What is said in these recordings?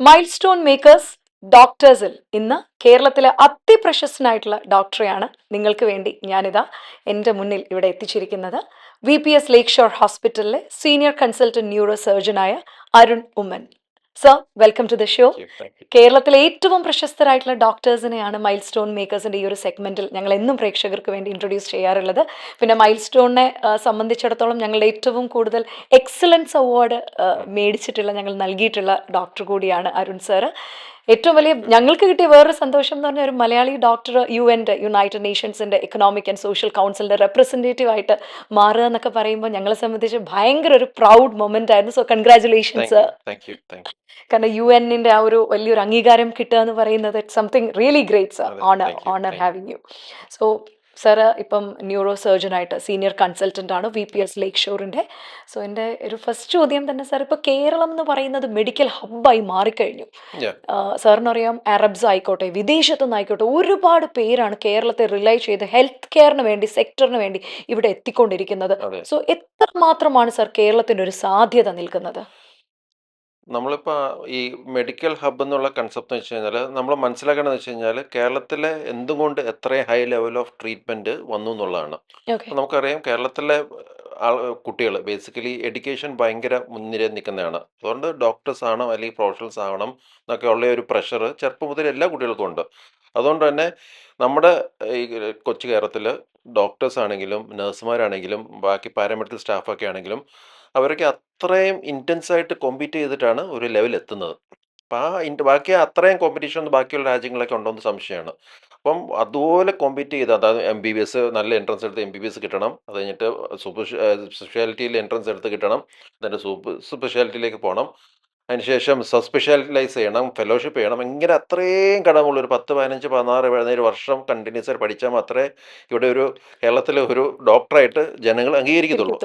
Mile stone makers ഡോക്ടേഴ്സിൽ ഇന്ന് കേരളത്തിലെ അതിപ്രശസ്തനായിട്ടുള്ള ഡോക്ടറെയാണ് നിങ്ങൾക്ക് വേണ്ടി ഞാനിതാ എൻ്റെ മുന്നിൽ ഇവിടെ എത്തിച്ചിരിക്കുന്നത്. VPS ലേക്ക് ഷോർ ഹോസ്പിറ്റലിലെ സീനിയർ കൺസൾട്ടന്റ് ന്യൂറോ സർജനായ Arun Oommen. Sir, welcome to the show. കേരളത്തിലെ ഏറ്റവും പ്രശസ്തരായിട്ടുള്ള ഡോക്ടേഴ്സിനെയാണ് മൈൽ സ്റ്റോൺ മേക്കേഴ്സിന്റെ ഈ ഒരു സെഗ്മെന്റിൽ ഞങ്ങൾ എന്നും പ്രേക്ഷകർക്ക് വേണ്ടി ഇൻട്രൊഡ്യൂസ് ചെയ്യാറുള്ളത്. പിന്നെ മൈൽ സ്റ്റോണിനെ സംബന്ധിച്ചിടത്തോളം ഞങ്ങളുടെ ഏറ്റവും കൂടുതൽ എക്സലൻസ് അവാർഡ് മേടിച്ചിട്ടുള്ള, ഞങ്ങൾ നൽകിയിട്ടുള്ള ഡോക്ടർ കൂടിയാണ് അരുൺ സാറ്. ഏറ്റവും വലിയ ഞങ്ങൾക്ക് കിട്ടിയ വേറൊരു സന്തോഷം എന്ന് പറഞ്ഞാൽ ഒരു മലയാളി ഡോക്ടർ യുണൈറ്റഡ് നേഷൻസിന്റെ എക്കണോമിക് ആൻഡ് സോഷ്യൽ കൗൺസിലിന്റെ റെപ്രസെന്റേറ്റീവ് ആയിട്ട് മാറുക എന്നൊക്കെ പറയുമ്പോൾ ഞങ്ങളെ സംബന്ധിച്ച് ഭയങ്കര ഒരു പ്രൗഡ് മൊമെന്റ് ആയിരുന്നു. So congratulations. കാരണം യുഎന്നിന്റെ ആ ഒരു വലിയൊരു അംഗീകാരം കിട്ടുക എന്ന് പറയുന്നത് it's something really great sir. Honour having you. So sir ഇപ്പം ന്യൂറോ സർജനായിട്ട് സീനിയർ കൺസൾട്ടൻ്റ് ആണ് VPS ലേക്ക് ഷോറിൻ്റെ. സോ എൻ്റെ ഒരു ഫസ്റ്റ് ചോദ്യം തന്നെ സാർ, ഇപ്പോൾ കേരളം എന്ന് പറയുന്നത് മെഡിക്കൽ ഹബ്ബായി മാറിക്കഴിഞ്ഞു. സാറിനറിയാം, അറബ്സ് ആയിക്കോട്ടെ, വിദേശത്തുനിന്ന് ആയിക്കോട്ടെ, ഒരുപാട് പേരാണ് കേരളത്തെ റിലൈ ചെയ്ത് ഹെൽത്ത് കെയറിന് വേണ്ടി, സെക്ടറിന് വേണ്ടി ഇവിടെ എത്തിക്കൊണ്ടിരിക്കുന്നത്. സോ എത്രമാത്രമാണ് സാർ കേരളത്തിൻ്റെ ഒരു സാധ്യത നിൽക്കുന്നത്? നമ്മളിപ്പോൾ ഈ മെഡിക്കൽ ഹബ് എന്നുള്ള കൺസെപ്റ്റ് എന്ന് വെച്ച് കഴിഞ്ഞാൽ നമ്മൾ മനസ്സിലാക്കേണ്ടതെന്ന് വെച്ച് കഴിഞ്ഞാൽ കേരളത്തിലെ എന്തുകൊണ്ട് എത്രയും ഹൈ ലെവൽ ഓഫ് ട്രീറ്റ്മെൻറ്റ് വന്നു എന്നുള്ളതാണ്. ഓക്കെ. അപ്പോൾ നമുക്കറിയാം കേരളത്തിലെ കുട്ടികൾ ബേസിക്കലി എഡ്യൂക്കേഷൻ ഭയങ്കര മുൻനിര നിൽക്കുന്നതാണ്. അതുകൊണ്ട് ഡോക്ടേഴ്സ് ആണോ അല്ലെങ്കിൽ പ്രൊഫഷണൽസ് ആവണം എന്നൊക്കെ ഉള്ള ഒരു പ്രഷർ ചെറുപ്പം മുതൽ എല്ലാ കുട്ടികൾക്കും ഉണ്ട്. അതുകൊണ്ട് തന്നെ നമ്മുടെ ഈ കൊച്ചു കേരളത്തിൽ ഡോക്ടേഴ്സ് ആണെങ്കിലും നഴ്സുമാരാണെങ്കിലും ബാക്കി പാരാമെഡിക്കൽ സ്റ്റാഫൊക്കെ ആണെങ്കിലും അവരൊക്കെ അത്രയും ഇൻറ്റൻസായിട്ട് കോമ്പീറ്റ് ചെയ്തിട്ടാണ് ഒരു ലെവൽ എത്തുന്നത്. അപ്പം ബാക്കി അത്രയും കോമ്പറ്റീഷൻ ബാക്കിയുള്ള രാജ്യങ്ങളൊക്കെ ഉണ്ടോയെന്ന് സംശയമാണ്. അപ്പം അതുപോലെ കോമ്പീറ്റ് ചെയ്ത്, അതായത് MBBS നല്ല എൻട്രൻസ് എടുത്ത് MBBS കിട്ടണം, അത് കഴിഞ്ഞിട്ട് സ്പെഷ്യാലിറ്റിയിൽ എൻട്രൻസ് എടുത്ത് കിട്ടണം, എന്നിട്ട് സ്പെഷ്യാലിറ്റിയിലേക്ക് പോകണം, അതിനുശേഷം സ്പെഷ്യാലൈസ് ചെയ്യണം, ഫെലോഷിപ്പ് ചെയ്യണം. ഇങ്ങനെ അത്രയും കടമുള്ള ഒരു 10, 15, 16, 17 വർഷം കണ്ടിന്യൂസ് ആയിട്ട് പഠിച്ചാൽ മാത്രമേ ഇവിടെ ഒരു കേരളത്തിലെ ഒരു ഡോക്ടറായിട്ട് ജനങ്ങൾ അംഗീകരിക്കത്തുള്ളൂ.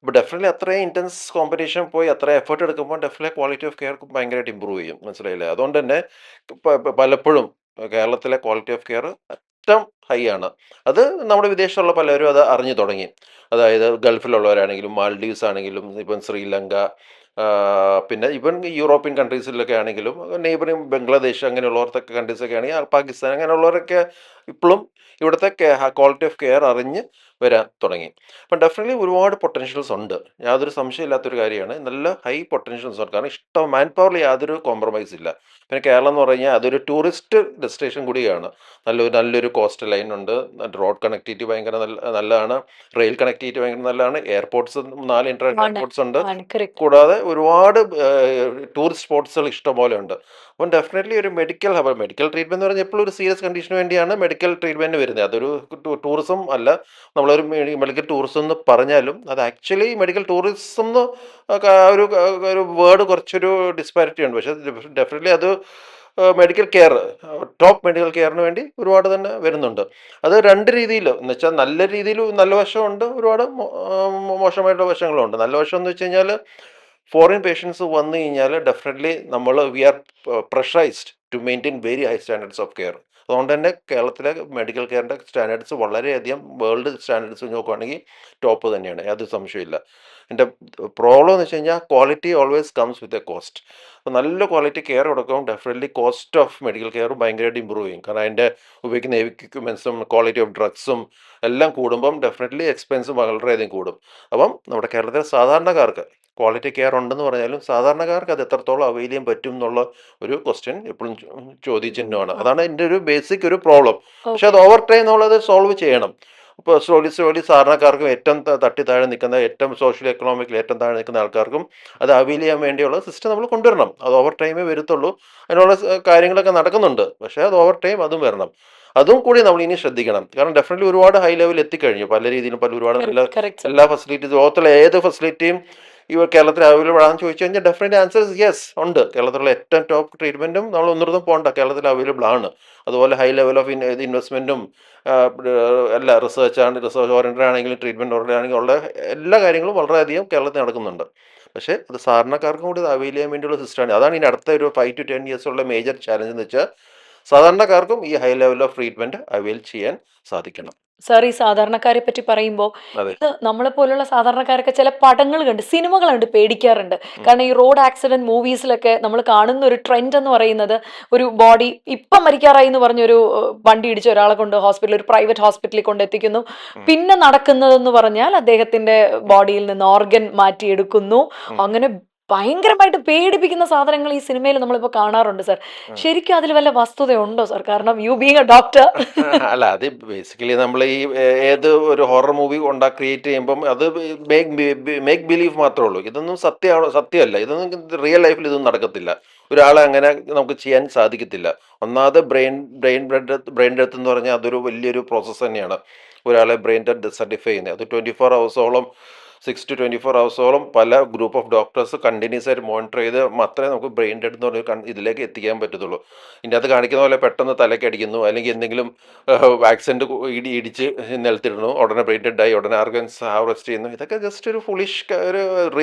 അപ്പോൾ ഡെഫിനറ്റ്ലി അത്രയും ഇൻറ്റൻസ് കോമ്പറ്റീഷൻ പോയി അത്രയും എഫേർട്ട് എടുക്കുമ്പോൾ ഡെഫിനറ്റ്ലി ക്വാളിറ്റി ഓഫ് കെയർ ഭയങ്കരമായിട്ട് ഇമ്പ്രൂവ് ചെയ്യും. മനസ്സിലായില്ലേ? അതുകൊണ്ട് തന്നെ പലപ്പോഴും കേരളത്തിലെ ക്വാളിറ്റി ഓഫ് കെയർ ഏറ്റവും ഹൈ ആണ്. അത് നമ്മുടെ വിദേശത്തുള്ള പലരും അത് അറിഞ്ഞു തുടങ്ങി. അതായത് ഗൾഫിലുള്ളവരാണെങ്കിലും മാൽഡീവ്സ് ആണെങ്കിലും ഇപ്പം ശ്രീലങ്ക, പിന്നെ ഇവൻ യൂറോപ്യൻ കൺട്രീസിലൊക്കെ ആണെങ്കിലും നെയ്ബറിങ് ബംഗ്ലാദേശ് അങ്ങനെയുള്ളവർക്കൊക്കെ കൺട്രീസൊക്കെ ആണെങ്കിൽ പാകിസ്ഥാൻ അങ്ങനെയുള്ളവരൊക്കെ ഇപ്പോഴും ഇവിടുത്തെ ക്വാളിറ്റി ഓഫ് കെയർ അറിഞ്ഞ് വരാൻ തുടങ്ങി. അപ്പം ഡെഫിനറ്റ്ലി ഒരുപാട് പൊട്ടൻഷ്യൽസ് ഉണ്ട്, യാതൊരു സംശയമില്ലാത്തൊരു കാര്യമാണ്. നല്ല ഹൈ പൊട്ടൻഷ്യൽസ് ഉണ്ട്, കാരണം ഇഷ്ടം മാൻ പവറിൽ യാതൊരു കോംപ്രമൈസ് ഇല്ല. പിന്നെ കേരളം എന്ന് പറഞ്ഞാൽ അതൊരു ടൂറിസ്റ്റ് ഡെസ്റ്റിനേഷൻ കൂടിയാണ്. നല്ലൊരു കോസ്റ്റ് ലൈൻ ഉണ്ട്, റോഡ് കണക്ടിവിറ്റി ഭയങ്കര നല്ലതാണ്, റെയിൽ കണക്ടിവിറ്റി ഭയങ്കര നല്ലതാണ്, എയർപോർട്ട്സ് 4 ഇന്റർനാഷണൽ എയർപോർട്ട്സ് ഉണ്ട്, കൂടാതെ ഒരുപാട് ടൂറിസ്റ്റ് സ്പോട്ട്സുകൾ ഇഷ്ടംപോലെ ഉണ്ട്. അപ്പം ഡെഫിനറ്റ്ലി ഒരു മെഡിക്കൽ ട്രീറ്റ്മെന്റ് എന്ന് പറഞ്ഞാൽ എപ്പോഴും ഒരു സീരിയസ് കണ്ടീഷന് വേണ്ടിയാണ് മെഡിക്കൽ ട്രീറ്റ്മെന്റ് വരുന്നത്. അതൊരു ടൂറിസം അല്ല. നമ്മളൊരു മെഡിക്കൽ ടൂറിസം എന്ന് പറഞ്ഞാലും അത് ആക്ച്വലി മെഡിക്കൽ ടൂറിസം എന്ന് ഒരു വേർഡ് കുറച്ചൊരു ഡിസ്പാരിറ്റി ഉണ്ട്. പക്ഷേ ഡെഫിനറ്റ്ലി അത് മെഡിക്കൽ കെയർ, ടോപ്പ് മെഡിക്കൽ കെയറിന് വേണ്ടി ഒരുപാട് തന്നെ വരുന്നുണ്ട്. അത് രണ്ട് രീതിയിൽ എന്ന് വെച്ചാൽ നല്ല രീതിയിൽ നല്ല വശമുണ്ട്, ഒരുപാട് മോശമായിട്ടുള്ള വശങ്ങളുണ്ട്. നല്ല വശം എന്ന് വെച്ച് കഴിഞ്ഞാൽ ഫോറിൻ പേഷ്യൻസ് വന്നു കഴിഞ്ഞാൽ definitely we are pressurized to maintain very high standards of care. അതുകൊണ്ട് തന്നെ കേരളത്തിലെ മെഡിക്കൽ കെയറിൻ്റെ സ്റ്റാൻഡേർഡ്സ് വളരെയധികം വേൾഡ് സ്റ്റാൻഡേർഡ്സ് നോക്കുകയാണെങ്കിൽ ടോപ്പ് തന്നെയാണ്, യാതൊരു സംശയമില്ല. എൻ്റെ പ്രോബ്ലം എന്ന് വെച്ച് കഴിഞ്ഞാൽ quality always comes with a cost. അപ്പോൾ നല്ല ക്വാളിറ്റി കെയർ കൊടുക്കുമ്പോൾ ഡെഫിനറ്റ്ലി കോസ്റ്റ് ഓഫ് മെഡിക്കൽ കെയറും ഭയങ്കരമായിട്ട് ഇമ്പ്രൂവ് ചെയ്യും. കാരണം അതിൻ്റെ ഉപയോഗിക്കുന്ന എക്യുപ്മെൻസും ക്വാളിറ്റി ഓഫ് ഡ്രഗ്സും എല്ലാം കൂടുമ്പം ഡെഫിനറ്റ്ലി എക്സ്പെൻസും വളരെയധികം കൂടും. അപ്പം നമ്മുടെ കേരളത്തിലെ സാധാരണക്കാർക്ക് ക്വാളിറ്റി കെയർ ഉണ്ടെന്ന് പറഞ്ഞാലും സാധാരണക്കാർക്ക് അത് എത്രത്തോളം അവൈൽ ചെയ്യാൻ പറ്റും എന്നുള്ള ഒരു ക്വസ്റ്റ്യൻ എപ്പോഴും ചോദ്യചിഹ്നമാണ്. അതാണ് എൻ്റെ ഒരു ബേസിക് ഒരു പ്രോബ്ലം. പക്ഷെ അത് ഓവർ ടൈം എന്നുള്ളത് സോൾവ് ചെയ്യണം. ഇപ്പോൾ സ്ലോലി സാധാരണക്കാർക്കും ഏറ്റവും തട്ടി താഴെ നിൽക്കുന്ന, ഏറ്റവും സോഷ്യൽ എക്കണോമിക്കലി ഏറ്റവും താഴെ നിൽക്കുന്ന ആൾക്കാർക്കും അത് അവൈൽ ചെയ്യാൻ വേണ്ടിയുള്ള സിസ്റ്റം നമ്മൾ കൊണ്ടുവരണം. അത് ഓവർ ടൈമേ വരുത്തുള്ളൂ. അതിനുള്ള കാര്യങ്ങളൊക്കെ നടക്കുന്നുണ്ട്, പക്ഷേ അത് ഓവർ ടൈം അതും വരണം. അതും കൂടി നമ്മൾ ഇനി ശ്രദ്ധിക്കണം. കാരണം ഡെഫിനറ്റ്ലി ഒരുപാട് ഹൈ ലെവൽ എത്തിക്കഴിഞ്ഞു പല രീതിയിലും, ഒരുപാട് എല്ലാ ഫെസിലിറ്റീസ്, ലോകത്തിലെ ഏത് ഫെസിലിറ്റിയും കേരളത്തിൽ അവൈലബിൾ ആണെന്ന് ചോദിച്ചു കഴിഞ്ഞാൽ ഡെഫിനറ്റ് ആൻസർ യെസ് ഉണ്ട്. കേരളത്തിലുള്ള ഏറ്റവും ടോപ്പ് ട്രീറ്റ്മെൻറ്റും നമ്മൾ ഒന്നിടത്തും പോകണ്ട, കേരളത്തിൽ അവൈലബിൾ ആണ്. അതുപോലെ ഹൈ ലെവൽ ഓഫ് ഇൻവെസ്റ്റ്മെൻറ്റും റിസർച്ച് ഓറിയൻറ്റഡ് ആണെങ്കിലും ട്രീറ്റ്മെൻറ്റ് ഓറിയൻറ്റഡ് ആണെങ്കിലും ഉള്ള എല്ലാ കാര്യങ്ങളും വളരെയധികം കേരളത്തിൽ നടക്കുന്നുണ്ട്. പക്ഷേ അത് സാധാരണക്കാർക്കും കൂടി അത് അവൈൽ ചെയ്യാൻ വേണ്ടിയുള്ള സിസ്റ്റമാണ്. അതാണ് ഇനി അടുത്ത ഒരു 5 to 10 years ഉള്ള മേജർ ചാലഞ്ച് എന്ന് വെച്ചാൽ സാധാരണക്കാർക്കും ഈ high level of treatment avail ചെയ്യാൻ സാധിക്കണം. സാർ ഈ സാധാരണക്കാരെ പറ്റി പറയുമ്പോൾ അതെ. ഇത് നമ്മളെ പോലുള്ള സാധാരണക്കാരൊക്കെ ചില പടങ്ങൾ കണ്ട് സിനിമകൾ കണ്ട് പേടിക്കാറുണ്ട്. ഉം. കാരണം ഈ റോഡ് ആക്സിഡന്റ് മൂവീസിലൊക്കെ നമ്മൾ കാണുന്ന ഒരു ട്രെൻഡ് എന്ന് പറയുന്നത് ഒരു ബോഡി ഇപ്പം മരിക്കാറായി എന്ന് പറഞ്ഞൊരു വണ്ടി ഇടിച്ച് ഒരാളെ കൊണ്ട് ഹോസ്പിറ്റലിൽ ഒരു പ്രൈവറ്റ് ഹോസ്പിറ്റലിൽ കൊണ്ട് എത്തിക്കുന്നു. ഉം. പിന്നെ നടക്കുന്നതെന്ന് പറഞ്ഞാൽ അദ്ദേഹത്തിന്റെ ബോഡിയിൽ നിന്ന് ഓർഗൻ മാറ്റിയെടുക്കുന്നു. ഉം. അങ്ങനെ ഭയങ്കരമായിട്ട് പേടിപ്പിക്കുന്ന സാധനങ്ങൾ ഈ സിനിമയിൽ നമ്മളിപ്പോൾ കാണാറുണ്ട് സാർ. ഉം. ശരിക്കും അതിൽ വല്ല വസ്തുതയുണ്ടോ സാർ? കാരണം യു ബീങ് എ ഡോക്ടർ. അല്ല, അത് ബേസിക്കലി നമ്മൾ ഈ ഏത് ഒരു ഹൊറർ മൂവി ക്രിയേറ്റ് ചെയ്യുമ്പം അത് മേക്ക് ബിലീഫ് മാത്രമേ ഉള്ളൂ. ഇതൊന്നും സത്യമല്ല. ഇതൊന്നും റിയൽ ലൈഫിൽ ഇതൊന്നും നടക്കത്തില്ല. ഒരാളെ അങ്ങനെ നമുക്ക് ചെയ്യാൻ സാധിക്കത്തില്ല. ഒന്നാമത് ബ്രെയിൻ ഡെത്ത് എന്ന് പറഞ്ഞാൽ അതൊരു വലിയൊരു പ്രോസസ്സ് തന്നെയാണ്. ഒരാളെ ബ്രെയിൻ ഡെത്ത് സർട്ടിഫൈ ചെയ്യുന്നത് അത് 24 ഹവേഴ്സോളം 6 to 24 ഹവേഴ്സോളം പല ഗ്രൂപ്പ് ഓഫ് ഡോക്ടേഴ്സ് കണ്ടിന്യൂസ് ആയിട്ട് മോണിറ്റർ ചെയ്ത് മാത്രമേ നമുക്ക് ബ്രെയിൻ ഡെഡ് എന്ന് പറഞ്ഞ ഇതിലേക്ക് എത്തിക്കാൻ പറ്റത്തുള്ളൂ. ഇതിൻ്റെ അകത്ത് കാണിക്കുന്ന പോലെ പെട്ടെന്ന് തലയ്ക്ക് അടിക്കുന്നു, അല്ലെങ്കിൽ എന്തെങ്കിലും ആക്സിഡന്റ് ഇടിച്ച് നിലത്തിടുന്നു, ഉടനെ ബ്രെയിൻ ഡെഡ് ആയി, ഉടനെ ആർഗൻസ് ഹാർവെസ്റ്റ് ചെയ്യുന്നു. ഇതൊക്കെ ജസ്റ്റ് ഒരു ഒരു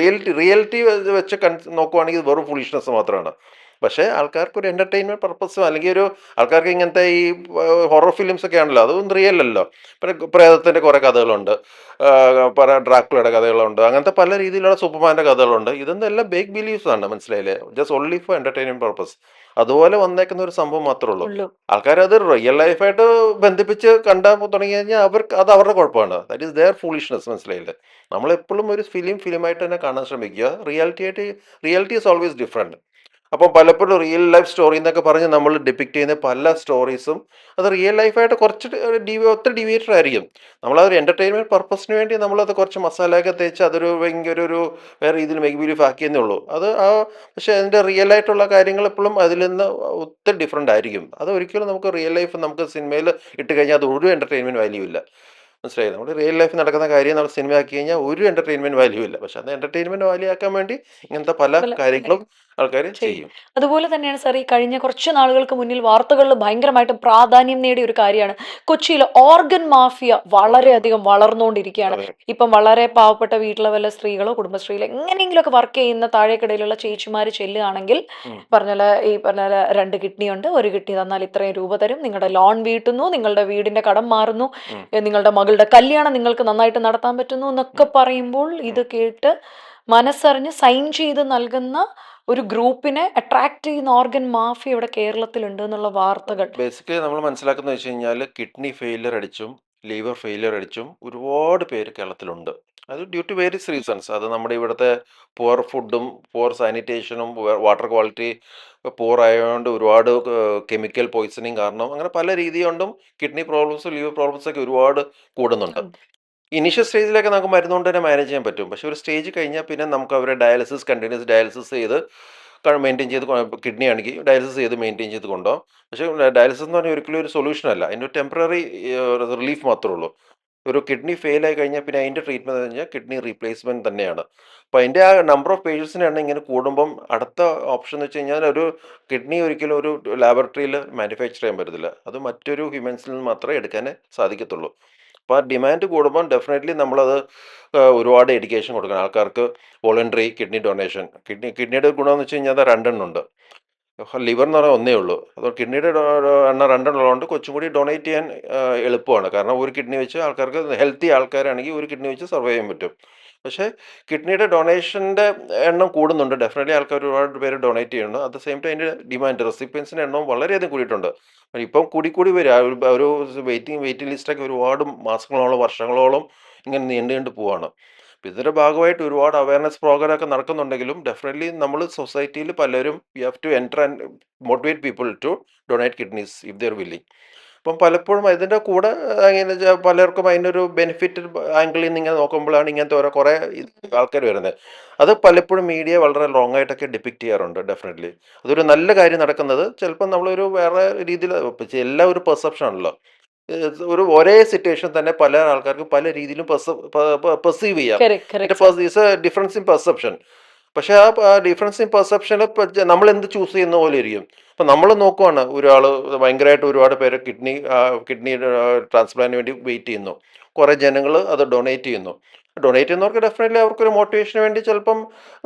റിയാലിറ്റി വെച്ച് നോക്കുവാണെങ്കിൽ ഇത് വെറും ഫുളിഷ്നെസ് മാത്രമാണ്. പക്ഷേ ആൾക്കാർക്ക് ഒരു എൻ്റർടൈൻമെൻറ്റ് പർപ്പസും, അല്ലെങ്കിൽ ഒരു ആൾക്കാർക്ക് ഇങ്ങനത്തെ ഈ ഹൊറർ ഫിലിംസ് ഒക്കെ ആണല്ലോ, അതൊന്നും റിയൽ അല്ലോ. പിന്നെ പ്രേതത്തിൻ്റെ കുറേ കഥകളുണ്ട്, പല ഡ്രാക്കുളയുടെ കഥകളുണ്ട്, അങ്ങനത്തെ പല രീതിയിലുള്ള സൂപ്പർമാൻ്റെ കഥകളുണ്ട്. ഇതൊന്നും എല്ലാം ബേക്ക് ബിലീഫ്സ് ആണ്, മനസ്സിലായില്ലേ? Just only four entertainment purpose. അതുപോലെ വന്നേക്കുന്ന ഒരു സംഭവം മാത്രമേ ഉള്ളൂ. ഉള്ളൂ. ആൾക്കാരത് റിയൽ ലൈഫായിട്ട് ബന്ധിപ്പിച്ച് കണ്ടാൽ തുടങ്ങി കഴിഞ്ഞാൽ അത് അവരുടെ കുഴപ്പമാണ്. ദാറ്റ് ഈസ് ദെയർ ഫൂളിഷ്നെസ്, മനസ്സിലായില്ലേ? നമ്മളെപ്പോഴും ഒരു ഫിലിമായിട്ട് തന്നെ കാണാൻ ശ്രമിക്കുക. Reality is always different. അപ്പം പലപ്പോഴും റിയൽ ലൈഫ് സ്റ്റോറി എന്നൊക്കെ പറഞ്ഞ് നമ്മൾ ഡിപ്പിക്റ്റ് ചെയ്യുന്ന പല സ്റ്റോറീസും അത് റിയൽ ലൈഫായിട്ട് കുറച്ച് ഒത്തിരി ഡീവിയേറ്റഡ് ആയിരിക്കും. നമ്മളതൊരു എൻ്റർടൈൻമെൻറ്റ് പർപ്പസിന് വേണ്ടി നമ്മളത് കുറച്ച് മസാലയൊക്കെ തേച്ച് അതൊരു ഭയങ്കര ഒരു വേറെ രീതിയിൽ മേക്ക് ബിലീഫ് ആക്കിയെന്നേ ഉള്ളൂ. പക്ഷേ അതിൻ്റെ റിയൽ ആയിട്ടുള്ള കാര്യങ്ങൾ എപ്പോഴും അതിൽ നിന്ന് ഒത്തിരി ഡിഫറെൻ്റ് ആയിരിക്കും. അത് ഒരിക്കലും നമുക്ക് റിയൽ ലൈഫ് നമുക്ക് സിനിമയിൽ ഇട്ട് കഴിഞ്ഞാൽ അത് ഒരു എൻ്റർടൈൻമെൻറ്റ് വാല്യൂ ഇല്ല, മനസ്സിലായി? നമ്മുടെ റിയൽ ലൈഫിൽ നടക്കുന്ന കാര്യം നമ്മൾ സിനിമ ആക്കി കഴിഞ്ഞാൽ ഒരു എൻ്റർടൈൻമെൻറ്റ് വാല്യൂ ഇല്ല. പക്ഷെ അത് എൻ്റർടൈൻമെൻറ്റ് വാല്യൂ ആക്കാൻ വേണ്ടി ഇങ്ങനത്തെ പല പല കാര്യങ്ങളും ആൾക്കാർ ചെയ്യും. ചെയ്യും. അതുപോലെ തന്നെയാണ് സാർ ഈ കഴിഞ്ഞ കുറച്ച് നാളുകൾക്ക് മുന്നിൽ വാർത്തകളിൽ ഭയങ്കരമായിട്ട് പ്രാധാന്യം നേടിയ ഒരു കാര്യമാണ് കൊച്ചിയിലെ ഓർഗൻ മാഫിയ വളരെയധികം വളർന്നുകൊണ്ടിരിക്കുകയാണ്. അതെ. ഇപ്പം വളരെ പാവപ്പെട്ട വീട്ടിലെ വല്ല സ്ത്രീകളോ കുടുംബശ്രീയിലോ എങ്ങനെയെങ്കിലുമൊക്കെ വർക്ക് ചെയ്യുന്ന താഴേക്കിടയിലുള്ള ചേച്ചിമാർ ചെല്ലുകയാണെങ്കിൽ ഉം. പറഞ്ഞ 2 കിഡ്നി ഉണ്ട്, 1 കിഡ്നി തന്നാൽ ഇത്രയും രൂപ തരും, നിങ്ങളുടെ ലോൺ വീട്ടുന്നു, നിങ്ങളുടെ വീടിന്റെ കടം മാറുന്നു, ഉം. നിങ്ങളുടെ മകളുടെ കല്യാണം നിങ്ങൾക്ക് നന്നായിട്ട് നടത്താൻ പറ്റുന്നു എന്നൊക്കെ പറയുമ്പോൾ ഇത് കേട്ട് മനസ്സറിഞ്ഞ് സൈൻ ചെയ്ത് നൽകുന്ന ഒരു ഗ്രൂപ്പിനെ അട്രാക്ട് ചെയ്യുന്ന ഓർഗൻ മാഫിയ ഇവിടെ കേരളത്തിലുണ്ട് എന്നുള്ള വാർത്തകൾ. ബേസിക്കലി നമ്മൾ മനസ്സിലാക്കുന്നത് വെച്ച് കഴിഞ്ഞാൽ കിഡ്നി ഫെയിലിയർ അടിച്ചും ലിവർ ഫെയിലിയർ അടിച്ചും ഒരുപാട് പേര് കേരളത്തിലുണ്ട്. അത് ഡ്യൂ ടു വേരിയസ് റീസൺസ്. അത് നമ്മുടെ ഇവിടുത്തെ പുവർ ഫുഡും പുവർ സാനിറ്റേഷനും വാട്ടർ ക്വാളിറ്റി പുവർ ആയതുകൊണ്ട് ഒരുപാട് കെമിക്കൽ പോയിസണിങ് കാരണം അങ്ങനെ പല രീതി കൊണ്ടും കിഡ്നി പ്രോബ്ലംസ് ലിവർ പ്രോബ്ലംസ് ഒക്കെ ഒരുപാട് കൂടുന്നുണ്ട്. ഉണ്ട്. ഇനീഷ്യൽ സ്റ്റേജിലൊക്കെ നമുക്ക് മരുന്നുകൊണ്ട് തന്നെ മാനേജ് ചെയ്യാൻ പറ്റും. പക്ഷേ ഒരു സ്റ്റേജ് കഴിഞ്ഞാൽ പിന്നെ നമുക്ക് അവരെ കണ്ടിന്യൂസ് ഡയാലിസിസ് ചെയ്ത് മെയിൻറ്റെയിൻ ചെയ്ത് കിഡ്നി ആണെങ്കിൽ ഡയാലിസിസ് ചെയ്ത് മെയിൻറ്റെയിൻ ചെയ്ത് കൊണ്ടുപോകാം. പക്ഷേ ഡയാലിസിസ് എന്ന് പറഞ്ഞാൽ ഒരിക്കലും ഒരു സൊല്യൂഷൻ അല്ല. അതിൻ്റെ ഒരു ടെമ്പററി റിലീഫ് മാത്രമേ ഉള്ളൂ. ഒരു കിഡ്നി ഫെയിൽ ആയി കഴിഞ്ഞാൽ പിന്നെ അതിൻ്റെ ട്രീറ്റ്മെൻറ്റ് എന്ന് പറഞ്ഞാൽ കിഡ്നി റീപ്ലേസ്മെൻറ്റ് തന്നെയാണ്. അപ്പോൾ അതിൻ്റെ ആ നമ്പർ ഓഫ് പേഷ്യൻസിൻ്റെ എണ്ണം ഇങ്ങനെ കൂടുമ്പം അടുത്ത ഓപ്ഷൻ എന്ന് വെച്ച് കഴിഞ്ഞാൽ ഒരു കിഡ്നി ഒരിക്കലും ഒരു ലാബറട്ടറിയിൽ മാനുഫാക്ചർ ചെയ്യാൻ പറ്റത്തില്ല. അത് മറ്റൊരു ഹ്യൂമൻസിൽ നിന്ന് മാത്രമേ എടുക്കാനേ സാധിക്കത്തുള്ളൂ. അപ്പോൾ ആ ഡിമാൻഡ് കൂടുമ്പോൾ ഡെഫിനറ്റ്ലി നമ്മളത് ഒരുപാട് എഡ്യൂക്കേഷൻ കൊടുക്കണം ആൾക്കാർക്ക്. വോളണ്ടറി കിഡ്നി ഡൊണേഷൻ, കിഡ്നിയുടെ ഗുണമെന്ന് വെച്ച് കഴിഞ്ഞാൽ അത് 2 എണ്ണം ഉണ്ട്. ലിവർ എന്ന് പറഞ്ഞാൽ ഒന്നേ ഉള്ളൂ. അപ്പോൾ കിഡ്നിയുടെ എണ്ണം 2 എണ്ണം ഉള്ളതുകൊണ്ട് കുറച്ചും കൂടി ഡൊണേറ്റ് ചെയ്യാൻ എളുപ്പമാണ്. കാരണം ഒരു കിഡ്നി വെച്ച് ആൾക്കാർക്ക് ഹെൽത്തി ആൾക്കാരാണെങ്കിൽ ഒരു കിഡ്നി വെച്ച് സർവൈവ് ചെയ്യാൻ പറ്റും. പക്ഷേ കിഡ്നിയുടെ ഡൊണേഷൻ്റെ എണ്ണം കൂടുന്നുണ്ട്. ഡെഫിനറ്റ്ലി ആൾക്കാർ ഒരുപാട് പേര് ഡൊണേറ്റ് ചെയ്യുന്നുണ്ട്. അറ്റ് ദ സെയിം ടൈം അതിൻ്റെ ഡിമാൻഡ് റെസിപ്പിയൻസിൻ്റെ എണ്ണവും വളരെയധികം കൂടിയിട്ടുണ്ട്. ഇപ്പം കൂടി വരിക. ഒരു വെയിറ്റിംഗ് ലിസ്റ്റൊക്കെ ഒരുപാട് മാസങ്ങളോളം വർഷങ്ങളോളം ഇങ്ങനെ നീണ്ടു പോവാണ്. അപ്പോൾ ഇതിൻ്റെ ഭാഗമായിട്ട് ഒരുപാട് അവയർനെസ് പ്രോഗ്രാമൊക്കെ നടക്കുന്നുണ്ടെങ്കിലും ഡെഫിനറ്റ്ലി നമ്മൾ സൊസൈറ്റിയിൽ പലരും we have to enter and motivate people to donate kidneys if they are willing. അപ്പം പലപ്പോഴും ഇതിൻ്റെ കൂടെ എങ്ങനെ പലർക്കും അതിനൊരു ബെനിഫിറ്റ് ആംഗിളിൽ നിന്ന് ഇങ്ങനെ നോക്കുമ്പോഴാണ് ഇങ്ങനത്തെ കുറേ ആൾക്കാർ വരുന്നത്. അത് പലപ്പോഴും മീഡിയ വളരെ റോങ് ആയിട്ടൊക്കെ ഡിപ്പിക്റ്റ് ചെയ്യാറുണ്ട്. ഡെഫിനറ്റ്ലി അതൊരു നല്ല കാര്യം നടക്കുന്നത് ചിലപ്പോൾ നമ്മളൊരു വേറെ രീതിയിൽ എല്ലാം ഒരു പെർസെപ്ഷൻ ആണല്ലോ. ഒരേ സിറ്റുവേഷൻ തന്നെ പല ആൾക്കാർക്ക് പല രീതിയിലും പെർസീവ് ചെയ്യാം. Correct correct it's A difference in perception. പക്ഷേ ആ ഡിഫറൻസ് ഇൻ പെർസെപ്ഷൻ നമ്മൾ എന്ത് ചൂസ് ചെയ്യുന്ന പോലെ ഇരിക്കും. അപ്പം നമ്മൾ നോക്കുവാണ് ഒരാൾ ഭയങ്കരമായിട്ട് ഒരുപാട് പേര് കിഡ്നി ട്രാൻസ്പ്ലാന്റിന് വേണ്ടി വെയിറ്റ് ചെയ്യുന്നു. കുറേ ജനങ്ങൾ അത് ഡൊണേറ്റ് ചെയ്യുന്നു. ഡൊണേറ്റ് ചെയ്യുന്നവർക്ക് ഡെഫിനറ്റ്ലി അവർക്കൊരു മോട്ടിവേഷന് വേണ്ടി ചിലപ്പം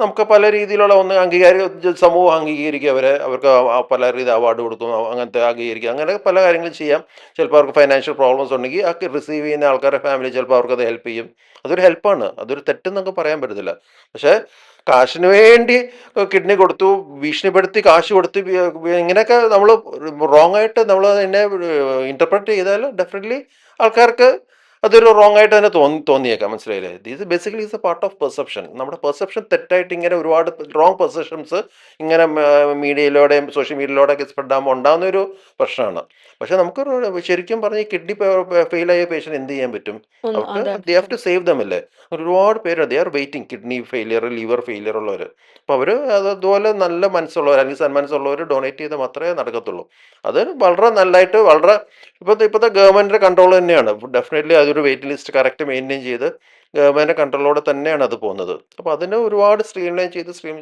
നമുക്ക് പല രീതിയിലുള്ള ഒന്ന് സമൂഹം അംഗീകരിക്കുക അവരെ, അവർക്ക് പല രീതി അവാർഡ് കൊടുക്കും, അങ്ങനത്തെ അംഗീകരിക്കുക, അങ്ങനെ പല കാര്യങ്ങളും ചെയ്യാം. ചിലപ്പോൾ അവർക്ക് ഫൈനാൻഷ്യൽ പ്രോബ്ലംസ് ഉണ്ടെങ്കിൽ ആ റിസീവ് ചെയ്യുന്ന ആൾക്കാരുടെ ഫാമിലി ചിലപ്പോൾ അവർക്കത് ഹെൽപ്പ് ചെയ്യും. അതൊരു ഹെൽപ്പാണ്, അതൊരു തെറ്റെന്നൊക്കെ പറയാൻ പറ്റത്തില്ല. പക്ഷേ കാശിന് വേണ്ടി കിഡ്നി കൊടുത്തു, ഭീഷണിപ്പെടുത്തി കാശ് കൊടുത്ത് ഇങ്ങനെയൊക്കെ നമ്മൾ റോങ് ആയിട്ട് നമ്മൾ അതിനെ ഇന്റർപ്രറ്റ് ചെയ്താൽ ഡെഫിനറ്റ്ലി ആൾക്കാർക്ക് അതൊരു റോങ് ആയിട്ട് തന്നെ തോന്നിയേക്കാം. മനസ്സിലായില്ലേ? These basically is A part of perception. നമ്മുടെ പെർസെപ്ഷൻ തെറ്റായിട്ട് ഇങ്ങനെ ഒരുപാട് റോങ് പെർസെപ്ഷൻസ് ഇങ്ങനെ മീഡിയയിലൂടെയും സോഷ്യൽ മീഡിയയിലൂടെയൊക്കെ സ്പ്രെഡ് ആകുമ്പോൾ ഉണ്ടാകുന്ന ഒരു പ്രശ്നമാണ്. പക്ഷെ നമുക്ക് ശരിക്കും പറഞ്ഞ് കിഡ്നി ഫെയിലായ പേഷ്യൻ്റ് എന്ത് ചെയ്യാൻ പറ്റും? അവർക്ക് അതാണ്. They have to save them അല്ലേ? ഒരുപാട് പേര് they are waiting, kidney failure, liver failure ഉള്ളവർ. അപ്പോൾ അവർ അതുപോലെ നല്ല മനസ്സുള്ളവർ അല്ലെങ്കിൽ സന്മനസ്സുള്ളവർ ഡൊണേറ്റ് ചെയ്താൽ മാത്രമേ നടക്കത്തുള്ളൂ. അത് വളരെ നല്ലതായിട്ട് വളരെ ഇപ്പോഴത്തെ ഗവൺമെൻറ്റിൻ്റെ കൺട്രോൾ തന്നെയാണ്. ഡെഫിനറ്റ്ലി അതൊരു വെയിറ്റ് ലിസ്റ്റ് കറക്റ്റ് മെയിൻറ്റെയിൻ ചെയ്ത് ഗവൺമെൻറ് കൺട്രോളോടെ തന്നെയാണ് അത് പോകുന്നത്. അപ്പോൾ അതിനെ ഒരുപാട് സ്ട്രീം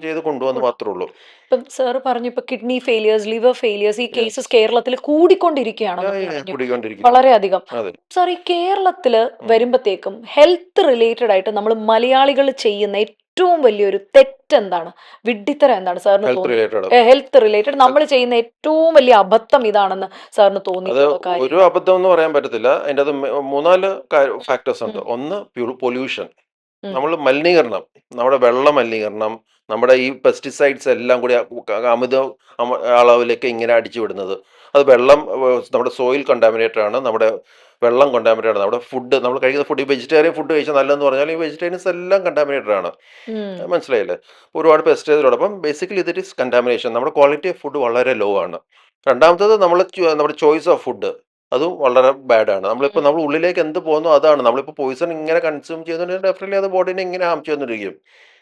ചെയ്ത് കൊണ്ടുവന്ന് മാത്രമേ ഉള്ളൂ. ഇപ്പം സാറ് പറഞ്ഞു ഇപ്പൊ കിഡ്നി ഫെയിലിയേഴ്സ്, ലിവർ ഫെയിലിയേഴ്സ്, ഈ കേസസ് കേരളത്തിൽ കൂടിക്കൊണ്ടിരിക്കുകയാണെന്ന് പറഞ്ഞു കൂടിക്കൊണ്ടിരിക്കും. വളരെയധികം. അതെ. സാർ ഈ കേരളത്തില് വരുമ്പത്തേക്കും ഹെൽത്ത് റിലേറ്റഡ് ആയിട്ട് നമ്മൾ മലയാളികൾ ചെയ്യുന്ന ഏറ്റവും വലിയൊരു തെറ്റെന്താണ്, വിഡ്ഢിത്തരം എന്താണ് സാറിന് ഹെൽത്ത് തോന്നുന്നത്? റിലേറ്റഡ് ഹെൽത്ത് റിലേറ്റഡ് നമ്മൾ ചെയ്യുന്ന ഏറ്റവും വലിയ അബദ്ധം ഇതാണെന്ന് സാറിന് അത് തോന്നിയിട്ടുള്ള ഒരു കാര്യം? അബദ്ധം എന്ന് പറയാൻ പറ്റത്തില്ല. അതിൻ്റെ അത് മൂന്നാല് ഫാക്ടേഴ്സ് ഉണ്ട്. ഒന്ന് പൊല്യൂഷൻ, ഉം. നമ്മൾ മലിനീകരണം, നമ്മുടെ വെള്ള മലിനീകരണം, നമ്മുടെ ഈ പെസ്റ്റിസൈഡ്സ് എല്ലാം കൂടി അമിത അളവിലേക്ക് ഇങ്ങനെ അടിച്ചു വിടുന്നത്. അത് വെള്ളം നമ്മുടെ സോയിൽ കണ്ടാമിനേറ്റഡ് ആണ്, നമ്മുടെ വെള്ളം കണ്ടാമിനേറ്റഡ് ആണ്, നമ്മുടെ ഫുഡ് നമ്മൾ കഴിക്കുന്ന ഫുഡ്, ഈ വെജിറ്റേറിയൻ ഫുഡ് കഴിച്ചാൽ നല്ലതെന്ന് പറഞ്ഞാൽ ഈ വെജിറ്റേറിയൻസ് എല്ലാം കണ്ടാമിനേറ്റഡ് ആണ്. ഉം. മനസ്സിലായില്ലേ? ഒരുപാട് പെസ്റ്റിസൈഡോടൊപ്പം ബേസിക്കലി ഇതിറ്റ് ഈസ് കണ്ടാമിനേഷൻ. നമ്മുടെ ക്വാളിറ്റി ഓഫ് ഫുഡ് വളരെ ലോ ആണ്. രണ്ടാമത്തത് നമ്മുടെ ചോയ്സ് ഓഫ് ഫുഡ് അതും വളരെ ബാഡാണ്. നമ്മളിപ്പോൾ നമ്മൾ ഉള്ളിലേക്ക് എന്ത് പോകുന്നു അതാണ്. നമ്മളിപ്പോൾ പോയിസൺ ഇങ്ങനെ കൺസ്യൂം ചെയ്തുകൊണ്ട് ഡെഫിനറ്റ്ലി അത് ബോഡീനെ ഇങ്ങനെ ഹാം ചെയ്തുകൊണ്ടിരിക്കും.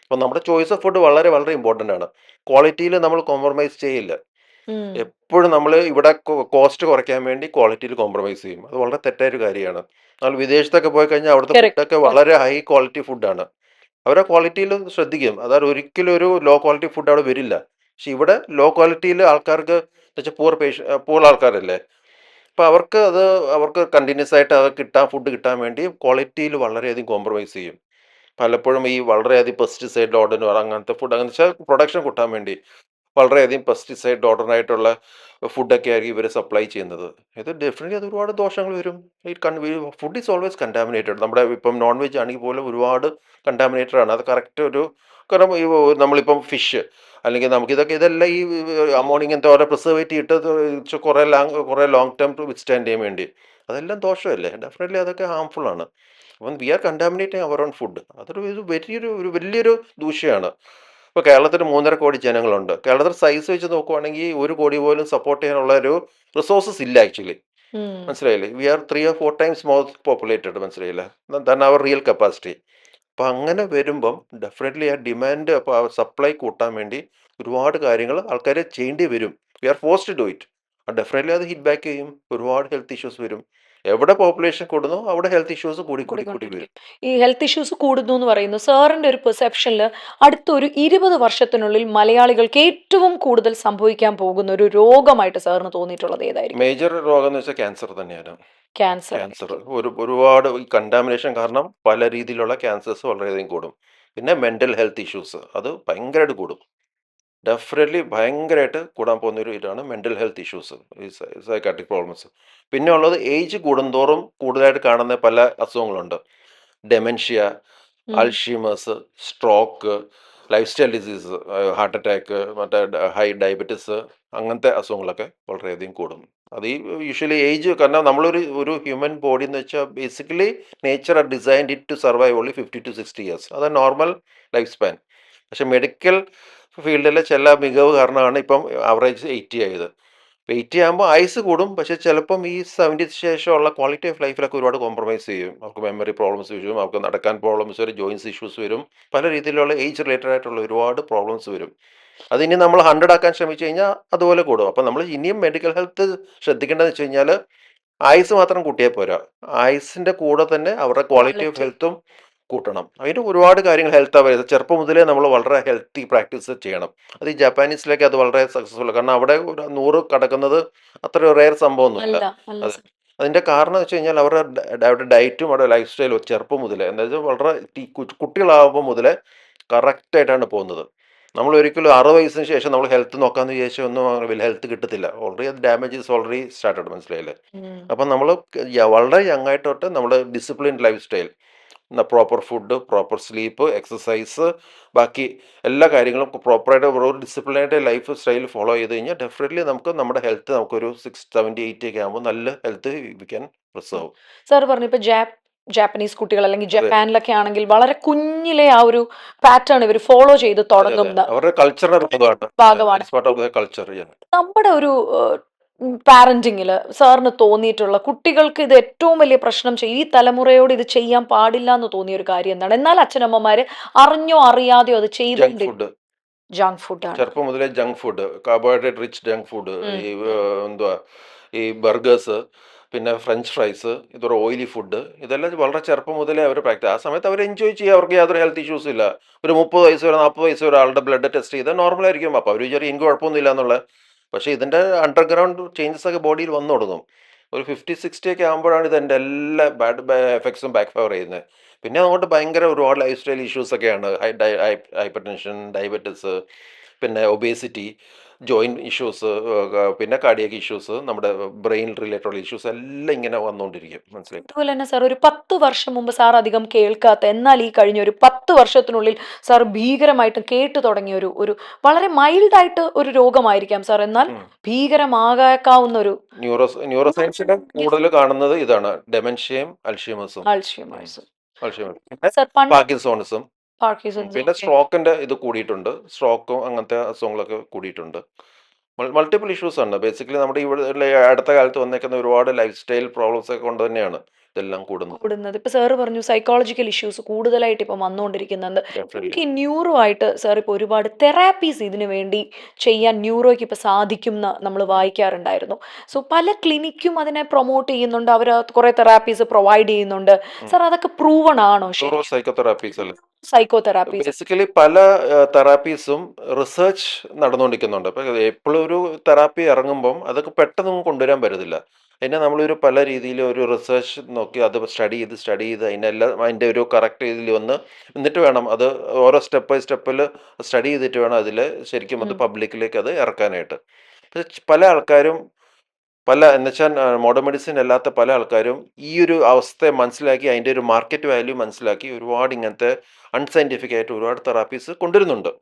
അപ്പോൾ നമ്മുടെ ചോയ്സ് ഓഫ് ഫുഡ് വളരെ വളരെ ഇമ്പോർട്ടൻ്റ് ആണ്. ക്വാളിറ്റിയിൽ നമ്മൾ കോംപ്രമൈസ് ചെയ്യില്ല. ഉം. എപ്പോഴും നമ്മൾ ഇവിടെ കോസ്റ്റ് കുറയ്ക്കാൻ വേണ്ടി ക്വാളിറ്റിയിൽ കോംപ്രമൈസ് ചെയ്യും. അത് വളരെ തെറ്റായൊരു കാര്യമാണ്. നമ്മൾ വിദേശത്തൊക്കെ പോയി കഴിഞ്ഞാൽ അവിടുത്തെ Correct. ഫുഡൊക്കെ വളരെ ഹൈ ക്വാളിറ്റി ഫുഡാണ്. അവരെ ക്വാളിറ്റിയിൽ ശ്രദ്ധിക്കും. അതായത് ഒരിക്കലും ഒരു ലോ ക്വാളിറ്റി ഫുഡ് അവിടെ വരില്ല. പക്ഷെ ഇവിടെ ലോ ക്വാളിറ്റിയിൽ ആൾക്കാർക്ക് എന്നുവെച്ചാൽ പൂർ ആൾക്കാരല്ലേ. അപ്പോൾ അവർക്ക് കണ്ടിന്യൂസ് ആയിട്ട് അത് ഫുഡ് കിട്ടാൻ വേണ്ടി ക്വാളിറ്റിയിൽ വളരെയധികം കോംപ്രമൈസ് ചെയ്യും. പലപ്പോഴും ഈ വളരെയധികം പെസ്റ്റിസൈഡ് ലോഡൻ അങ്ങനത്തെ ഫുഡ് അങ്ങനെ വെച്ചാൽ പ്രൊഡക്ഷൻ കൂട്ടാൻ വേണ്ടി വളരെയധികം പെസ്റ്റിസൈഡ് ലോഡനായിട്ടുള്ള ഫുഡൊക്കെ ആയിരിക്കും ഇവർ സപ്ലൈ ചെയ്യുന്നത്. ഇത് ഡെഫിനറ്റ്ലി അത് ഒരുപാട് ദോഷങ്ങൾ വരും. ഈ ഫുഡ് ഈസ് ഓൾവേസ് കണ്ടാമിനേറ്റഡ്. നമ്മുടെ ഇപ്പം നോൺ വെജ് ആണെങ്കിൽ പോലും ഒരുപാട് കണ്ടാമിനേറ്റഡ് ആണ്. അത് കറക്റ്റ് ഒരു കാരണം ഈ നമ്മളിപ്പം ഫിഷ് അല്ലെങ്കിൽ ഇതെല്ലാം ഈ അമോണിയ ഇങ്ങനത്തെ ഓരോ പ്രിസർവേറ്റീവ് ഇട്ട് കുറേ ലോങ് ടേം വിത്ത്സ്റ്റാൻഡ് ചെയ്യാൻ വേണ്ടി അതെല്ലാം ദോഷമല്ലേ. ഡെഫിനറ്റ്ലി അതൊക്കെ ഹാംഫുൾ ആണ്. അപ്പം we are contaminating our own food. ഒരു വലിയൊരു ദൂഷ്യമാണ്. ഇപ്പോൾ കേരളത്തിൽ 3.5 കോടി ജനങ്ങളുണ്ട്. കേരളത്തിൽ സൈസ് വെച്ച് നോക്കുവാണെങ്കിൽ 1 കോടി പോലും സപ്പോർട്ട് ചെയ്യാനുള്ള ഒരു റിസോഴ്സസ് ഇല്ല ആക്ച്വലി. ഉം. മനസ്സിലായില്ലേ? We are 3 or 4 times more populated. മനസ്സിലായില്ലേ? Than our real capacity. അപ്പം അങ്ങനെ വരുമ്പം ഡെഫിനറ്റ്ലി ആ ഡിമാൻഡ് അപ്പോൾ സപ്ലൈ കൂട്ടാൻ വേണ്ടി ഒരുപാട് കാര്യങ്ങൾ ആൾക്കാർ ചെയ്യേണ്ടി വരും. We are forced to do it. Definitely അത് ഹിറ്റ് ബാക്ക് ചെയ്യും. ഒരുപാട് ഹെൽത്ത് ഇഷ്യൂസ് വരും. എവിടെ പോപ്പുലേഷൻ കൂടുന്നോ അവിടെ ഹെൽത്ത് ഇഷ്യൂസ് കൂടി കൂടിക്കൊണ്ടിരിക്കും. വരും. ഈ ഹെൽത്ത് ഇഷ്യൂസ് കൂടുന്നു എന്ന് പറയുന്നു. സാറിന്റെ ഒരു പെർസെപ്ഷനിൽ അടുത്തൊരു 20 വർഷത്തിനുള്ളിൽ മലയാളികൾക്ക് ഏറ്റവും കൂടുതൽ സംഭവിക്കാൻ പോകുന്ന ഒരു രോഗമായിട്ട് സാറിന് തോന്നിയിട്ടുള്ളത് ഏതായിരിക്കും? മേജർ രോഗം എന്ന് വെച്ചാൽ ക്യാൻസർ തന്നെയാണ്. ക്യാൻസർ. ക്യാൻസർ ഒരുപാട് ഈ കണ്ടാമിനേഷൻ കാരണം പല രീതിയിലുള്ള ക്യാൻസേഴ്സ് വളരെയധികം കൂടും. പിന്നെ മെൻ്റൽ ഹെൽത്ത് ഇഷ്യൂസ് അത് ഭയങ്കരമായിട്ട് കൂടും. ഡെഫിനറ്റ്ലി ഭയങ്കരമായിട്ട് കൂടാൻ പോകുന്ന ഒരു ഇതാണ് മെൻ്റൽ ഹെൽത്ത് ഇഷ്യൂസ്, ഈ സൈക്കാട്രിക് പ്രോബ്ലംസ്. പിന്നെ ഉള്ളത് ഏജ് കൂടുന്തോറും കൂടുതലായിട്ട് കാണുന്ന പല അസുഖങ്ങളുണ്ട്. ഡെമെൻഷ്യ, ഉം. Alzheimer's, stroke, life style disease, heart attack, മറ്റേ ഹൈ ഡയബറ്റിസ്, അങ്ങനത്തെ അസുഖങ്ങളൊക്കെ വളരെയധികം കൂടും. അത് ഈ യൂഷ്വലി ഏജ് കാരണം ഒരു ഹ്യൂമൻ ബോഡി എന്ന് വെച്ചാൽ basically nature are designed it to survive only 50 to 60 years. അതാണ് നോർമൽ ലൈഫ് സ്പാൻ. പക്ഷെ മെഡിക്കൽ ഫീൽഡിലെ ചില മികവ് കാരണമാണ് ഇപ്പം ആവറേജ് 80 ആയത്. 80 ആകുമ്പോൾ ആയുസ് കൂടും. പക്ഷെ ചിലപ്പം ഈ 70 ശേഷമുള്ള ക്വാളിറ്റി ഓഫ് ലൈഫിലൊക്കെ ഒരുപാട് കോംപ്രമൈസ് ചെയ്യും. അവർക്ക് മെമ്മറി പ്രോബ്ലംസ് വരും, അവർക്ക് നടക്കാൻ പ്രോബ്ലംസ് വരും, ജോയിൻസ് ഇഷ്യൂസ് വരും, പല രീതിയിലുള്ള ഏജ് റിലേറ്റഡ് ആയിട്ടുള്ള ഒരുപാട് പ്രോബ്ലംസ് വരും. അതിനി നമ്മൾ 100 ആക്കാൻ ശ്രമിച്ചു കഴിഞ്ഞാൽ അതുപോലെ കൂടും. അപ്പം നമ്മൾ ഇനിയും മെഡിക്കൽ ഹെൽത്ത് ശ്രദ്ധിക്കേണ്ടതെന്ന് വെച്ച് കഴിഞ്ഞാൽ ആയുസ് മാത്രം കൂട്ടിയാൽ പോരാ. ആയുസിൻ്റെ കൂടെ തന്നെ അവരുടെ ക്വാളിറ്റി ഓഫ് Quality. ഹെൽത്തും കൂട്ടണം. അതിന് ഒരുപാട് കാര്യങ്ങൾ ഹെൽത്ത് അവയർ ചെറുപ്പം മുതലേ നമ്മൾ വളരെ ഹെൽത്തി പ്രാക്ടീസ് ചെയ്യണം. അത് ഈ ജാപ്പാനീസിലേക്ക് അത് വളരെ സക്സസ്ഫുൾ. കാരണം അവിടെ ഒരു 100 കടക്കുന്നത് അത്ര റെയർ സംഭവമൊന്നുമില്ല. അല്ല, അല്ല അതെ. സർ. അതിൻ്റെ കാരണം എന്ന് വെച്ച് കഴിഞ്ഞാൽ അവരുടെ ഡയറ്റും അവരുടെ ലൈഫ് സ്റ്റൈലും ചെറുപ്പം മുതലേ എന്താ വെച്ചാൽ വളരെ കുട്ടികളാകുമ്പോൾ മുതലേ കറക്റ്റായിട്ടാണ് പോകുന്നത്. നമ്മൾ ഒരിക്കലും 60 വയസ്സിന് ശേഷം നമ്മൾ ഹെൽത്ത് നോക്കാമെന്ന് വിചാരിച്ചാൽ ഒന്നും വലിയ ഹെൽത്ത് കിട്ടത്തില്ല. ഓൾറെഡി അത് ഡാമേജ് ഈസ് ഓൾറെഡി സ്റ്റാർട്ടഡ്, മനസ്സിലായില്ലേ? ഉം. അപ്പം നമ്മൾ വളരെ യങ് ആയിട്ട് തൊട്ട് നമ്മൾ disciplined life style, proper food, proper sleep, exercise, ബാക്കി എല്ലാ കാര്യങ്ങളും പ്രോപ്പറായിട്ട് ഒരു ഡിസിപ്ലിനായിട്ട് ലൈഫ് സ്റ്റൈൽ ഫോളോ ചെയ്ത് കഴിഞ്ഞാൽ ഡെഫിനറ്റ്ലി നമുക്ക് നമ്മുടെ ഹെൽത്ത് നമുക്കൊരു 60, 70, 80 ഒക്കെ ആകുമ്പോൾ നല്ല health we can preserve. Sir പറഞ്ഞു ഇപ്പൊ ജാപ്പനീസ് കുട്ടികൾ അല്ലെങ്കിൽ അതെ ജപ്പാനിലൊക്കെ ആണെങ്കിൽ വളരെ കുഞ്ഞിലെ ആ ഒരു പാറ്റേൺ ഇവർ ഫോളോ ചെയ്ത് അതെ അതെ തുടങ്ങുന്ന അവരുടെ കൾച്ചറിന്റെ ഭാഗമാണ്. ഭാഗമാണ്. It's part of the culture. നമ്മുടെ ഒരു പാരന്റിങ്ങിൽ സാറിന് തോന്നിയിട്ടുള്ള കുട്ടികൾക്ക് ഇത് ഏറ്റവും വലിയ പ്രശ്നം ചെയ്യും, ഈ തലമുറയോട് ഇത് ചെയ്യാൻ പാടില്ല എന്ന് തോന്നിയ ഒരു കാര്യം എന്താണ്? എന്നാൽ അച്ഛനമ്മമാര് അറിഞ്ഞോ അറിയാതെയോ അത് ജങ്ക് ചെയ്തുകൊണ്ടിരിക്കും. ഫുഡ്, ജങ്ക് ഫുഡാണ്. ചെറുപ്പം മുതലേ junk food, carbohydrate rich junk food, ഈ എന്തുവാ ഈ ബർഗേഴ്സ്, പിന്നെ ഫ്രഞ്ച് ഫ്രൈസ്, ഇതൊരു ഓയിലി ഫുഡ്, ഇതെല്ലാം വളരെ ചെറുപ്പം മുതലേ അവർ പ്രാക്ടീസ്. ആ സമയത്ത് അവർ എൻജോയ് ചെയ്യുക, അവർക്ക് യാതൊരു ഹെൽത്ത് ഇഷ്യൂസും ഇല്ല. ഒരു 30 വയസ്സ് വരെ 40 വയസ്സ് വരെ ആളുടെ ബ്ലഡ് ടെസ്റ്റ് ചെയ്താൽ നോർമലായിരിക്കും. അപ്പോൾ അവർ വിചാരിക്കും എനിക്ക് കുഴപ്പമൊന്നുമില്ല എന്നുള്ളത്. പക്ഷേ ഇതിൻ്റെ അണ്ടർഗ്രൗണ്ട് ചേഞ്ചസ് ഒക്കെ ബോഡിയിൽ വന്നു തുടങ്ങും. ഒരു 50, 60 ഒക്കെ ആകുമ്പോഴാണ് ഇതിൻ്റെ എല്ലാ ബാഡ് എഫക്ട്സും ബാക്ക് ഫയർ ചെയ്യുന്നത്. പിന്നെ അങ്ങോട്ട് ഭയങ്കര ഒരുപാട് ലൈഫ് സ്റ്റൈൽ ഇഷ്യൂസ് ഒക്കെയാണ്. ഹൈപ്പർ ടെൻഷൻ, ഡയബറ്റിസ്, പിന്നെ ഒബേസിറ്റി, ജോയിൻറ്റ് ഇഷ്യൂസ്, പിന്നെ കാർഡിയക് ഇഷ്യൂസ്, നമ്മുടെ ബ്രെയിൻ റിലേറ്റഡ് ഇഷ്യൂസ് എല്ലാം ഇങ്ങനെ വന്നുകൊണ്ടിരിക്കും, മനസ്സിലായി. അതുപോലെ തന്നെ സാർ ഒരു 10 വർഷം മുമ്പ് സാർ അധികം കേൾക്കാത്ത, എന്നാൽ ഈ കഴിഞ്ഞ ഒരു 10 വർഷത്തിനുള്ളിൽ സാർ ഭീകരമായിട്ട് കേട്ടു തുടങ്ങിയ ഒരു ഒരു വളരെ മൈൽഡായിട്ട് ഒരു രോഗമായിരിക്കാം സാർ, എന്നാൽ ഭീകരമാകാവുന്ന ഒരു ന്യൂറോ സയൻസിന്റെ കൂടുതൽ കാണുന്നത് ഇതാണ്, ഡെമൻഷ്യയും അൽഷീമേഴ്സും. അൾഷിമേഴ്സ്. പിന്നെ സാർ പാർക്കിൻസോണിസം, പാർക്കിൻസൺസ്. പിന്നെ സ്ട്രോക്കിന്റെ ഇത് കൂടിയിട്ടുണ്ട്. സ്ട്രോക്കും അങ്ങനത്തെ അസുഖങ്ങളൊക്കെ കൂടിയിട്ടുണ്ട്. മൾട്ടിപ്പിൾ ഇഷ്യൂസ് ആണ്. ബേസിക്കലി നമ്മുടെ ഇവിടെ അടുത്ത കാലത്ത് വന്നേക്കുന്ന ഒരുപാട് ലൈഫ് സ്റ്റൈൽ പ്രോബ്ലംസ് ഒക്കെ കൊണ്ട് തന്നെയാണ് ഇതെല്ലാം കൂടുന്നത്. കൂടുന്നത്. ഇപ്പൊ സാറ് പറഞ്ഞു സൈക്കോളജിക്കൽ ഇഷ്യൂസ് കൂടുതലായിട്ട് ഇപ്പം വന്നുകൊണ്ടിരിക്കുന്നുണ്ട്. ഡെഫിനറ്റ്ലി. എനിക്ക് ഈ ന്യൂറോ ആയിട്ട് സാർ ഇപ്പോൾ ഒരുപാട് തെറാപ്പീസ് ഇതിനു വേണ്ടി ചെയ്യാൻ ന്യൂറോയ്ക്ക് ഇപ്പൊ സാധിക്കും എന്ന് നമ്മൾ വായിക്കാറുണ്ടായിരുന്നു. സോ പല ക്ലിനിക്കും അതിനെ പ്രൊമോട്ട് ചെയ്യുന്നുണ്ട്, അവർ കുറെ തെറാപ്പീസ് പ്രൊവൈഡ് ചെയ്യുന്നുണ്ട്. സാർ അതൊക്കെ പ്രൂവൺ ആണോ ന്യൂറോ ശരിക്കും? സൈക്കോതെറാപ്പീസ് അല്ലേ? Psycho therapies. ബേസിക്കലി പല തെറാപ്പീസും റിസർച്ച് നടന്നുകൊണ്ടിരിക്കുന്നുണ്ട്. അപ്പോൾ എപ്പോഴും ഒരു തെറാപ്പി ഇറങ്ങുമ്പം അതൊക്കെ പെട്ടെന്ന് കൊണ്ടുവരാൻ പറ്റത്തില്ല. അതിനെ നമ്മളൊരു പല രീതിയിൽ ഒരു റിസർച്ച് നോക്കി അത് സ്റ്റഡി ചെയ്ത് അതിൻ്റെ ഒരു കറക്റ്റ് ഇതിൽ വന്ന് എന്നിട്ട് വേണം അത് ഓരോ സ്റ്റെപ്പ് ബൈ സ്റ്റെപ്പിൽ സ്റ്റഡി ചെയ്തിട്ട് വേണം അതിൽ ശരിക്കും അത് പബ്ലിക്കിലേക്ക് അത് ഇറക്കാനായിട്ട്. പല ആൾക്കാരും എന്നുവെച്ചാൽ മോഡേൺ മെഡിസിൻ അല്ലാത്ത പല ആൾക്കാരും ഈ ഒരു അവസ്ഥയെ മനസ്സിലാക്കി അതിൻ്റെ ഒരു മാർക്കറ്റ് വാല്യൂ മനസ്സിലാക്കി ഒരുപാട് ഇങ്ങനത്തെ അൺസയൻറ്റിഫിക് ആയിട്ട് ഒരുപാട് തെറാപ്പീസ് കൊണ്ടുവരുന്നുണ്ട്.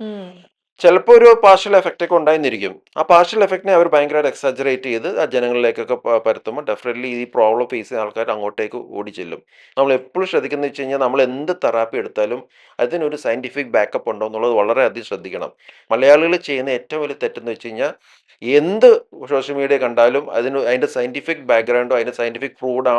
ചിലപ്പോൾ ഒരു പാർഷ്യൽ എഫക്റ്റ് ഒക്കെ ഉണ്ടായിരുന്നിരിക്കും. ആ പാർഷ്യൽ എഫക്റ്റിനെ അവർ ഭയങ്കരമായിട്ട് എക്സാജറേറ്റ് ചെയ്ത് ആ ജനങ്ങളിലേക്കൊക്കെ പരത്തുമ്പോൾ ഡെഫിനറ്റ്ലി ഈ പ്രോബ്ലം ഫേസ് ചെയ്യുന്ന ആൾക്കാർ അങ്ങോട്ടേക്ക് ഓടിച്ചെല്ലും. നമ്മൾ എപ്പോഴും ശ്രദ്ധിക്കുന്നത് വെച്ച് കഴിഞ്ഞാൽ നമ്മൾ എന്ത് തെറാപ്പി എടുത്താലും അതിനൊരു സയൻറ്റിഫിക് ബാക്കപ്പ് ഉണ്ടോ എന്നുള്ളത് വളരെയധികം ശ്രദ്ധിക്കണം. മലയാളികൾ ചെയ്യുന്ന ഏറ്റവും വലിയ തെറ്റെന്ന് വെച്ച് കഴിഞ്ഞാൽ എന്ത് സോഷ്യൽ മീഡിയ കണ്ടാലും അതിൻ്റെ സയൻറ്റിഫിക് ബാക്ക്ഗ്രൗണ്ടോ അതിൻ്റെ സയൻറ്റിഫിക് പ്രൂവ്ഡ്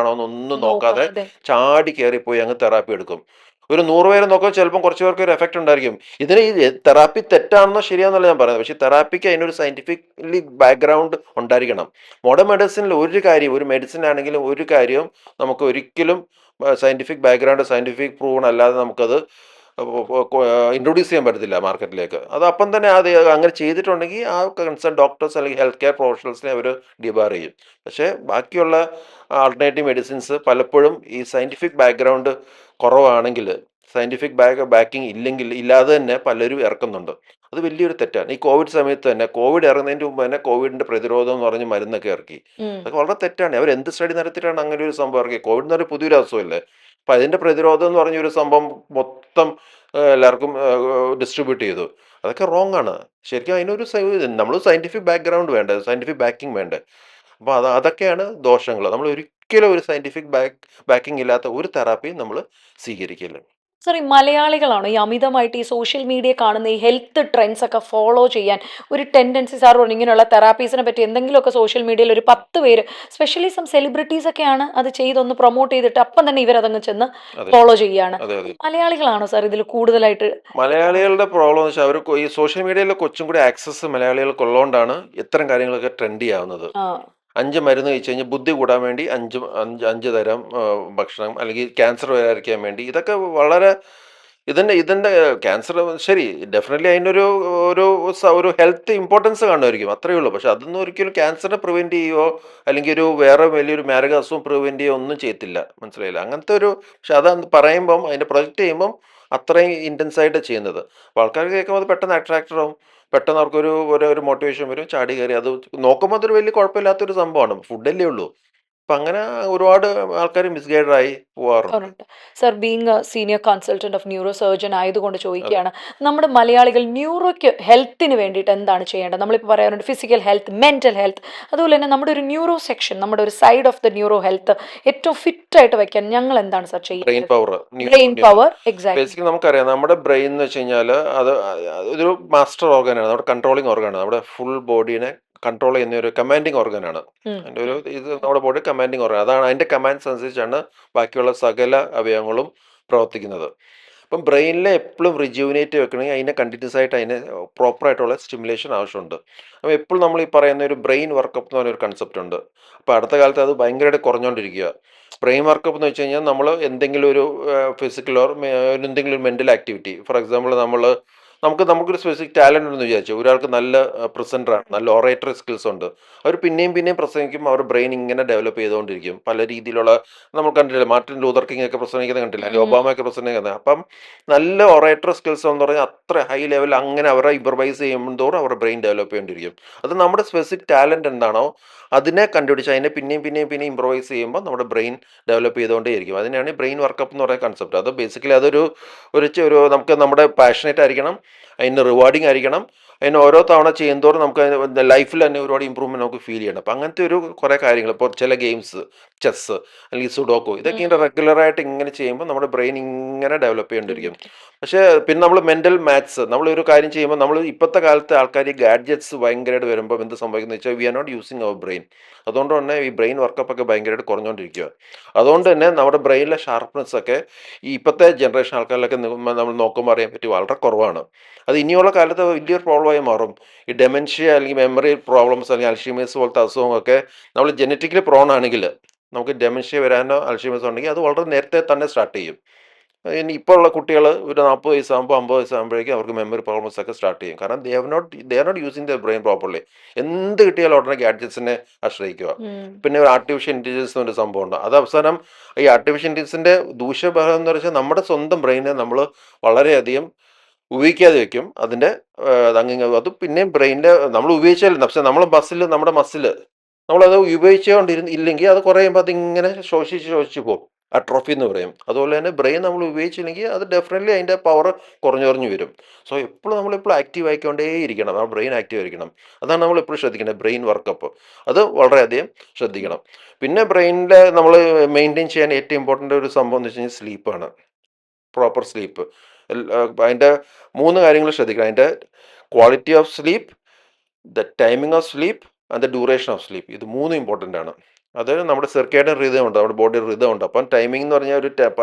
ആണോ എന്നൊന്നും നോക്കാതെ നോക്കാതെ. ചാടി കയറിപ്പോയി അങ്ങ് തെറാപ്പി എടുക്കും. ഒരു 100 പേരെ നോക്കുമ്പോൾ ചിലപ്പം കുറച്ച് പേർക്ക് ഒരു എഫക്റ്റ് ഉണ്ടായിരിക്കും. ഇതിന് ഈ തെറാപ്പി തെറ്റാണെന്നോ ശരിയാണെന്നല്ല ഞാൻ പറയുന്നത്. പക്ഷേ തെറാപ്പിക്ക് അതിനൊരു സയൻറ്റിഫിക്കലി ബാക്ക്ഗ്രൗണ്ട് ഉണ്ടായിരിക്കണം. മോഡേൺ മെഡിസിനിൽ ഒരു കാര്യം, ഒരു മെഡിസിൻ ആണെങ്കിലും ഒരു കാര്യവും നമുക്ക് ഒരിക്കലും സയൻറ്റിഫിക് ബാക്ക്ഗ്രൗണ്ട്, സയൻറ്റിഫിക് പ്രൂവൺ അല്ലാതെ നമുക്കത് ഇൻട്രൊഡ്യൂസ് ചെയ്യാൻ പറ്റത്തില്ല മാർക്കറ്റിലേക്ക്. അത് അപ്പം തന്നെ അത് അങ്ങനെ ചെയ്തിട്ടുണ്ടെങ്കിൽ ആ കൺസേൺ ഡോക്ടേഴ്സ് അല്ലെങ്കിൽ ഹെൽത്ത് കെയർ പ്രൊഫഷണൽസിനെ അവർ ഡിബാർ ചെയ്യും. പക്ഷേ ബാക്കിയുള്ള ആൾട്ടർനേറ്റീവ് മെഡിസിൻസ് പലപ്പോഴും ഈ സയൻറ്റിഫിക് ബാക്ക്ഗ്രൗണ്ട് കുറവാണെങ്കിൽ, സയൻറ്റിഫിക് ബാക്കിംഗ് ഇല്ലാതെ തന്നെ പലരും ഇറക്കുന്നുണ്ട്. അത് വലിയൊരു തെറ്റാണ്. ഈ കോവിഡ് സമയത്ത് തന്നെ കോവിഡ് ഇറങ്ങുന്നതിന് മുമ്പ് തന്നെ കോവിഡിൻ്റെ പ്രതിരോധം എന്ന് പറഞ്ഞ് മരുന്നൊക്കെ ഇറക്കി. അതൊക്കെ വളരെ തെറ്റാണ്. അവർ എന്ത് സ്റ്റഡി നടത്തിയിട്ടാണ് അങ്ങനെ ഒരു സംഭവം ഇറക്കിയത്? കോവിഡ് എന്ന് പറഞ്ഞാൽ പുതിയൊരു അസുഖമല്ലേ? അപ്പം അതിൻ്റെ പ്രതിരോധം എന്ന് പറഞ്ഞൊരു സംഭവം മൊത്തം എല്ലാവർക്കും ഡിസ്ട്രിബ്യൂട്ട് ചെയ്തു. അതൊക്കെ റോങ് ആണ്. ശരിക്കും അതിനൊരു നമ്മൾ സയൻറ്റിഫിക് ബാക്ക്ഗ്രൗണ്ട് വേണ്ടേ, സയൻറ്റിഫിക് ബാക്കിംഗ് വേണ്ടേ? അപ്പോൾ അതൊക്കെയാണ് ദോഷങ്ങൾ. നമ്മൾ ഒരിക്കലും ഒരു സയൻറ്റിഫിക് ബാക്കിംഗ് ഇല്ലാത്ത ഒരു തെറാപ്പിയും നമ്മൾ സ്വീകരിക്കില്ല. സാർ ഈ മലയാളികളാണോ ഈ അമിതമായിട്ട് ഈ സോഷ്യൽ മീഡിയ കാണുന്ന ഈ ഹെൽത്ത് ട്രെൻഡ്സ് ഒക്കെ ഫോളോ ചെയ്യാൻ ഒരു ടെൻഡൻസി? സാർ പറഞ്ഞു ഇങ്ങനെയുള്ള തെറാപ്പീസിനെ പറ്റി എന്തെങ്കിലുമൊക്കെ സോഷ്യൽ മീഡിയയിൽ ഒരു 10 പേര്, സ്പെഷ്യലി സെലിബ്രിറ്റീസ് ഒക്കെയാണ് അത് ചെയ്തൊന്ന് പ്രൊമോട്ട് ചെയ്തിട്ട് അപ്പം തന്നെ ഇവരതങ്ങ് ചെന്ന് അതെ ഫോളോ ചെയ്യാണ്. അതെ അതെ മലയാളികളാണോ സാർ ഇതിൽ കൂടുതലായിട്ട്? മലയാളികളുടെ പ്രോബ്ലം എന്ന് വെച്ചാൽ അവർ ഈ സോഷ്യൽ മീഡിയയിൽ കൊച്ചും കൂടി ആക്സസ് മലയാളികൾക്ക് ഉള്ളതുകൊണ്ടാണ് ഇത്തരം കാര്യങ്ങളൊക്കെ ട്രെൻഡി ആവുന്നത്. ആ 5 മരുന്ന് കഴിച്ച് കഴിഞ്ഞാൽ ബുദ്ധി കൂടാൻ വേണ്ടി 5 തരം ഭക്ഷണം, അല്ലെങ്കിൽ ക്യാൻസർ വരാതിരിക്കാൻ വേണ്ടി, ഇതൊക്കെ വളരെ ഇതിൻ്റെ ക്യാൻസർ ശരി ഡെഫിനറ്റ്ലി അതിനൊരു ഒരു ഒരു ഹെൽത്ത് ഇമ്പോർട്ടൻസ് കാണുമായിരിക്കും അത്രയേ ഉള്ളൂ. പക്ഷെ അതൊന്നും ഒരിക്കലും ക്യാൻസറിനെ പ്രിവെൻറ്റ് ചെയ്യുകയോ അല്ലെങ്കിൽ ഒരു വേറെ വലിയൊരു മാരക അസുഖം പ്രിവെൻറ്റ് ചെയ്യുകയോ ഒന്നും ചെയ്യത്തില്ല. മനസ്സിലായില്ല? അങ്ങനത്തെ ഒരു പക്ഷെ അത് പറയുമ്പം അതിൻ്റെ പ്രൊജക്റ്റ് ചെയ്യുമ്പം അത്രയും ഇൻറ്റൻസ് ആയിട്ട് ചെയ്യുന്നത്. അപ്പോൾ ആൾക്കാർക്ക് കേൾക്കുമ്പോൾ അത് പെട്ടെന്ന് അട്രാക്റ്റഡ് ആവും. പെട്ടെന്ന് അവർക്കൊരു ഒരു മോട്ടിവേഷൻ വരും. ചാടി കയറി അത് നോക്കുമ്പോൾ അതൊരു വലിയ കുഴപ്പമില്ലാത്തൊരു സംഭവമാണ്. ഫുഡല്ലേ ഉള്ളൂ. അപ്പം അങ്ങനെ ഒരുപാട് ആൾക്കാർ മിസ്ഗൈഡഡ് ആയി പോവാറുണ്ട്. ഉണ്ട്. Sir being A senior consultant of neuro surgeon ആയതുകൊണ്ട് അതെ. ചോദിക്കുകയാണ്. നമ്മുടെ മലയാളികൾ ന്യൂറോയ്ക്ക് ഹെൽത്തിന് വേണ്ടിയിട്ട് എന്താണ് ചെയ്യേണ്ടത്? നമ്മളിപ്പോൾ പറയാറുണ്ട് ഫിസിക്കൽ ഹെൽത്ത്, മെന്റൽ ഹെൽത്ത്. അതുപോലെ തന്നെ നമ്മുടെ ഒരു ന്യൂറോ സെക്ഷൻ, നമ്മുടെ ഒരു side of the neuro health ഏറ്റവും ഫിറ്റ് ആയിട്ട് വെക്കാൻ ഞങ്ങൾ എന്താണ് സർ ബ്രെയിൻ ചെയ്യേണ്ടത്? Power brain power, exactly. Basically നമുക്കറിയാം നമ്മുടെ ബ്രെയിൻ എന്ന് വെച്ച് കഴിഞ്ഞാൽ അത് ഒരു മാസ്റ്റർ ഓർഗനാണ്, നമ്മുടെ കൺട്രോളിങ് ഓർഗനാണ്, നമ്മുടെ ഫുൾ ബോഡീനെ കൺട്രോൾ ചെയ്യുന്ന ഒരു കമാൻഡിങ് ഓർഗനാണ്. അതിൻ്റെ ഒരു ഇത് നമ്മുടെ ബോഡി കമാൻഡിങ് ഓർഗൻ, അതാണ് അതിൻ്റെ കമാൻഡ്സ് അനുസരിച്ചാണ് ബാക്കിയുള്ള സകല അവയവങ്ങളും പ്രവർത്തിക്കുന്നത്. അപ്പം ബ്രെയിനിലെ എപ്പോഴും റിജുവിനേറ്റ് വെക്കണമെങ്കിൽ അതിനെ കണ്ടിന്യൂസ് ആയിട്ട് അതിന് പ്രോപ്പറായിട്ടുള്ള സ്റ്റിമുലേഷൻ ആവശ്യമുണ്ട്. അപ്പോൾ എപ്പോഴും നമ്മൾ ഈ പറയുന്ന ഒരു ബ്രെയിൻ വർക്കപ്പ് എന്ന് പറയുന്ന ഒരു കൺസെപ്റ്റ് ഉണ്ട്. അപ്പോൾ അടുത്ത കാലത്ത് അത് ഭയങ്കരമായിട്ട് കുറഞ്ഞുകൊണ്ടിരിക്കുക. ബ്രെയിൻ വർക്കപ്പ് എന്ന് വെച്ച് കഴിഞ്ഞാൽ നമ്മൾ എന്തെങ്കിലും ഒരു ഫിസിക്കൽ ഓർ എന്തെങ്കിലും ഒരു മെൻ്റൽ ആക്ടിവിറ്റി, ഫോർ എക്സാമ്പിൾ നമുക്കൊരു സ്പെസിഫിക് ടാലൻ്റ് ഉണ്ടെന്ന് വിചാരിച്ചു. ഒരാൾക്ക് നല്ല പ്രസൻറ്ററാണ്, നല്ല ഒറേറ്ററി സ്കിൽസ് ഉണ്ട്. അവർ പിന്നെയും പിന്നെയും പ്രസംഗിക്കും, അവർ ബ്രെയിൻ ഇങ്ങനെ ഡെവലപ്പ് ചെയ്തുകൊണ്ടിരിക്കും. പല രീതിയിലുള്ള നമ്മൾ കണ്ടിട്ടില്ല, മാർട്ടിൻ ലൂതർ കിങ് ഒക്കെ പ്രസംഗിക്കുന്നത് കണ്ടില്ല, അല്ലെങ്കിൽ ഒബാമയൊക്കെ പ്രസംഗിക്കുന്നത്. അപ്പം നല്ല ഒറേറ്ററി സ്കിൽസ് എന്ന് പറഞ്ഞാൽ അത്ര ഹൈ ലെവൽ അങ്ങനെ അവരെ ഇംപ്രവൈസ് ചെയ്യുമ്പോഴോറും അവരുടെ ബ്രെയിൻ ഡെവലപ്പ് ചെയ്തുകൊണ്ടിരിക്കും. അത് നമ്മുടെ സ്പെസിഫിക് ടാലൻ്റ് എന്താണോ അതിനെ കണ്ടുപിടിച്ച് അതിനെ പിന്നെയും പിന്നെയും പിന്നെയും ഇംപ്രവൈസ് ചെയ്യുമ്പോൾ നമ്മുടെ ബ്രെയിൻ ഡെവലപ്പ് ചെയ്തുകൊണ്ടേയിരിക്കും. അതിനാണ് ബ്രെയിൻ വർക്കപ്പ് എന്ന് പറയുന്ന കൺസെപ്റ്റ്. അത് ബേസിക്കലി അതൊരു ഒരു നമുക്ക് നമ്മുടെ പാഷനേറ്റ് ആയിരിക്കണം, അതിന് റിവാർഡിങ് ആയിരിക്കണം. അതിന് ഓരോ തവണ ചെയ്യുന്തോറും നമുക്ക് ലൈഫിൽ തന്നെ ഒരുപാട് ഇമ്പ്രൂവ്മെൻറ്റ് നമുക്ക് ഫീൽ ചെയ്യണം. അപ്പോൾ അങ്ങനത്തെ ഒരു കുറേ കാര്യങ്ങൾ, ഇപ്പോൾ ചില ഗെയിംസ്, ചെസ്സ് അല്ലെങ്കിൽ സുഡോക്കോ, ഇതൊക്കെ ഇങ്ങനെ റെഗുലറായിട്ട് ഇങ്ങനെ ചെയ്യുമ്പോൾ നമ്മുടെ ബ്രെയിൻ ഇങ്ങനെ ഡെവലപ്പ് ചെയ്തുകൊണ്ടിരിക്കും. പക്ഷേ പിന്നെ നമ്മൾ മെൻ്റൽ മാത്സ്, നമ്മളൊരു കാര്യം ചെയ്യുമ്പോൾ നമ്മൾ ഇപ്പോഴത്തെ കാലത്തെ ആൾക്കാർ ഈ ഗാഡ്ജറ്റ്സ് ഭയങ്കരമായിട്ട് വരുമ്പോൾ എന്ത് സംഭവിക്കുന്നത് വെച്ചാൽ we are not using our brain. അതുകൊണ്ട് തന്നെ ഈ ബ്രെയിൻ വർക്കപ്പൊക്കെ ഭയങ്കരമായിട്ട് കുറഞ്ഞുകൊണ്ടിരിക്കുക. അതുകൊണ്ട് തന്നെ നമ്മുടെ ബ്രെയിനിലെ ഷാർപ്പ്നെസ് ഒക്കെ ഈ ഇപ്പോഴത്തെ ജനറേഷൻ ആൾക്കാരിലൊക്കെ നമ്മൾ നോക്കുമ്പോൾ അറിയാൻ പറ്റി വളരെ കുറവാണ്. അത് ഇനിയുള്ള കാലത്ത് വലിയൊരു പ്രോബ്ലമായി മാറും. ഈ ഡെമെൻഷ്യ അല്ലെങ്കിൽ മെമ്മറി പ്രോബ്ലംസ് അല്ലെങ്കിൽ അൽഷീമേഴ്സ് പോലത്തെ അസുഖമൊക്കെ നമ്മൾ ജനറ്റിക്കലി പ്രോൺ ആണെങ്കിൽ നമുക്ക് ഡെമെൻഷ്യ വരാനോ അൽഷീമേഴ്സ് ഉണ്ടെങ്കിൽ അത് വളരെ നേരത്തെ തന്നെ സ്റ്റാർട്ട് ചെയ്യും. ഇനി ഇപ്പോൾ ഉള്ള കുട്ടികൾ ഒരു 40 വയസ്സാകുമ്പോൾ 50 വയസ്സാകുമ്പോഴേക്കും അവർക്ക് മെമ്മറി പ്രോബ്ലംസ് ഒക്കെ സ്റ്റാർട്ട് ചെയ്യും. കാരണം they are not using the brain properly. എന്ത് കിട്ടിയാലും ഉടനെ ഗാഡ്ജറ്റ്സിനെ ആശ്രയിക്കുക. പിന്നെ ഒരു ആർട്ടിഫിഷ്യൽ ഇൻ്റലിജൻസ് എന്നൊരു സംഭവമുണ്ട്. അത് അവസാനം ഈ ആർട്ടിഫിഷ്യൽ ഇൻ്റലിജൻസിൻ്റെ ദൂഷ്യഫലം എന്ന് വെച്ചാൽ നമ്മുടെ സ്വന്തം ബ്രെയിനെ നമ്മൾ വളരെയധികം ഉപയോഗിക്കാതെ വെക്കും. അതിൻ്റെ അത് പിന്നെയും ബ്രെയിനിൻ്റെ നമ്മൾ ഉപയോഗിച്ചാൽ, പക്ഷേ നമ്മുടെ മസിൽ നമ്മളത് ഇല്ലെങ്കിൽ അത് കുറയുമ്പോൾ അതിങ്ങനെ ശോഷിച്ച് പോകും. അട്രോഫി എന്ന് പറയും. അതുപോലെ തന്നെ ബ്രെയിൻ നമ്മൾ ഉപയോഗിച്ചില്ലെങ്കിൽ അത് ഡെഫിനറ്റ്ലി അതിൻ്റെ പവർ കുറഞ്ഞു വരും. സോ എപ്പോഴും നമ്മളിപ്പോൾ ആക്റ്റീവ് ആയിക്കൊണ്ടേ ഇരിക്കണം. ആ ബ്രെയിൻ ആക്റ്റീവ് ആയിരിക്കണം. അതാണ് നമ്മൾ എപ്പോഴും ശ്രദ്ധിക്കേണ്ടത്, ബ്രെയിൻ വർക്കപ്പ്. അത് വളരെയധികം ശ്രദ്ധിക്കണം. പിന്നെ ബ്രെയിനിൽ നമ്മൾ മെയിൻറ്റെയിൻ ചെയ്യാൻ ഏറ്റവും ഇമ്പോർട്ടൻ്റ് ഒരു സംഭവം എന്ന് വെച്ച് കഴിഞ്ഞാൽ സ്ലീപ്പാണ്. Proper sleep. അതിൻ്റെ 3 കാര്യങ്ങൾ ശ്രദ്ധിക്കണം. അതിൻ്റെ quality of sleep, the timing of sleep and the duration of sleep. ഇത് 3 ഇമ്പോർട്ടൻ്റ് ആണ്. അത് നമ്മുടെ സിർക്കേഡിയൻ റിതം ഉണ്ട്, നമ്മുടെ ബോഡിയുടെ റിതം ഉണ്ട്. അപ്പം ടൈമിംഗ് എന്ന് പറഞ്ഞാൽ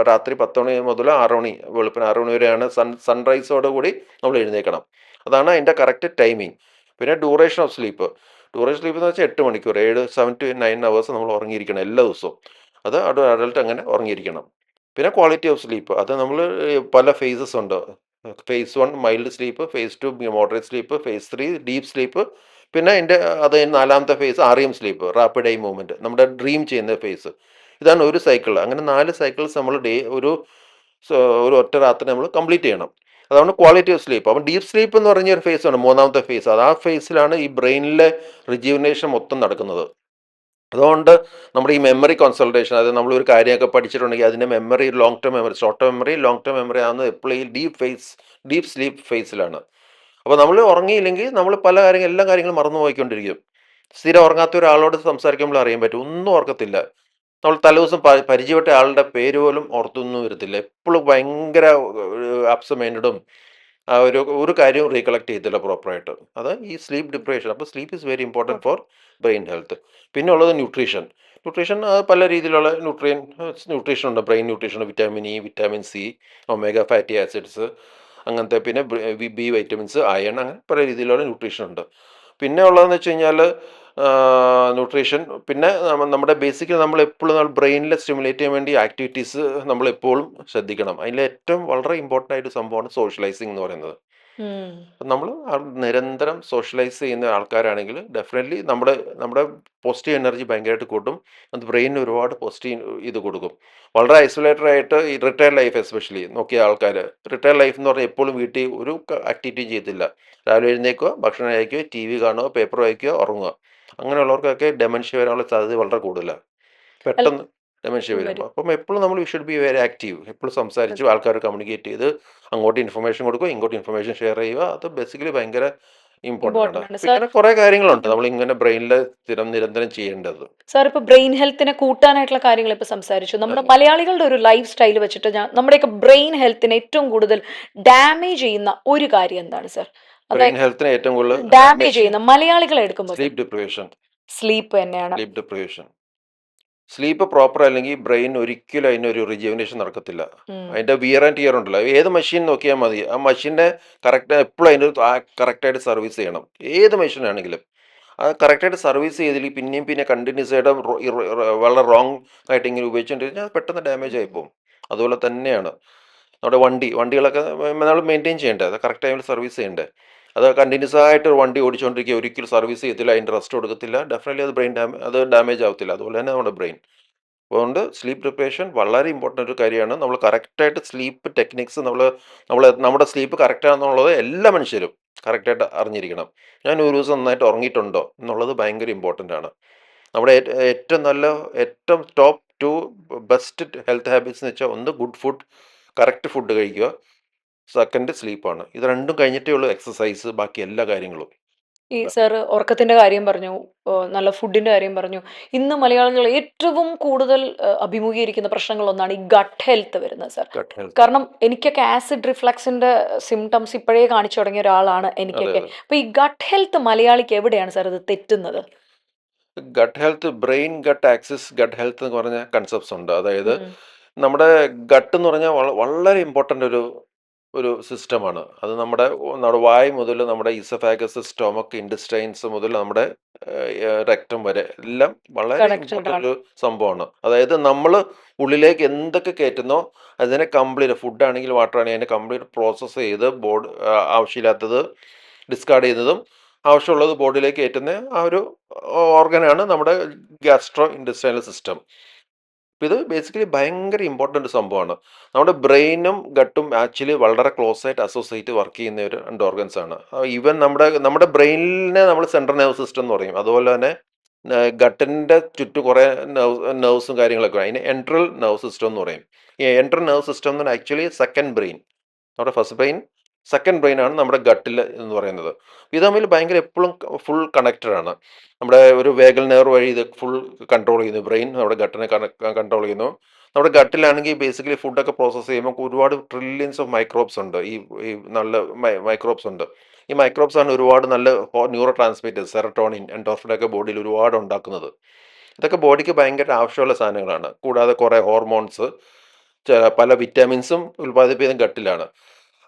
രാത്രി 10 മണി മുതൽ 6 മണി, വെളുപ്പിന് 6 മണി വരെയാണ് സൺറൈസോട് കൂടി നമ്മൾ എഴുന്നേൽക്കണം. അതാണ് അതിൻ്റെ കറക്റ്റ് ടൈമിംഗ്. പിന്നെ duration of sleep. Duration sleep എന്ന് വെച്ചാൽ 8 മണിക്കൂർ, 7 to 9 hours നമ്മൾ ഉറങ്ങിയിരിക്കണം എല്ലാ ദിവസവും. അത് അഡൾട്ട് അങ്ങനെ ഉറങ്ങിയിരിക്കണം. പിന്നെ ക്വാളിറ്റി ഓഫ് സ്ലീപ്പ്, അത് നമ്മൾ പല ഫേസസ് ഉണ്ട്. Phase 1 mild sleep, phase 2 moderate sleep, phase 3 deep sleep. പിന്നെ അത് 4ാമത്തെ phase REM sleep, rapid eye movement, നമ്മുടെ ഡ്രീം ചെയ്യുന്ന ഫേസ്. ഇതാണ് ഒരു സൈക്കിൾ. അങ്ങനെ 4 സൈക്കിൾസ് നമ്മൾ ഒരു ഒറ്റ രാത്രി നമ്മൾ കംപ്ലീറ്റ് ചെയ്യണം. അതാണ് ക്വാളിറ്റി ഓഫ് സ്ലീപ്പ്. അപ്പം ഡീപ്പ് സ്ലീപ്പ് എന്ന് പറഞ്ഞ ഒരു ഫേസാണ് 3ാമത്തെ ഫേസ്. അത് ആ ഫേസിലാണ് ഈ ബ്രെയിനിലെ റിജുവിനേഷൻ മൊത്തം നടക്കുന്നത്. അതുകൊണ്ട് നമ്മുടെ ഈ മെമ്മറി കൺസൾട്ടേഷൻ, അതായത് നമ്മളൊരു കാര്യമൊക്കെ പഠിച്ചിട്ടുണ്ടെങ്കിൽ അതിൻ്റെ memory long term memory, short term memory, long term memory ആകുന്നത് എപ്പോഴും ഈ ഡീപ്പ് സ്ലീപ്പ് ഫേസിലാണ്. അപ്പോൾ നമ്മൾ ഉറങ്ങിയില്ലെങ്കിൽ നമ്മൾ എല്ലാ കാര്യങ്ങളും മറന്നു പോയിക്കൊണ്ടിരിക്കും. സ്ഥിരം ഉറങ്ങാത്ത ഒരാളോട് സംസാരിക്കുമ്പോൾ അറിയാൻ പറ്റും, ഒന്നും ഓർക്കത്തില്ല. നമ്മൾ തലേദിവസം പരിചയപ്പെട്ട ആളുടെ പേര് പോലും ഓർത്തൊന്നും വരത്തില്ല. എപ്പോഴും ഭയങ്കര അബ്സെന്റ് മൈൻഡും ഒരു കാര്യവും റീകളക്ട് ചെയ്തില്ല പ്രോപ്പറായിട്ട്. അത് ഈ സ്ലീപ്പ് ഡിപ്രേഷൻ. അപ്പോൾ sleep is very important for brain health. പിന്നെ ഉള്ളത് ന്യൂട്രീഷൻ. പല രീതിയിലുള്ള ന്യൂട്രീഷൻ ഉണ്ട്. Brain nutrition, vitamin E, vitamin C, omega fatty acids, അങ്ങനത്തെ. പിന്നെ ബി വൈറ്റമിൻസ്, അയൺ, അങ്ങനെ പല രീതിയിലുള്ള ന്യൂട്രീഷൻ ഉണ്ട്. പിന്നെ ഉള്ളതെന്ന് വെച്ച് കഴിഞ്ഞാൽ ന്യൂട്രീഷൻ, പിന്നെ നമ്മുടെ ബേസിക്കലി നമ്മൾ എപ്പോഴും നമ്മൾ ബ്രെയിനിൽ സ്റ്റിമുലേറ്റ് ചെയ്യാൻ വേണ്ടി ആക്ടിവിറ്റീസ് നമ്മൾ എപ്പോഴും ശ്രദ്ധിക്കണം. അതിൽ ഏറ്റവും വളരെ ഇമ്പോർട്ടൻ്റ് ആയിട്ട് സംഭവമാണ് സോഷ്യലൈസിങ് എന്ന് പറയുന്നത്. ഉം. നമ്മൾ നിരന്തരം സോഷ്യലൈസ് ചെയ്യുന്ന ആൾക്കാരാണെങ്കിൽ ഡെഫിനറ്റ്ലി നമ്മുടെ നമ്മുടെ പോസിറ്റീവ് എനർജി ഭയങ്കരമായിട്ട് കൂട്ടും. അത് ബ്രെയിനിന് ഒരുപാട് പോസിറ്റീവ് ഇത് കൊടുക്കും. വളരെ ഐസൊലേറ്റഡ് ആയിട്ട് ഈ റിട്ടയർഡ് ലൈഫ് എസ്പെഷ്യലി നോക്കിയ ആൾക്കാർ, റിട്ടയർഡ് ലൈഫ് എന്ന് പറഞ്ഞാൽ എപ്പോഴും വീട്ടിൽ ഒരു ആക്ടിവിറ്റി ചെയ്യത്തില്ല. രാവിലെ എഴുന്നേൽക്കുക, ഭക്ഷണം കഴിക്കുക, ടി വി കാണുക, പേപ്പർ വായിക്കുക, ഉറങ്ങുക. അങ്ങനെയുള്ളവർക്കൊക്കെ ഡെമൻഷ്യ വരാനുള്ള സാധ്യത വളരെ കൂടുതലാണ്. അല്ല, പെട്ടെന്ന് ഡെമൻഷ്യ വരും. വരും. അപ്പം എപ്പോഴും നമ്മൾ ഷുഡ് ബി വെരി ആക്റ്റീവ്. എപ്പോഴും സംസാരിച്ച് ആൾക്കാർ കമ്മ്യൂണിക്കേറ്റ് ചെയ്ത് അങ്ങോട്ട് ഇൻഫർമേഷൻ കൊടുക്കുക, ഇങ്ങോട്ട് ഇൻഫർമേഷൻ ഷെയർ ചെയ്യുക. അത് ബേസിക്കലി ഭയങ്കര ഇമ്പോർട്ടൻ്റ് ആണ്. ഇമ്പോർട്ടന്റ് ആണ് സാർ. പിന്നെ കുറേ കാര്യങ്ങളുണ്ട് നമ്മൾ ഇങ്ങനെ ബ്രെയിനിൽ നിരന്തരം ചെയ്യേണ്ടത്. സാർ ഇപ്പൊ ബ്രെയിൻ ഹെൽത്തിനെ കൂട്ടാനായിട്ടുള്ള കാര്യങ്ങൾ ഇപ്പൊ സംസാരിച്ചു. നമ്മുടെ അതെ. മലയാളികളുടെ ഒരു ലൈഫ് സ്റ്റൈൽ വെച്ചിട്ട് നമ്മുടെയൊക്കെ ബ്രെയിൻ ഹെൽത്തിനെ ഏറ്റവും കൂടുതൽ ഡാമേജ് ചെയ്യുന്ന ഒരു കാര്യം എന്താണ് സാർ? ബ്രെയിൻ അതായത് ഹെൽത്തിനെ ഏറ്റവും കൂടുതൽ ഡാമേജ് ചെയ്യുന്ന മലയാളികളെ എടുക്കുമ്പോൾ സ്ലീപ്പ് ഡിപ്രവേഷൻ. സ്ലീപ്പ് തന്നെയാണ്. Sleep deprivation. സ്ലീപ്പ് പ്രോപ്പർ അല്ലെങ്കിൽ ബ്രെയിൻ ഒരിക്കലും അതിനൊരു റിജുവിനേഷൻ നടക്കത്തില്ല. ഉം. അതിൻ്റെ വിയർ ആൻഡ് ടിയർ ഉണ്ടല്ലോ, ഏത് മെഷീൻ നോക്കിയാൽ മതി, ആ മെഷീനെ കറക്റ്റ് എപ്പോഴും അതിന് കറക്റ്റായിട്ട് സർവീസ് ചെയ്യണം. ഏത് മെഷീൻ ആണെങ്കിലും അത് കറക്റ്റായിട്ട് സർവീസ് ചെയ്തില്ലെങ്കിൽ പിന്നെയും പിന്നെ കണ്ടിന്യൂസ് ആയിട്ട് വളരെ റോങ് ആയിട്ട് ഇങ്ങനെ ഉപയോഗിച്ചുകൊണ്ടിരുന്നാൽ അത് പെട്ടെന്ന് ഡാമേജ് ആയിപ്പോവും. അതുപോലെ തന്നെയാണ് നമ്മുടെ വണ്ടികളൊക്കെ നമ്മൾ മെയിൻറ്റെയിൻ ചെയ്യേണ്ടത്, അത് കറക്റ്റ് ടൈമിൽ സർവീസ് ചെയ്യേണ്ടത്. അത് കണ്ടിന്യൂസ് ആയിട്ട് ഒരു വണ്ടി ഓടിച്ചുകൊണ്ടിരിക്കുക, ഒരിക്കലും സർവീസ് ചെയ്യത്തില്ല, അതിൻ്റെ റെസ്റ്റ് കൊടുക്കത്തില്ല, ഡെഫിനറ്റ്ലി അത് ഡാമേജ് ആവത്തില്ല. അതുപോലെ തന്നെ നമ്മുടെ ബ്രെയിൻ. അതുകൊണ്ട് സ്ലീപ്പ് പ്രിപ്പറേഷൻ വളരെ ഇമ്പോർട്ടൻ്റ് ഒരു കാര്യമാണ്. നമ്മൾ കറക്റ്റായിട്ട് സ്ലീപ്പ് ടെക്നിക്സ് നമ്മുടെ സ്ലീപ്പ് കറക്റ്റാണെന്നുള്ളത് എല്ലാ മനുഷ്യരും കറക്റ്റായിട്ട് അറിഞ്ഞിരിക്കണം. ഞാൻ ഒരു ദിവസം നന്നായിട്ട് ഉറങ്ങിയിട്ടുണ്ടോ എന്നുള്ളത് ഭയങ്കര ഇമ്പോർട്ടൻ്റ് ആണ്. നമ്മുടെ ഏറ്റവും ടോപ്പ് 2 ബെസ്റ്റ് ഹെൽത്ത് ഹാബിറ്റ്സ് എന്ന് വെച്ചാൽ, ഒന്ന് ഗുഡ് ഫുഡ്, കറക്റ്റ് ഫുഡ് കഴിക്കുക. സെക്കൻഡ് സ്ലീപ്പാണ്. ഇത് രണ്ടും കഴിഞ്ഞിട്ടേ ഉള്ളൂ എക്സസൈസ്, ബാക്കി എല്ലാ കാര്യങ്ങളും. ഈ സാർ ഉറക്കത്തിന്റെ കാര്യം പറഞ്ഞു, നല്ല ഫുഡിന്റെ കാര്യം പറഞ്ഞു. ഇന്ന് മലയാളികൾ ഏറ്റവും കൂടുതൽ അഭിമുഖീകരിക്കുന്ന പ്രശ്നങ്ങളൊന്നാണ് ഈ ഗട്ട് ഹെൽത്ത് വരുന്നത് സാർ. Gut health. കാരണം എനിക്കൊക്കെ ആസിഡ് റിഫ്ലക്സിന്റെ സിംറ്റംസ് ഇപ്പോഴേ കാണിച്ചു തുടങ്ങിയ ഒരാളാണ് അതെ, എനിക്കൊക്കെ. അതെ. അപ്പൊ ഈ ഗട്ട് ഹെൽത്ത് മലയാളിക്ക് എവിടെയാണ് സാർ ഇത് തെറ്റുന്നത്? Gut health, brain gut axis gut health എന്ന് പറഞ്ഞ കൺസെപ്റ്റ്സ് ഉണ്ട്. അതായത് ഉം. നമ്മുടെ ഗട്ട് എന്ന് പറഞ്ഞാൽ വളരെ ഇമ്പോർട്ടൻ്റ് ഒരു ഒരു സിസ്റ്റമാണ്. അത് നമ്മുടെ വായ് മുതൽ നമ്മുടെ ഈസഫാഗസ്, സ്റ്റൊമക്ക്, ഇൻഡസ്റ്റൈൻസ് മുതൽ നമ്മുടെ രക്തം വരെ എല്ലാം വളരെ കണക്റ്റഡ് ഇമ്പോർട്ടൻ്റ് ആണ്. ഒരു സംഭവമാണ്. അതായത് നമ്മൾ ഉള്ളിലേക്ക് എന്തൊക്കെ കയറ്റുന്നോ അതിനെ കംപ്ലീറ്റ്, ഫുഡ് ആണെങ്കിലും വാട്ടർ ആണെങ്കിലും അതിനെ കംപ്ലീറ്റ് പ്രോസസ്സ് ചെയ്ത് ആവശ്യമില്ലാത്തത് ഡിസ്കാർഡ് ചെയ്യുന്നതും ആവശ്യമുള്ളത് ബോഡിയിലേക്ക് കയറ്റുന്ന ആ ഒരു ഓർഗനാണ് നമ്മുടെ ഗ്യാസ്ട്രോ ഇൻഡസ്ട്രിയൽ സിസ്റ്റം. ഇത് ബേസിക്കലി ഭയങ്കര ഇമ്പോർട്ടൻ്റ് സംഭവമാണ്. നമ്മുടെ ബ്രെയിനും ഗട്ടും ആക്ച്വലി വളരെ ക്ലോസ് ആയിട്ട് അസോസിയേറ്റ് വർക്ക് ചെയ്യുന്ന ഒരു 2 ഓർഗൻസ് ആണ്. ഈവൻ നമ്മുടെ ബ്രെയിനിനെ നമ്മൾ സെൻട്രൽ നെർവ് സിസ്റ്റം എന്ന് പറയും. അതുപോലെ തന്നെ ഗട്ടിൻ്റെ ചുറ്റും കുറേ നെർവ്സും കാര്യങ്ങളൊക്കെ, അതിന് എൻട്രൽ നെർവ് സിസ്റ്റം എന്ന് പറയും. ഈ എൻട്രൽ നെർവ് സിസ്റ്റം എന്ന് പറഞ്ഞാൽ ആക്ച്വലി സെക്കൻഡ് ബ്രെയിൻ. നമ്മുടെ ഫസ്റ്റ് ബ്രെയിൻ, സെക്കൻഡ് ബ്രെയിൻ ആണ് നമ്മുടെ ഗട്ടിൽ എന്ന് പറയുന്നത്. ഇത് തമ്മിൽ ഭയങ്കര എപ്പോഴും ഫുൾ കണക്റ്റഡ് ആണ്. നമ്മുടെ ഒരു വേഗൽ നെർവ് വഴി ഇത് ഫുൾ കൺട്രോൾ ചെയ്യുന്നു. ബ്രെയിൻ നമ്മുടെ ഗട്ടിനെ കൺട്രോൾ ചെയ്യുന്നു. നമ്മുടെ ഗട്ടിലാണെങ്കിൽ ബേസിക്കലി ഫുഡൊക്കെ പ്രോസസ്സ് ചെയ്യുമ്പോൾ ഒരുപാട് ട്രില്യൻസ് ഓഫ് മൈക്രോബ്സ് ഉണ്ട്. ഈ നല്ല മൈക്രോബ്സ് ഉണ്ട്. ഈ മൈക്രോബ്സ് ആണ് ഒരുപാട് നല്ല ന്യൂറോ ട്രാൻസ്മിറ്റേഴ്സ്, സെറട്ടോണിൻ, എൻഡോർഫിനൊക്കെ ബോഡിയിൽ ഒരുപാട് ഉണ്ടാക്കുന്നത്. ഇതൊക്കെ ബോഡിക്ക് ഭയങ്കര ആവശ്യമുള്ള സാധനങ്ങളാണ്. കൂടാതെ കുറേ ഹോർമോൺസ്, പല വിറ്റാമിൻസും ഉൽപ്പാദിപ്പിക്കുന്നത് ഗട്ടിലാണ്.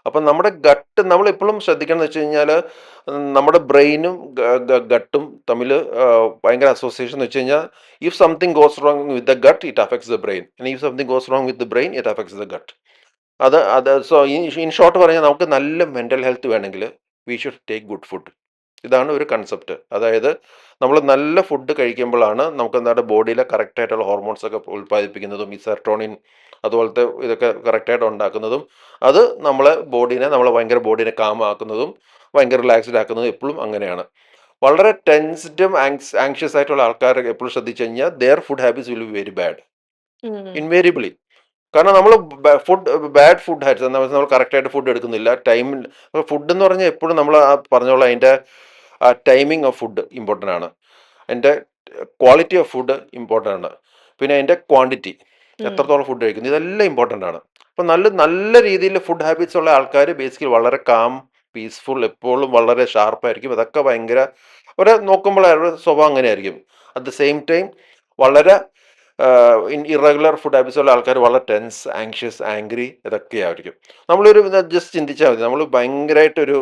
അപ്പം നമ്മുടെ ഗട്ട് നമ്മളെപ്പോഴും ശ്രദ്ധിക്കണം എന്ന് വെച്ച് കഴിഞ്ഞാൽ, നമ്മുടെ ബ്രെയിനും ഗട്ടും തമ്മിൽ ഭയങ്കര അസോസിയേഷൻ എന്ന് വെച്ച് കഴിഞ്ഞാൽ, if something goes wrong with the gut it affects the brain, and if something goes wrong with the brain it affects the gut. So in short പറഞ്ഞാൽ, നമുക്ക് നല്ല മെൻ്റൽ ഹെൽത്ത് വേണമെങ്കിൽ we should take good food. ഇതാണ് ഒരു concept. അതായത് നമ്മൾ നല്ല food കഴിക്കുമ്പോഴാണ് നമുക്ക് നമ്മുടെ ബോഡിയിലെ കറക്റ്റായിട്ടുള്ള ഹോർമോൺസ് ഒക്കെ ഉൽപ്പാദിപ്പിക്കുന്നതും ഈ സെറട്ടോണിൻ അതുപോലത്തെ ഇതൊക്കെ കറക്റ്റായിട്ട് ഉണ്ടാക്കുന്നതും അത് നമ്മളെ ഭയങ്കര ബോഡീനെ കാമാക്കുന്നതും ഭയങ്കര റിലാക്സ്ഡ് ആക്കുന്നതും എപ്പോഴും അങ്ങനെയാണ്. വളരെ ടെൻസ്ഡും ആങ്ഷ്യസ് ആയിട്ടുള്ള ആൾക്കാർ എപ്പോഴും ശ്രദ്ധിച്ചു കഴിഞ്ഞാൽ there food habits will be very bad, ഉം. ഇൻവേരിയബിളി. കാരണം നമ്മൾ ബാഡ് ഫുഡ് ഹാബിറ്റ്സ് നമ്മൾ കറക്റ്റായിട്ട് ഫുഡ് എടുക്കുന്നില്ല ടൈമിൽ. ഫുഡ് എന്ന് പറഞ്ഞാൽ എപ്പോഴും നമ്മൾ പറഞ്ഞോളാം, അതിൻ്റെ ടൈമിംഗ് ഓഫ് ഫുഡ് ഇമ്പോർട്ടൻ്റ് ആണ്. അതിൻ്റെ ക്വാളിറ്റി ഓഫ് ഫുഡ് ഇമ്പോർട്ടൻ്റ് ആണ്. പിന്നെ അതിൻ്റെ ക്വാണ്ടിറ്റി, ഉം. എത്രത്തോളം ഫുഡ് കഴിക്കുന്നു, ഇതെല്ലാം ഇമ്പോർട്ടൻ്റ് ആണ്. അപ്പം നല്ല നല്ല രീതിയിൽ ഫുഡ് ഹാബിറ്റ്സ് ഉള്ള ആൾക്കാർ ബേസിക്കലി വളരെ കാം, പീസ്ഫുൾ, എപ്പോഴും വളരെ ഷാർപ്പായിരിക്കും. അതൊക്കെ ഭയങ്കര നോക്കുമ്പോൾ അവരുടെ സ്വഭാവം അങ്ങനെയായിരിക്കും. അറ്റ് ദ സെയിം ടൈം വളരെ ഇറഗുലർ ഫുഡ് ഹാബിറ്റ്സ് ഉള്ള ആൾക്കാർ വളരെ ടെൻസ്, ആങ്ഷ്യസ്, ആംഗ്രി, ഇതൊക്കെ ആയിരിക്കും. നമ്മളൊരു ജസ്റ്റ് ചിന്തിച്ചാൽ മതി, നമ്മൾ ഭയങ്കരമായിട്ടൊരു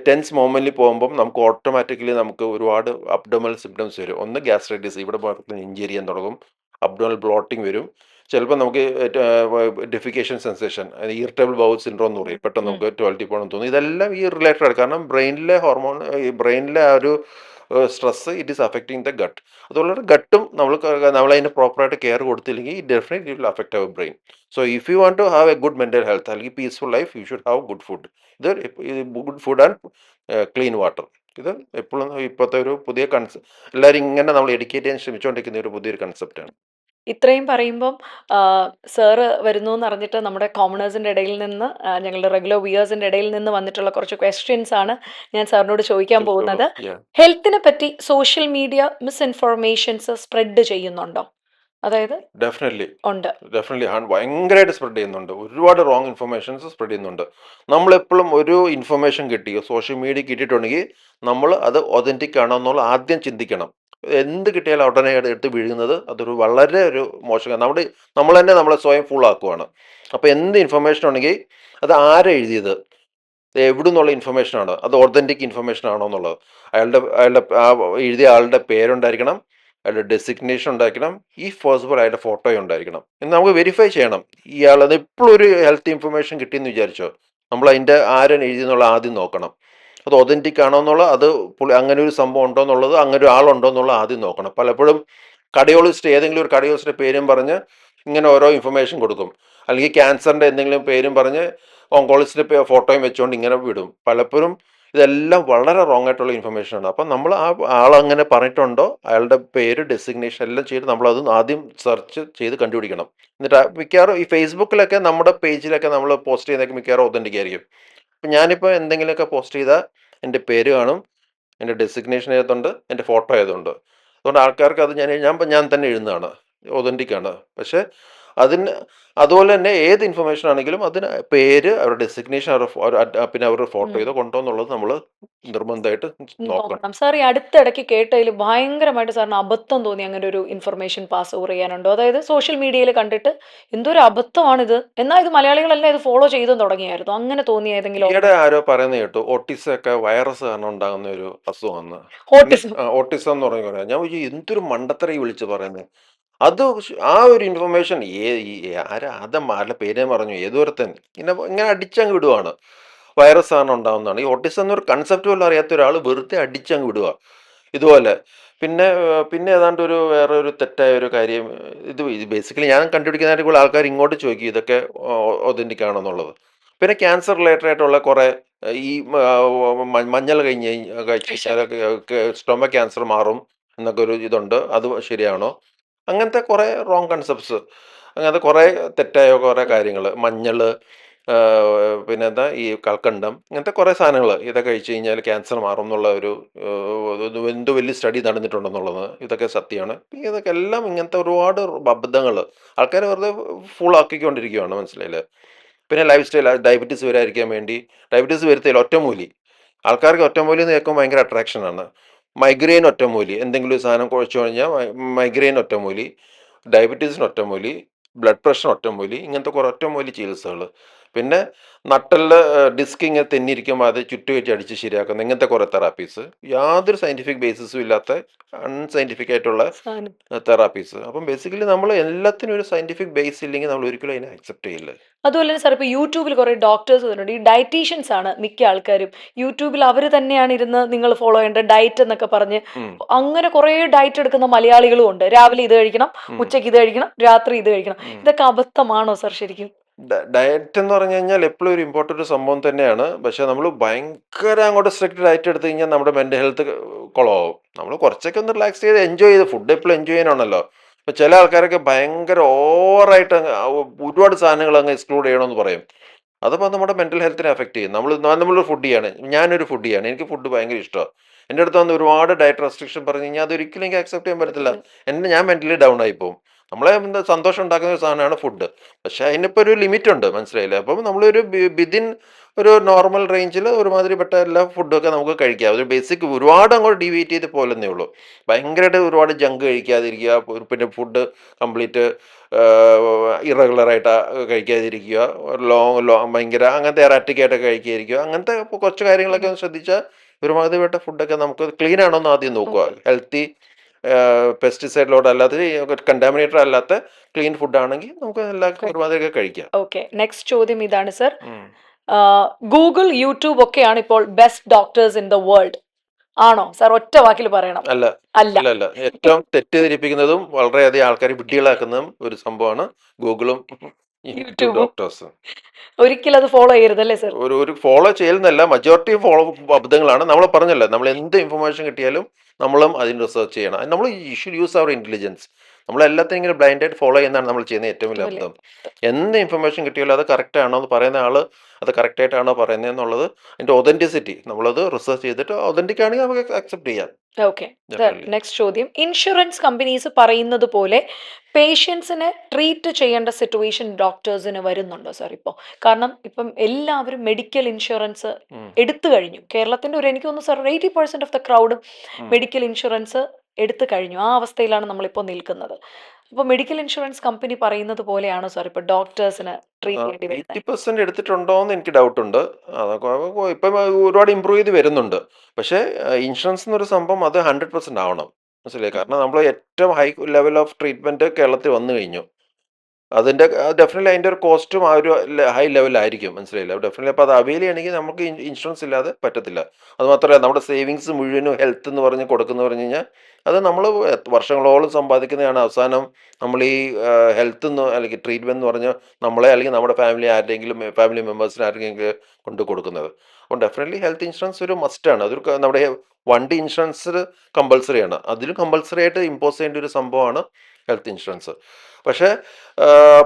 ടെൻസ് മൊമെന്റിൽ പോകുമ്പം നമുക്ക് ഓട്ടോമാറ്റിക്കലി നമുക്ക് ഒരുപാട് അബ്ഡോമൽ സിംറ്റംസ് വരും. ഒന്ന് ഗ്യാസ്ട്രൈറ്റിസ്, ഇവിടെ ഭാഗത്ത് ഇഞ്ചറി ചെയ്യാൻ തുടങ്ങും, അബ്ഡോമൽ ബ്ലോട്ടിംഗ് വരും. ചിലപ്പോൾ നമുക്ക് defecation sensation, irritable bowl syndrome എന്ന് പറയും, പെട്ടെന്ന് നമുക്ക് ടോയ്ലറ്റിൽ പോകണം തോന്നും. ഇതെല്ലാം ഈ റിലേറ്റഡ് ആണ്. കാരണം ബ്രെയിനിലെ ഹോർമോൺ, ഈ ബ്രെയിനിലെ ആ ഒരു stress it is affecting the gut. അതുപോലെ ഗട്ടും നമ്മളതിന് പ്രോപ്പറായിട്ട് കെയർ കൊടുത്തില്ലെങ്കിൽ definitely will affect our brain. So if you want to have a good mental health അല്ലെങ്കിൽ peaceful life, you should have good food. ഇത് good food and clean water. ഇത് എപ്പോഴും ഇപ്പോഴത്തെ ഒരു പുതിയ എല്ലാവരും ഇങ്ങനെ നമ്മൾ എഡ്യൂക്കേറ്റ് ചെയ്യാൻ ശ്രമിച്ചുകൊണ്ടിരിക്കുന്ന ഒരു പുതിയൊരു കൺസെപ്റ്റാണ്. ഇത്രയും പറയുമ്പം സാറ് വരുന്നു എന്ന് അറിഞ്ഞിട്ട് നമ്മുടെ കോമണേഴ്സിൻ്റെ ഇടയിൽ നിന്ന്, ഞങ്ങളുടെ റെഗുലർ വ്യൂവേഴ്സിൻ്റെ ഇടയിൽ നിന്ന് വന്നിട്ടുള്ള കുറച്ച് ക്വസ്റ്റ്യൻസ് ആണ് ഞാൻ സാറിനോട് ചോദിക്കാൻ പോകുന്നത്. ഹെൽത്തിനെ പറ്റി സോഷ്യൽ മീഡിയ മിസ്ഇൻഫോർമേഷൻസ് സ്പ്രെഡ് ചെയ്യുന്നുണ്ടോ? അതായത് ഡെഫിനറ്റ്ലി ഉണ്ട്. ഭയങ്കരമായിട്ട് സ്പ്രെഡ് ചെയ്യുന്നുണ്ട്. ഒരുപാട് റോങ് ഇൻഫർമേഷൻസ് സ്പ്രെഡ് ചെയ്യുന്നുണ്ട്. നമ്മളെപ്പോഴും ഒരു ഇൻഫർമേഷൻ കിട്ടി സോഷ്യൽ മീഡിയ കിട്ടിയിട്ടുണ്ടെങ്കിൽ നമ്മൾ അത് ഒതൻറ്റിക് ആണോ എന്നുള്ള ആദ്യം ചിന്തിക്കണം. എന്ത് കിട്ടിയാലും ഉടനെ എടുത്ത് വീഴുന്നത് അതൊരു വളരെ ഒരു മോശം. നമ്മൾ തന്നെ നമ്മളെ സ്വയം ഫുള്ളാക്കുവാണ്. അപ്പോൾ എന്ത് ഇൻഫർമേഷൻ ഉണ്ടെങ്കിൽ അത് ആരാ എഴുതിയത്, എവിടെ നിന്നുള്ള ഇൻഫർമേഷനാണ്, അത് ഒതൻറ്റിക് ഇൻഫർമേഷൻ ആണോ എന്നുള്ളത്, അയാളുടെ ആ എഴുതിയ ആളുടെ പേരുണ്ടായിരിക്കണം, അയാളുടെ ഡെസിഗ്നേഷൻ ഉണ്ടായിരിക്കണം, ഈ പോസിബിൾ അയാളുടെ ഫോട്ടോ ഉണ്ടായിരിക്കണം. എന്ന് നമുക്ക് വെരിഫൈ ചെയ്യണം. അത് എപ്പോഴും ഒരു ഹെൽത്ത് ഇൻഫർമേഷൻ കിട്ടിയെന്ന് വിചാരിച്ചോ, നമ്മൾ അതിൻ്റെ ആരും എഴുതിയെന്നുള്ള ആദ്യം നോക്കണം. അത് ഒതൻറ്റിക് ആണോ എന്നുള്ള, അത് അങ്ങനെ ഒരു സംഭവം ഉണ്ടോ എന്നുള്ളത്, അങ്ങനെ ഒരു ആളുണ്ടോ എന്നുള്ള ആദ്യം നോക്കണം. പലപ്പോഴും ഏതെങ്കിലും ഒരു കർഡിയോളജിസ്റ്റിൻ്റെ പേരും പറഞ്ഞ് ഇങ്ങനെ ഓരോ ഇൻഫർമേഷൻ കൊടുക്കും. അല്ലെങ്കിൽ ക്യാൻസറിൻ്റെ എന്തെങ്കിലും പേരും പറഞ്ഞ് ഓങ്കോളജിസ്റ്റിൻ്റെ ഫോട്ടോയും വെച്ചുകൊണ്ട് ഇങ്ങനെ വിടും. പലപ്പോഴും ഇതെല്ലാം വളരെ റോങ് ആയിട്ടുള്ള ഇൻഫർമേഷനാണ്. അപ്പം നമ്മൾ ആ ആളങ്ങനെ പറഞ്ഞിട്ടുണ്ടോ, അയാളുടെ പേര്, ഡെസിഗ്നേഷൻ എല്ലാം ചെയ്ത് നമ്മളത് ആദ്യം സെർച്ച് ചെയ്ത് കണ്ടുപിടിക്കണം. എന്നിട്ട് മിക്കവാറും ഈ ഫേസ്ബുക്കിലൊക്കെ നമ്മുടെ പേജിലൊക്കെ നമ്മൾ പോസ്റ്റ് ചെയ്യുന്നതൊക്കെ മിക്കവാറും ഒതൻറ്റിക് ആയിരിക്കും. അപ്പം ഞാനിപ്പോൾ എന്തെങ്കിലുമൊക്കെ പോസ്റ്റ് ചെയ്താൽ എൻ്റെ പേര് കാണും, എൻ്റെ ഡെസിഗ്നേഷൻ ഏതുണ്ട്, എൻ്റെ ഫോട്ടോ ഏതുണ്ട്. അതുകൊണ്ട് ആൾക്കാർക്ക് അത് ഞാൻ തന്നെ എഴുതുന്നതാണ്, ഒതൻറ്റിക് ആണ്. പക്ഷേ അതുപോലെ തന്നെ ഏത് ഇൻഫർമേഷൻ ആണെങ്കിലും അതിന് പേര്, അവരുടെ ഡെസിഗ്നേഷൻ, പിന്നെ അവരുടെ ഫോട്ടോ ചെയ്തോ കൊണ്ടുപോകുന്നുള്ളത് നമ്മൾ നിർബന്ധമായിട്ട് നോക്കണം. സാർ ഈ അടുത്തിടയ്ക്ക് കേട്ടതിൽ ഭയങ്കരമായിട്ട് സാറിന് അബദ്ധം തോന്നി അങ്ങനെ ഒരു ഇൻഫർമേഷൻ പാസ് ഓവർ ചെയ്യാനുണ്ടോ? അതായത് സോഷ്യൽ മീഡിയയിൽ കണ്ടിട്ട് എന്തൊരു അബദ്ധമാണിത്, എന്നാൽ ഇത് മലയാളികളെല്ലാം ഇത് ഫോളോ ചെയ്തും തുടങ്ങിയായിരുന്നു, അങ്ങനെ തോന്നിയ ഏതെങ്കിലും? ഈയിടെ ആരോ പറയുന്നത് കേട്ടു, ഓട്ടിസം ഒക്കെ വൈറസ് കാരണം ഉണ്ടാകുന്ന ഒരു അസുഖമാണ്. ഓട്ടിസം എന്ന് പറഞ്ഞ ഞാൻ എന്തൊരു മണ്ടത്തര വിളിച്ച് പറയുന്നത്. അത് ആ ഒരു ഇൻഫർമേഷൻ ആരുടെ പേരേ പറഞ്ഞു, ഏതൊരുത്തൻ ഇങ്ങനെ അടിച്ചങ്ങ് വിടുവാണ്. വൈറസ് ആണ് ഉണ്ടാവുന്നതാണ്. ഈ ഓട്ടിസം എന്നൊരു കൺസെപ്റ്റ് പോലും അറിയാത്ത ഒരാൾ വെറുതെ അടിച്ചങ്ങ് വിടുക ഇതുപോലെ. പിന്നെ ഏതാണ്ട് വേറെ ഒരു തെറ്റായ ഒരു കാര്യം, ഇത് ബേസിക്കലി ഞാൻ കണ്ടുപിടിക്കുന്നതിനായിട്ട് കൂടുതൽ ആൾക്കാർ ഇങ്ങോട്ട് ചോദിക്കും ഇതൊക്കെ ഒതൻറ്റിക് ആണോ എന്നുള്ളത്. പിന്നെ ക്യാൻസർ റിലേറ്റഡ് ആയിട്ടുള്ള കുറേ ഈ മഞ്ഞൾ കഴിച്ചാൽ സ്റ്റൊമക് ക്യാൻസർ മാറും എന്നൊക്കെ ഒരു ഇതുണ്ട്, അത് ശരിയാണോ? അങ്ങനത്തെ കുറേ റോങ് കൺസെപ്റ്റ്സ്, അങ്ങനത്തെ കുറേ തെറ്റായ കുറേ കാര്യങ്ങൾ, മഞ്ഞൾ, പിന്നെ ഈ കൽക്കണ്ടം, ഇങ്ങനത്തെ കുറേ സാധനങ്ങൾ, ഇതൊക്കെ കഴിച്ച് കഴിഞ്ഞാൽ ക്യാൻസർ മാറും എന്നുള്ള എന്തോ വലിയ സ്റ്റഡി നടന്നിട്ടുണ്ടെന്നുള്ളത്, ഇതൊക്കെ സത്യമാണ്. ഇതൊക്കെ എല്ലാം ഇങ്ങനത്തെ ഒരുപാട് അബദ്ധങ്ങൾ ആൾക്കാർ വെറുതെ ഫുൾ ആക്കിക്കൊണ്ടിരിക്കുകയാണ്, മനസ്സിലായില്ലേ? പിന്നെ ലൈഫ് സ്റ്റൈൽ, ഡയബറ്റീസ് വരാതിരിക്കാൻ വേണ്ടി, ഡയബറ്റീസ് വരുത്തില്ല ഒറ്റമൂലി. ആൾക്കാർക്ക് ഒറ്റമൂലി എന്ന് കേൾക്കുമ്പോൾ ഭയങ്കര അട്രാക്ഷനാണ്. മൈഗ്രെയിൻ ഒറ്റമൂലി, എന്തെങ്കിലും ഒരു സാധനം കുഴച്ചു കഴിഞ്ഞാൽ മൈഗ്രെയിൻ ഒറ്റമൂലി, ഡയബറ്റീസിന് ഒറ്റമൂലി, ബ്ലഡ് പ്രഷർ ഒറ്റമൂലി, ഇങ്ങനത്തെ കുറേ ഒറ്റമൂലി ചികിത്സകൾ. പിന്നെ നട്ടലിൽ ഡിസ്ക് ഇങ്ങനെ തെന്നിയിരിക്കുമ്പോൾ അത് ചുറ്റുവെച്ച് അടിച്ച് ശരിയാക്കുന്ന ഇങ്ങനത്തെ കുറേ തെറാപ്പീസ്, യാതൊരു സയൻറ്റിഫിക് ബേസിസും ഇല്ലാത്ത അൺസയൻറ്റിഫിക് ആയിട്ടുള്ള തെറാപ്പീസ്. അപ്പം ബേസിക്കലി നമ്മൾ എല്ലാത്തിനും ഒരു സയൻറ്റിഫിക് ബേസ് ഇല്ലെങ്കിൽ നമ്മൾ ഒരിക്കലും അതിനെ അക്സെപ്റ്റ് ചെയ്യില്ല. അതുപോലെ തന്നെ സാർ, ഇപ്പോൾ യൂട്യൂബിൽ കുറേ ഡോക്ടേഴ്സ് വരുന്നുണ്ട്, ഈ ഡയറ്റീഷ്യൻസ് ആണ് മിക്ക ആൾക്കാരും. യൂട്യൂബിൽ അവർ തന്നെയാണ് ഇരുന്ന് നിങ്ങൾ ഫോളോ ചെയ്യേണ്ട ഡയറ്റ് എന്നൊക്കെ പറഞ്ഞ് അങ്ങനെ കുറേ ഡയറ്റ് എടുക്കുന്ന മലയാളികളും ഉണ്ട്. രാവിലെ ഇത് കഴിക്കണം, ഉച്ചയ്ക്ക് ഇത് കഴിക്കണം, രാത്രി ഇത് കഴിക്കണം. ഇതൊക്കെ അബദ്ധമാണോ സാർ ശരിക്കും? ഡയറ്റ് എന്ന് പറഞ്ഞു കഴിഞ്ഞാൽ എപ്പോഴും ഒരു ഇമ്പോർട്ടൻ്റ് സംഭവം തന്നെയാണ്. പക്ഷേ നമ്മൾ ഭയങ്കര അങ്ങോട്ട് സ്ട്രിക്റ്റ് ഡയറ്റ് എടുത്തു കഴിഞ്ഞാൽ നമ്മുടെ മെൻ്റൽ ഹെൽത്ത് കുളമാവും. നമ്മൾ കുറച്ചൊക്കെ ഒന്ന് റിലാക്സ് ചെയ്ത് എൻജോയ് ചെയ്ത്, ഫുഡ് എപ്പോഴും എൻജോയ് ചെയ്യാനാണല്ലോ. ഇപ്പോൾ ചില ആൾക്കാരൊക്കെ ഭയങ്കര ഓവറായിട്ട് ഒരുപാട് സാധനങ്ങൾ അങ്ങ് എക്സ്ക്ലൂഡ് ചെയ്യണമെന്ന് പറയും. അതപ്പോൾ നമ്മുടെ മെൻ്റൽ ഹെൽത്തിനെ എഫക്റ്റ് ചെയ്യും. നമ്മളൊരു ഫുഡിയാണ്, ഞാനൊരു ഫുഡിയാണ്, എനിക്ക് ഫുഡ് ഭയങ്കര ഇഷ്ടമാണ്. എൻ്റെ അടുത്ത് വന്ന് ഒരുപാട് ഡയറ്റ് റെസ്ട്രിക്ഷൻ പറഞ്ഞു കഴിഞ്ഞാൽ അതൊരിക്കലും എനിക്ക് അക്സെപ്റ്റ് ചെയ്യാൻ പറ്റത്തില്ല. ഞാൻ മെൻ്റലി ഡൗൺ ആയിപ്പോവും. നമ്മളെ സന്തോഷം ഉണ്ടാക്കുന്ന ഒരു സാധനമാണ് ഫുഡ്. പക്ഷെ അതിനിപ്പോൾ ഒരു ലിമിറ്റ് ഉണ്ട്, മനസ്സിലായില്ലേ? അപ്പം നമ്മളൊരു വിതിൻ ഒരു നോർമൽ റേഞ്ചിൽ ഒരുമാതിരിപ്പെട്ട എല്ലാ ഫുഡൊക്കെ നമുക്ക് കഴിക്കാം. ഒരു ബേസിക് ഒരുപാട് അങ്ങോട്ട് ഡീവിയേറ്റ് ചെയ്ത് പോലെന്നേ ഉള്ളൂ. ഭയങ്കരമായിട്ട് ഒരുപാട് ജങ്ക് കഴിക്കാതിരിക്കുക, പിന്നെ ഫുഡ് കംപ്ലീറ്റ് ഇറഗുലറായിട്ട് കഴിക്കാതിരിക്കുക, ഭയങ്കര അങ്ങനത്തെ എറാറ്റിക് ആയിട്ട് കഴിക്കാതിരിക്കുക, അങ്ങനത്തെ കുറച്ച് കാര്യങ്ങളൊക്കെ ഒന്ന് ശ്രദ്ധിച്ചാൽ ഒരുമാതിരിപ്പെട്ട ഫുഡൊക്കെ നമുക്ക് ക്ലീൻ ആണോ എന്ന് ആദ്യം നോക്കുക. ഓക്കെ. ഹെൽത്തി, പെസ്റ്റിസൈഡിലോട് അല്ലാതെ കണ്ടാമിനേറ്റഡ് അല്ലാത്ത ക്ലീൻ ഫുഡ് ആണെങ്കിൽ നമുക്ക് എല്ലാ ഒരുമാതിരിയൊക്കെ കഴിക്കാം. ഓക്കെ, നെക്സ്റ്റ് ചോദ്യം ഇതാണ് സർ. ഉം. ഗൂഗിൾ, യൂട്യൂബ് ഒക്കെയാണ് ഇപ്പോൾ best doctors in the world. ആണോ സർ? ഒറ്റ വാക്കിൽ പറയണം. അല്ല അല്ല. അല്ല അല്ല, ഏറ്റവും തെറ്റിദ്ധരിപ്പിക്കുന്നതും വളരെയധികം ആൾക്കാർ വിഡ്ഢികളാക്കുന്നതും ഒരു സംഭവമാണ് ഗൂഗിളും യൂട്യൂബ് യൂട്യൂബും ഡോക്ടേഴ്സ്. ഒരിക്കലും അത് ഫോളോ ചെയ്യരുതല്ലേ സർ? ഒരു ഫോളോ ചെയ്യുന്നല്ല, മജോറിറ്റി ഫോളോ അബദ്ധങ്ങളാണ്. നമ്മൾ പറഞ്ഞല്ലോ, നമ്മൾ എന്ത് ഇൻഫർമേഷൻ കിട്ടിയാലും നമ്മളും അതിന് റിസർച്ച് ചെയ്യണം. നമ്മൾ ഷുഡ് യൂസ് അവർ ഇൻ്റലിജൻസ്. നമ്മളെല്ലാത്തിനും ഇങ്ങനെ ബ്ലൈൻഡായിട്ട് ഫോളോ ചെയ്യുന്നതാണ് നമ്മൾ ചെയ്യുന്ന ഏറ്റവും വലിയ അബദ്ധം. എന്ത് ഇൻഫർമേഷൻ കിട്ടിയാലും അത് കറക്റ്റ് ആണോ എന്ന് പറയുന്ന ആൾ അത് കറക്റ്റായിട്ടാണോ പറയുന്നത് എന്നുള്ളത്, അതിൻ്റെ ഒതൻറ്റിസിറ്റി നമ്മളത് റിസർച്ച് ചെയ്തിട്ട് ഒതൻറ്റിക് ആണെങ്കിൽ നമുക്ക് അക്സെപ്റ്റ് ചെയ്യാം. ഓക്കെ, നെക്സ്റ്റ് ചോദ്യം. ഇൻഷുറൻസ് കമ്പനീസ് പറയുന്നത് പോലെ പേഷ്യൻസിനെ ട്രീറ്റ് ചെയ്യേണ്ട സിറ്റുവേഷൻ ഡോക്ടേഴ്സിന് വരുന്നുണ്ടോ സാർ ഇപ്പോൾ? കാരണം ഇപ്പം എല്ലാവരും മെഡിക്കൽ ഇൻഷുറൻസ് എടുത്തു കഴിഞ്ഞു. കേരളത്തിന്റെ ഒരു, എനിക്ക് തോന്നുന്നു സാർ, 80% ഓഫ് ദ ക്രൗഡും മെഡിക്കൽ ഇൻഷുറൻസ് എടുത്തു കഴിഞ്ഞു. ആ അവസ്ഥയിലാണ് നമ്മളിപ്പോൾ നിൽക്കുന്നത്. അപ്പോൾ മെഡിക്കൽ ഇൻഷുറൻസ് കമ്പനി പറയുന്നത് പോലെയാണോ സാർ ഇപ്പോൾ ഡോക്ടേഴ്സിന് ട്രീറ്റ് ചെയ്യേണ്ടി വരുന്നത്? 80% എടുത്തിട്ടുണ്ടോ എന്ന് എനിക്ക് ഡൗട്ടുണ്ട്. അതൊക്കെ ഇപ്പം ഒരുപാട് ഇമ്പ്രൂവ് ചെയ്ത് വരുന്നുണ്ട്. പക്ഷേ ഇൻഷുറൻസ് എന്നൊരു സംഭവം അത് 100% ആവണം, മനസ്സിലായി? കാരണം നമ്മൾ ഏറ്റവും ഹൈ ലെവൽ ഓഫ് ട്രീറ്റ്മെൻറ്റ് കേരളത്തിൽ വന്നു കഴിഞ്ഞു. അതിൻ്റെ ഡെഫിനറ്റ്ലി അതിൻ്റെ ഒരു കോസ്റ്റും ആ ഒരു ഹൈ ലെവലായിരിക്കും, മനസ്സിലായില്ല? ഡെഫിനറ്റ്ലി അപ്പോൾ അത് അവൈൽ ചെയ്യണമെങ്കിൽ നമുക്ക് ഇൻഷുറൻസ് ഇല്ലാതെ പറ്റത്തില്ല. അതുമാത്രമല്ല, നമ്മുടെ സേവിങ്സ് മുഴുവനും ഹെൽത്ത് എന്ന് പറഞ്ഞ് കൊടുക്കുന്നു പറഞ്ഞു കഴിഞ്ഞാൽ അത് നമ്മൾ വർഷങ്ങളോളം സമ്പാദിക്കുന്നതാണ്. അവസാനം നമ്മൾ ഈ ഹെൽത്ത് എന്ന് അല്ലെങ്കിൽ ട്രീറ്റ്മെൻറ്റ് എന്ന് പറഞ്ഞാൽ നമ്മളെ അല്ലെങ്കിൽ നമ്മുടെ ഫാമിലി മെമ്പേഴ്സിന് ആരെങ്കിലും കൊണ്ട് കൊടുക്കുന്നത്. അപ്പോൾ ഡെഫിനറ്റ്ലി ഹെൽത്ത് ഇൻഷുറൻസ് ഒരു മസ്റ്റാണ്. അതൊരു നമ്മുടെ വണ്ടി ഇൻഷുറൻസ് കമ്പൾസറിയാണ്. അതിലും കമ്പൾസറി ആയിട്ട് ഇമ്പോസ് ചെയ്യേണ്ട ഒരു സംഭവമാണ് ഹെൽത്ത് ഇൻഷുറൻസ്. പക്ഷേ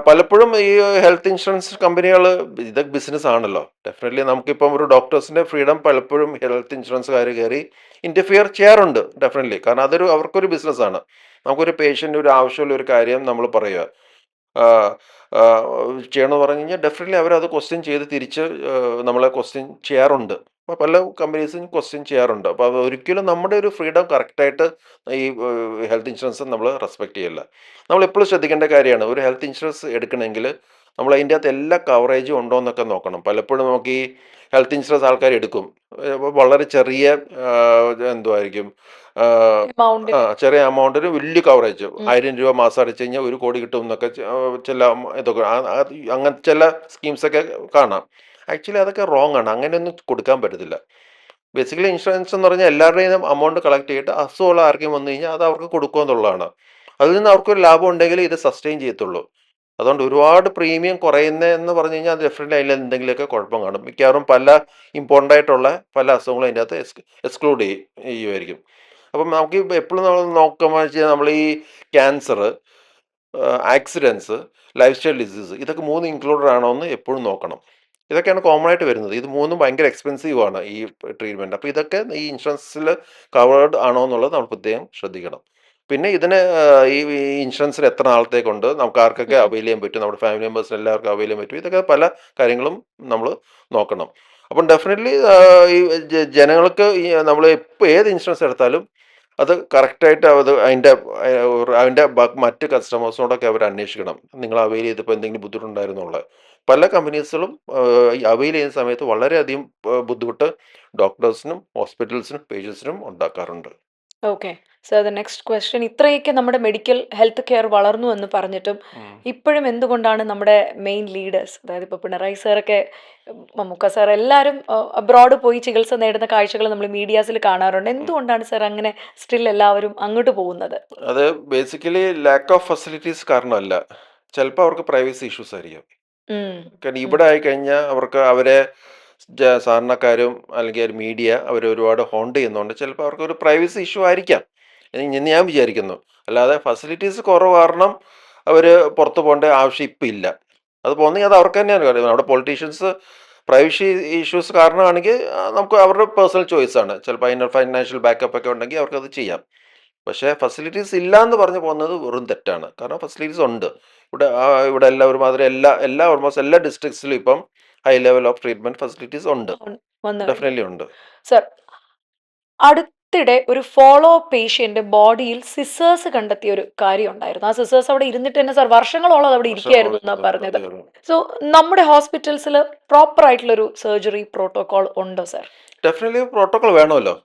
പലപ്പോഴും ഈ ഹെൽത്ത് ഇൻഷുറൻസ് കമ്പനികൾ ഇത് ബിസിനസ് ആണല്ലോ. ഡെഫിനറ്റ്ലി നമുക്കിപ്പം ഒരു ഡോക്ടേഴ്സിൻ്റെ ഫ്രീഡം പലപ്പോഴും ഹെൽത്ത് ഇൻഷുറൻസുകാർ കയറി ഇൻ്റർഫിയർ ചെയ്യാറുണ്ട്. ഡെഫിനറ്റ്ലി, കാരണം അതൊരു അവർക്കൊരു ബിസിനസ്സാണ്. നമുക്കൊരു പേഷ്യൻ്റ് ഒരു ആവശ്യമുള്ള ഒരു കാര്യം നമ്മൾ പറയുക ചെയ്യണമെന്ന് പറഞ്ഞു കഴിഞ്ഞാൽ ഡെഫിനറ്റ്ലി അവരത് ക്വസ്റ്റ്യൻ ചെയ്ത് തിരിച്ച് നമ്മളെ ക്വസ്റ്റ്യൻ ചെയ്യാറുണ്ട്. അപ്പോൾ പല കമ്പനീസും ക്വസ്റ്റ്യൻ ചെയ്യാറുണ്ട്. അപ്പോൾ അത് ഒരിക്കലും നമ്മുടെ ഒരു ഫ്രീഡം കറക്റ്റായിട്ട് ഈ ഹെൽത്ത് ഇൻഷുറൻസ് നമ്മൾ റെസ്പെക്റ്റ് ചെയ്യില്ല. നമ്മളെപ്പോഴും ശ്രദ്ധിക്കേണ്ട കാര്യമാണ്, ഒരു ഹെൽത്ത് ഇൻഷുറൻസ് എടുക്കണമെങ്കിൽ നമ്മൾ അതിൻ്റെ അകത്ത് എല്ലാ കവറേജും ഉണ്ടോ എന്നൊക്കെ നോക്കണം. പലപ്പോഴും നമുക്ക് ഈ ഹെൽത്ത് ഇൻഷുറൻസ് ആൾക്കാർ എടുക്കും, വളരെ ചെറിയ എന്തുമായിരിക്കും, Amount. ചെറിയ എമൗണ്ടിന് വലിയ കവറേജ്, 1000 രൂപ മാസം അടച്ചു കഴിഞ്ഞാൽ 1 കോടി കിട്ടും എന്നൊക്കെ ചില ഇതൊക്കെ അങ്ങനത്തെ ചില സ്കീംസൊക്കെ കാണാം. ആക്ച്വലി അതൊക്കെ റോങ് ആണ്. അങ്ങനെയൊന്നും കൊടുക്കാൻ പറ്റത്തില്ല. ബേസിക്കലി ഇൻഷുറൻസ് എന്ന് പറഞ്ഞാൽ എല്ലാവരുടെയും എമൗണ്ട് കളക്ട് ചെയ്തിട്ട് അസുഖമുള്ള ആർക്കും വന്നു കഴിഞ്ഞാൽ അത് അവർക്ക് കൊടുക്കുക എന്നുള്ളതാണ്. അതിൽ നിന്ന് അവർക്കൊരു ലാഭം ഉണ്ടെങ്കിൽ ഇത് സസ്റ്റെയിൻ ചെയ്യത്തുള്ളൂ. അതുകൊണ്ട് ഒരുപാട് പ്രീമിയം കുറയുന്നതെന്ന് പറഞ്ഞു കഴിഞ്ഞാൽ അത് ഡെഫിനറ്റ്ലി അതിൽ എന്തെങ്കിലുമൊക്കെ കുഴപ്പം കാണും. മിക്കവാറും പല ഇമ്പോർട്ടൻ്റ് ആയിട്ടുള്ള പല അസുഖങ്ങളും അതിൻ്റെ അകത്ത് എക്സ്ക്ലൂഡ് ചെയ്യുമായിരിക്കും. അപ്പം നമുക്ക് എപ്പോഴും നമ്മൾ നോക്കുമ്പോൾ വെച്ചാൽ നമ്മൾ ഈ cancer, accidents, life style disease, ഇതൊക്കെ 3 ഇൻക്ലൂഡഡ് ആണോ എന്ന് എപ്പോഴും നോക്കണം. ഇതൊക്കെയാണ് കോമൺ ആയിട്ട് വരുന്നത്. ഇത് 3ഉം ഭയങ്കര എക്സ്പെൻസീവ് ആണ് ഈ ട്രീറ്റ്മെൻറ്റ്. അപ്പോൾ ഇതൊക്കെ ഈ ഇൻഷുറൻസിൽ കവേർഡ് ആണോ എന്നുള്ളത് നമ്മൾ പ്രത്യേകം ശ്രദ്ധിക്കണം. പിന്നെ ഇതിന് ഈ ഇൻഷുറൻസിന് എത്ര നാളത്തേക്കുണ്ട്, നമുക്ക് ആർക്കൊക്കെ അവൈൽ ചെയ്യാൻ പറ്റും, നമ്മുടെ ഫാമിലി മെമ്പേഴ്സിന് എല്ലാവർക്കും അവൈൽ ചെയ്യാൻ പറ്റും, ഇതൊക്കെ പല കാര്യങ്ങളും നമ്മൾ നോക്കണം. അപ്പം ഡെഫിനറ്റ്ലി ഈ ജനങ്ങൾക്ക് നമ്മൾ ഇപ്പോൾ ഏത് ഇൻഷുറൻസ് എടുത്താലും അത് കറക്റ്റായിട്ട് അതിൻ്റെ മറ്റ് കസ്റ്റമേഴ്സിനോടൊക്കെ അവർ അന്വേഷിക്കണം. നിങ്ങൾ അവൈൽ ചെയ്തപ്പോൾ എന്തെങ്കിലും ബുദ്ധിമുട്ടുണ്ടായിരുന്നുള്ള. പല കമ്പനീസുകളും ഈ അവൈൽ ചെയ്യുന്ന സമയത്ത് വളരെയധികം ബുദ്ധിമുട്ട് ഡോക്ടേഴ്സിനും ഹോസ്പിറ്റൽസിനും പേഷ്യൻസിനും ഉണ്ടാക്കാറുണ്ട്. Okay sir, the next question. ഇത്രയൊക്കെ നമ്മുടെ മെഡിക്കൽ ഹെൽത്ത് കെയർ വളർന്നു എന്ന് പറഞ്ഞിട്ടും ഇപ്പോഴും എന്തുകൊണ്ടാണ് നമ്മുടെ മെയിൻ ലീഡേഴ്സ്, അതായത് ഇപ്പോൾ പിണറായി സാറൊക്കെ, മമ്മൂക്ക സാർ, എല്ലാവരും അബ്രോഡ് പോയി ചികിത്സ നേടുന്ന കാഴ്ചകൾ നമ്മൾ മീഡിയാസിൽ കാണാറുണ്ട്. എന്തുകൊണ്ടാണ് സാർ അങ്ങനെ സ്റ്റിൽ എല്ലാവരും അങ്ങോട്ട് പോകുന്നത്? അത് ബേസിക്കലി ലാക്ക് ഓഫ് ഫെസിലിറ്റീസ് കാരണമല്ല, ചിലപ്പോൾ അവർക്ക് പ്രൈവസി ഇഷ്യൂസ് ആയിരിക്കും. കാരണം ഇവിടെ ആയിക്കഴിഞ്ഞാൽ അവർക്ക് അവരെ സാധാരണക്കാരും അല്ലെങ്കിൽ മീഡിയ അവർ ഒരുപാട് ഹോണ്ട് ചെയ്യുന്നതുകൊണ്ട് ചിലപ്പോൾ അവർക്ക് ഒരു പ്രൈവസി ഇഷ്യൂ ആയിരിക്കാം എന്ന് ഞാൻ വിചാരിക്കുന്നു. അല്ലാതെ ഫെസിലിറ്റീസ് കുറവ് കാരണം അവർ പുറത്ത് പോകേണ്ട ആവശ്യം ഇപ്പം ഇല്ല. അത് പോകുന്നെങ്കിൽ അത് അവർക്ക് തന്നെയാണ് കാര്യം. നമ്മുടെ പൊളിറ്റീഷ്യൻസ് പ്രൈവസി ഇഷ്യൂസ് കാരണമാണെങ്കിൽ നമുക്ക് അവരുടെ പേഴ്സണൽ ചോയ്സാണ്. ചിലപ്പോൾ അതിന് ഫൈനാൻഷ്യൽ ബാക്കപ്പ് ഒക്കെ ഉണ്ടെങ്കിൽ അവർക്കത് ചെയ്യാം. പക്ഷേ ഫെസിലിറ്റീസ് ഇല്ല എന്ന് പറഞ്ഞു പോകുന്നത് വെറും തെറ്റാണ്. കാരണം ഫെസിലിറ്റീസ് ഉണ്ട്. ഇവിടെ എല്ലാ ഒരുമാതിരി ഓൾമോസ്റ്റ് എല്ലാ ഡിസ്ട്രിക്ട്സിലും ഇപ്പം high level of treatment facilities ഉണ്ട്. വന്നു കഴിഞ്ഞു. ഡെഫിനറ്റ്ലി ഉണ്ട്. സർ, അടുത്തിടെ ഒരു ഫോളോ അപ്പ് പേഷ്യന്റ് ബോഡിയിൽ സിസേഴ്സ് കണ്ടെത്തിയ ഒരു കാര്യം ഉണ്ടായിരുന്നു. ആ സിസേഴ്സ് അവിടെ ഇരുന്നിട്ട് തന്നെ സർ വർഷങ്ങളോളം അത് അവിടെ ഇരിക്കുകയായിരുന്നു എന്നാ പറഞ്ഞത്. സോ നമ്മുടെ ഹോസ്പിറ്റൽസിൽ പ്രോപ്പർ ആയിട്ടുള്ള ഒരു സർജറി പ്രോട്ടോകോൾ ഉണ്ടോ സർ? ഡെഫിനറ്റ്ലി പ്രോട്ടോകോൾ വേണമല്ലോ.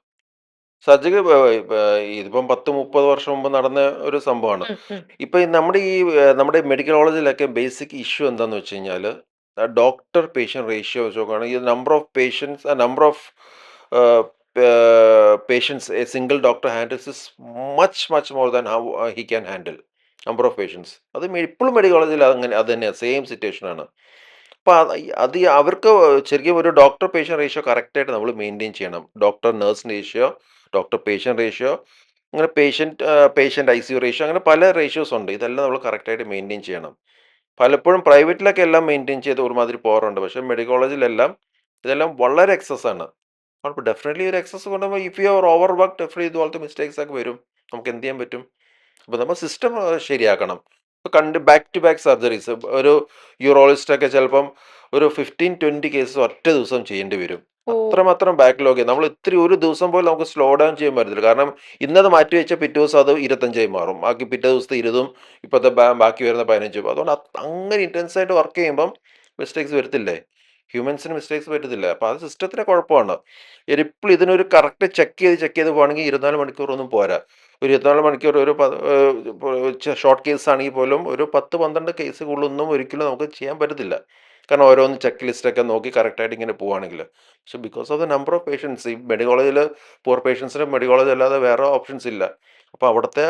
സർജറി ഇതിപ്പം 10-30 വർഷം മുമ്പ് നടന്ന ഒരു സംഭവമാണ്. ഇപ്പം നമ്മുടെ മെഡിക്കൽ കോളേജിലൊക്കെ ബേസിക് ഇഷ്യൂ എന്താന്ന് വെച്ച് കഴിഞ്ഞാൽ ഡോക്ടർ പേഷ്യൻ്റ് റേഷ്യോ വെച്ച് നോക്കുകയാണെങ്കിൽ ഈ number of patients a single doctor handles is much more than how he can handle number of patients. ഇപ്പോഴും മെഡിക്കൽ കോളേജിൽ അത് തന്നെയാണ്, സെയിം സിറ്റുവേഷനാണ്. അപ്പോൾ അവർക്ക് ശരിക്കും ഒരു ഡോക്ടർ പേഷ്യൻ്റ് റേഷ്യോ കറക്റ്റായിട്ട് നമ്മൾ മെയിൻറ്റെയിൻ ചെയ്യണം. Doctor nurse ratio, doctor patient ratio, അങ്ങനെ പേഷ്യൻ്റ് ICU റേഷ്യോ, അങ്ങനെ പല റേഷ്യോസ് ഉണ്ട്. ഇതെല്ലാം നമ്മൾ കറക്റ്റായിട്ട് മെയിൻറ്റെയിൻ ചെയ്യണം. പലപ്പോഴും പ്രൈവറ്റിലൊക്കെ എല്ലാം മെയിൻറ്റെയിൻ ചെയ്ത് ഒരുമാതിരി പോകാറുണ്ട്. പക്ഷേ മെഡിക്കൽ കോളേജിലെല്ലാം ഇതെല്ലാം വളരെ എക്സസ് ആണ്. അപ്പോൾ ഡെഫിനറ്റ്ലി ഒരു എക്സസ് കൊണ്ടുപോകുമ്പോൾ if you R over work definitely ഇതുപോലത്തെ മിസ്റ്റേക്സ് ഒക്കെ വരും. നമുക്ക് എന്ത് ചെയ്യാൻ പറ്റും? അപ്പോൾ നമ്മൾ സിസ്റ്റം ശരിയാക്കണം. ഇപ്പോൾ ബാക്ക് ടു ബാക്ക് സർജറീസ് ഒരു യൂറോളജിസ്റ്റൊക്കെ ചിലപ്പം ഒരു 15-20 കേസസ് ഒറ്റ ദിവസം ചെയ്യേണ്ടി വരും. അത്രമാത്രം ബാക്ക്ലോഗ്. നമ്മൾ ഒരു ദിവസം പോലും നമുക്ക് സ്ലോ ഡൗൺ ചെയ്യാൻ പറ്റത്തില്ല. കാരണം ഇന്നത് മാറ്റി വെച്ചാൽ പിറ്റേ ദിവസം അത് 25 മാറും. ബാക്കി പിറ്റേ ദിവസത്തെ 20-ഉം ഇപ്പോഴത്തെ ബാക്കി വരുന്ന 15-ഉം. അതുകൊണ്ട് അങ്ങനെ ഇൻറ്റൻസ് ആയിട്ട് വർക്ക് ചെയ്യുമ്പം മിസ്റ്റേക്സ് വരത്തില്ലേ? ഹ്യൂമൻസിന് മിസ്റ്റേക്സ് പറ്റത്തില്ല. അപ്പോൾ അത് സിസ്റ്റത്തിൻ്റെ കുഴപ്പമാണ്. എപ്പോഴും ഇതിനൊരു കറക്റ്റ് ചെക്ക് ചെയ്ത് പോകണമെങ്കിൽ 24 മണിക്കൂറൊന്നും പോരാ. ഒരു 24 മണിക്കൂർ ഷോർട്ട് കേസ് ആണെങ്കിൽ പോലും ഒരു 10-12 കേസുകളൊന്നും ഒരിക്കലും നമുക്ക് ചെയ്യാൻ പറ്റത്തില്ല. കാരണം ഓരോന്ന് ചെക്ക് ലിസ്റ്റൊക്കെ നോക്കി കറക്റ്റായിട്ട് ഇങ്ങനെ പോവുകയാണെങ്കിൽ. പക്ഷെ because of the number of patients ഈ മെഡിക്കൽ കോളേജിൽ പൂർ പേഷ്യൻസിന് മെഡിക്കൽ കോളേജ് അല്ലാതെ വേറെ ഓപ്ഷൻസ് ഇല്ല. അപ്പോൾ അവിടുത്തെ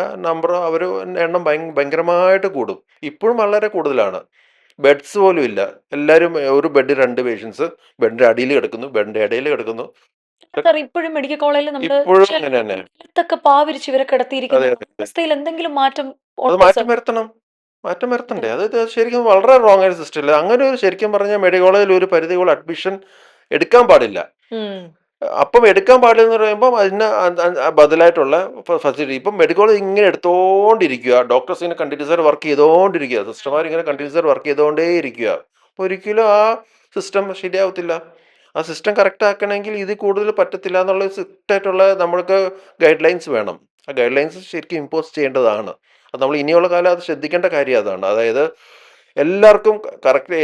എണ്ണം ഭയങ്കരമായിട്ട് കൂടും. ഇപ്പോഴും വളരെ കൂടുതലാണ്. ബെഡ്സ് പോലും ഇല്ല. എല്ലാവരും ഒരു ബെഡ് 2 പേഷ്യൻസ് ബെഡിൻ്റെ അടിയിൽ കിടക്കുന്നു, ബെഡിൻ്റെ ഇടയിൽ കിടക്കുന്നു. സർ, ഇപ്പോഴും മെഡിക്കൽ കോളേജിൽ നമ്മൾ ഇപ്പോഴും അങ്ങനെ തന്നെ. നിലത്തൊക്കെ പാവിരിച്ച് ഇവരെ കിടത്തിയിരിക്കുന്ന അതെ, അതെ, അതെ. അവസ്ഥയിൽ എന്തെങ്കിലും മാറ്റം അത് ഉണ്ടോ മാറ്റം സർ? വരുത്തണം. മാറ്റം വരുത്തണ്ടേ? അത് ശരിക്കും വളരെ റോങ് ആയ സിസ്റ്റം അല്ലേ? അങ്ങനെ ഒരു ശരിക്കും പറഞ്ഞാൽ മെഡിക്കൽ കോളേജിൽ ഒരു പരിധിയോളം അഡ്മിഷൻ എടുക്കാൻ പാടില്ല. അപ്പം എടുക്കാൻ പാടില്ല എന്ന് പറയുമ്പോൾ അതിന് ബദലായിട്ടുള്ള ഫെസിലിറ്റി ഇപ്പം മെഡിക്കൽ കോളേജ് ഇങ്ങനെ എടുത്തോണ്ടിരിക്കുക. ഡോക്ടേഴ്സ് ഇങ്ങനെ കണ്ടിന്യൂസ് ആയിട്ട് വർക്ക് ചെയ്തുകൊണ്ടിരിക്കുക. സിസ്റ്റർമാർ ഇങ്ങനെ കണ്ടിന്യൂസ് ആയിട്ട് വർക്ക് ചെയ്തുകൊണ്ടേ ഇരിക്കുക. അപ്പോൾ ഒരിക്കലും ആ സിസ്റ്റം ശരിയാവത്തില്ല. ആ സിസ്റ്റം കറക്റ്റ് ആക്കണമെങ്കിൽ ഇതിൽ കൂടുതൽ പറ്റത്തില്ല എന്നുള്ള സ്ട്രിക്റ്റ് ആയിട്ടുള്ള നമ്മൾക്ക് ഗൈഡ് ലൈൻസ് വേണം. ആ ഗൈഡ് ലൈൻസ് ശരിക്കും ഇമ്പോസ് ചെയ്യേണ്ടതാണ്. അത് നമ്മൾ ഇനിയുള്ള കാലം അത് ശ്രദ്ധിക്കേണ്ട കാര്യം അതാണ്. അതായത് എല്ലാവർക്കും കറക്റ്റ്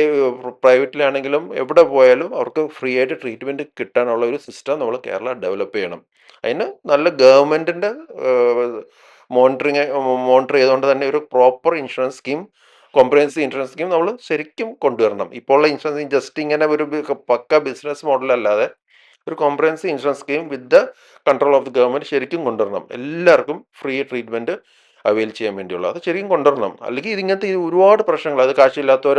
പ്രൈവറ്റിലാണെങ്കിലും എവിടെ പോയാലും അവർക്ക് ഫ്രീ ആയിട്ട് ട്രീറ്റ്മെൻറ്റ് കിട്ടാനുള്ള ഒരു സിസ്റ്റം നമ്മൾ കേരള ഡെവലപ്പ് ചെയ്യണം. അതിന് നല്ല ഗവൺമെൻറ്റിൻ്റെ മോണിറ്റർ ചെയ്തുകൊണ്ട് തന്നെ ഒരു proper insurance scheme, comprehensive insurance scheme നമ്മൾ ശരിക്കും കൊണ്ടുവരണം. ഇപ്പോൾ ഉള്ള ഇൻഷുറൻസ് ജസ്റ്റ് ഇങ്ങനെ ഒരു പക്ക ബിസിനസ് മോഡലല്ലാതെ ഒരു comprehensive insurance scheme with the control of the government ശരിക്കും കൊണ്ടുവരണം. എല്ലാവർക്കും ഫ്രീ ട്രീറ്റ്മെൻറ്റ് അവൈൽ ചെയ്യാൻ വേണ്ടിയുള്ള അത് ശരിക്കും കൊണ്ടുവരണം. അല്ലെങ്കിൽ ഇങ്ങനത്തെ ഒരുപാട് പ്രശ്നങ്ങൾ, അത് കാശില്ലാത്തവർ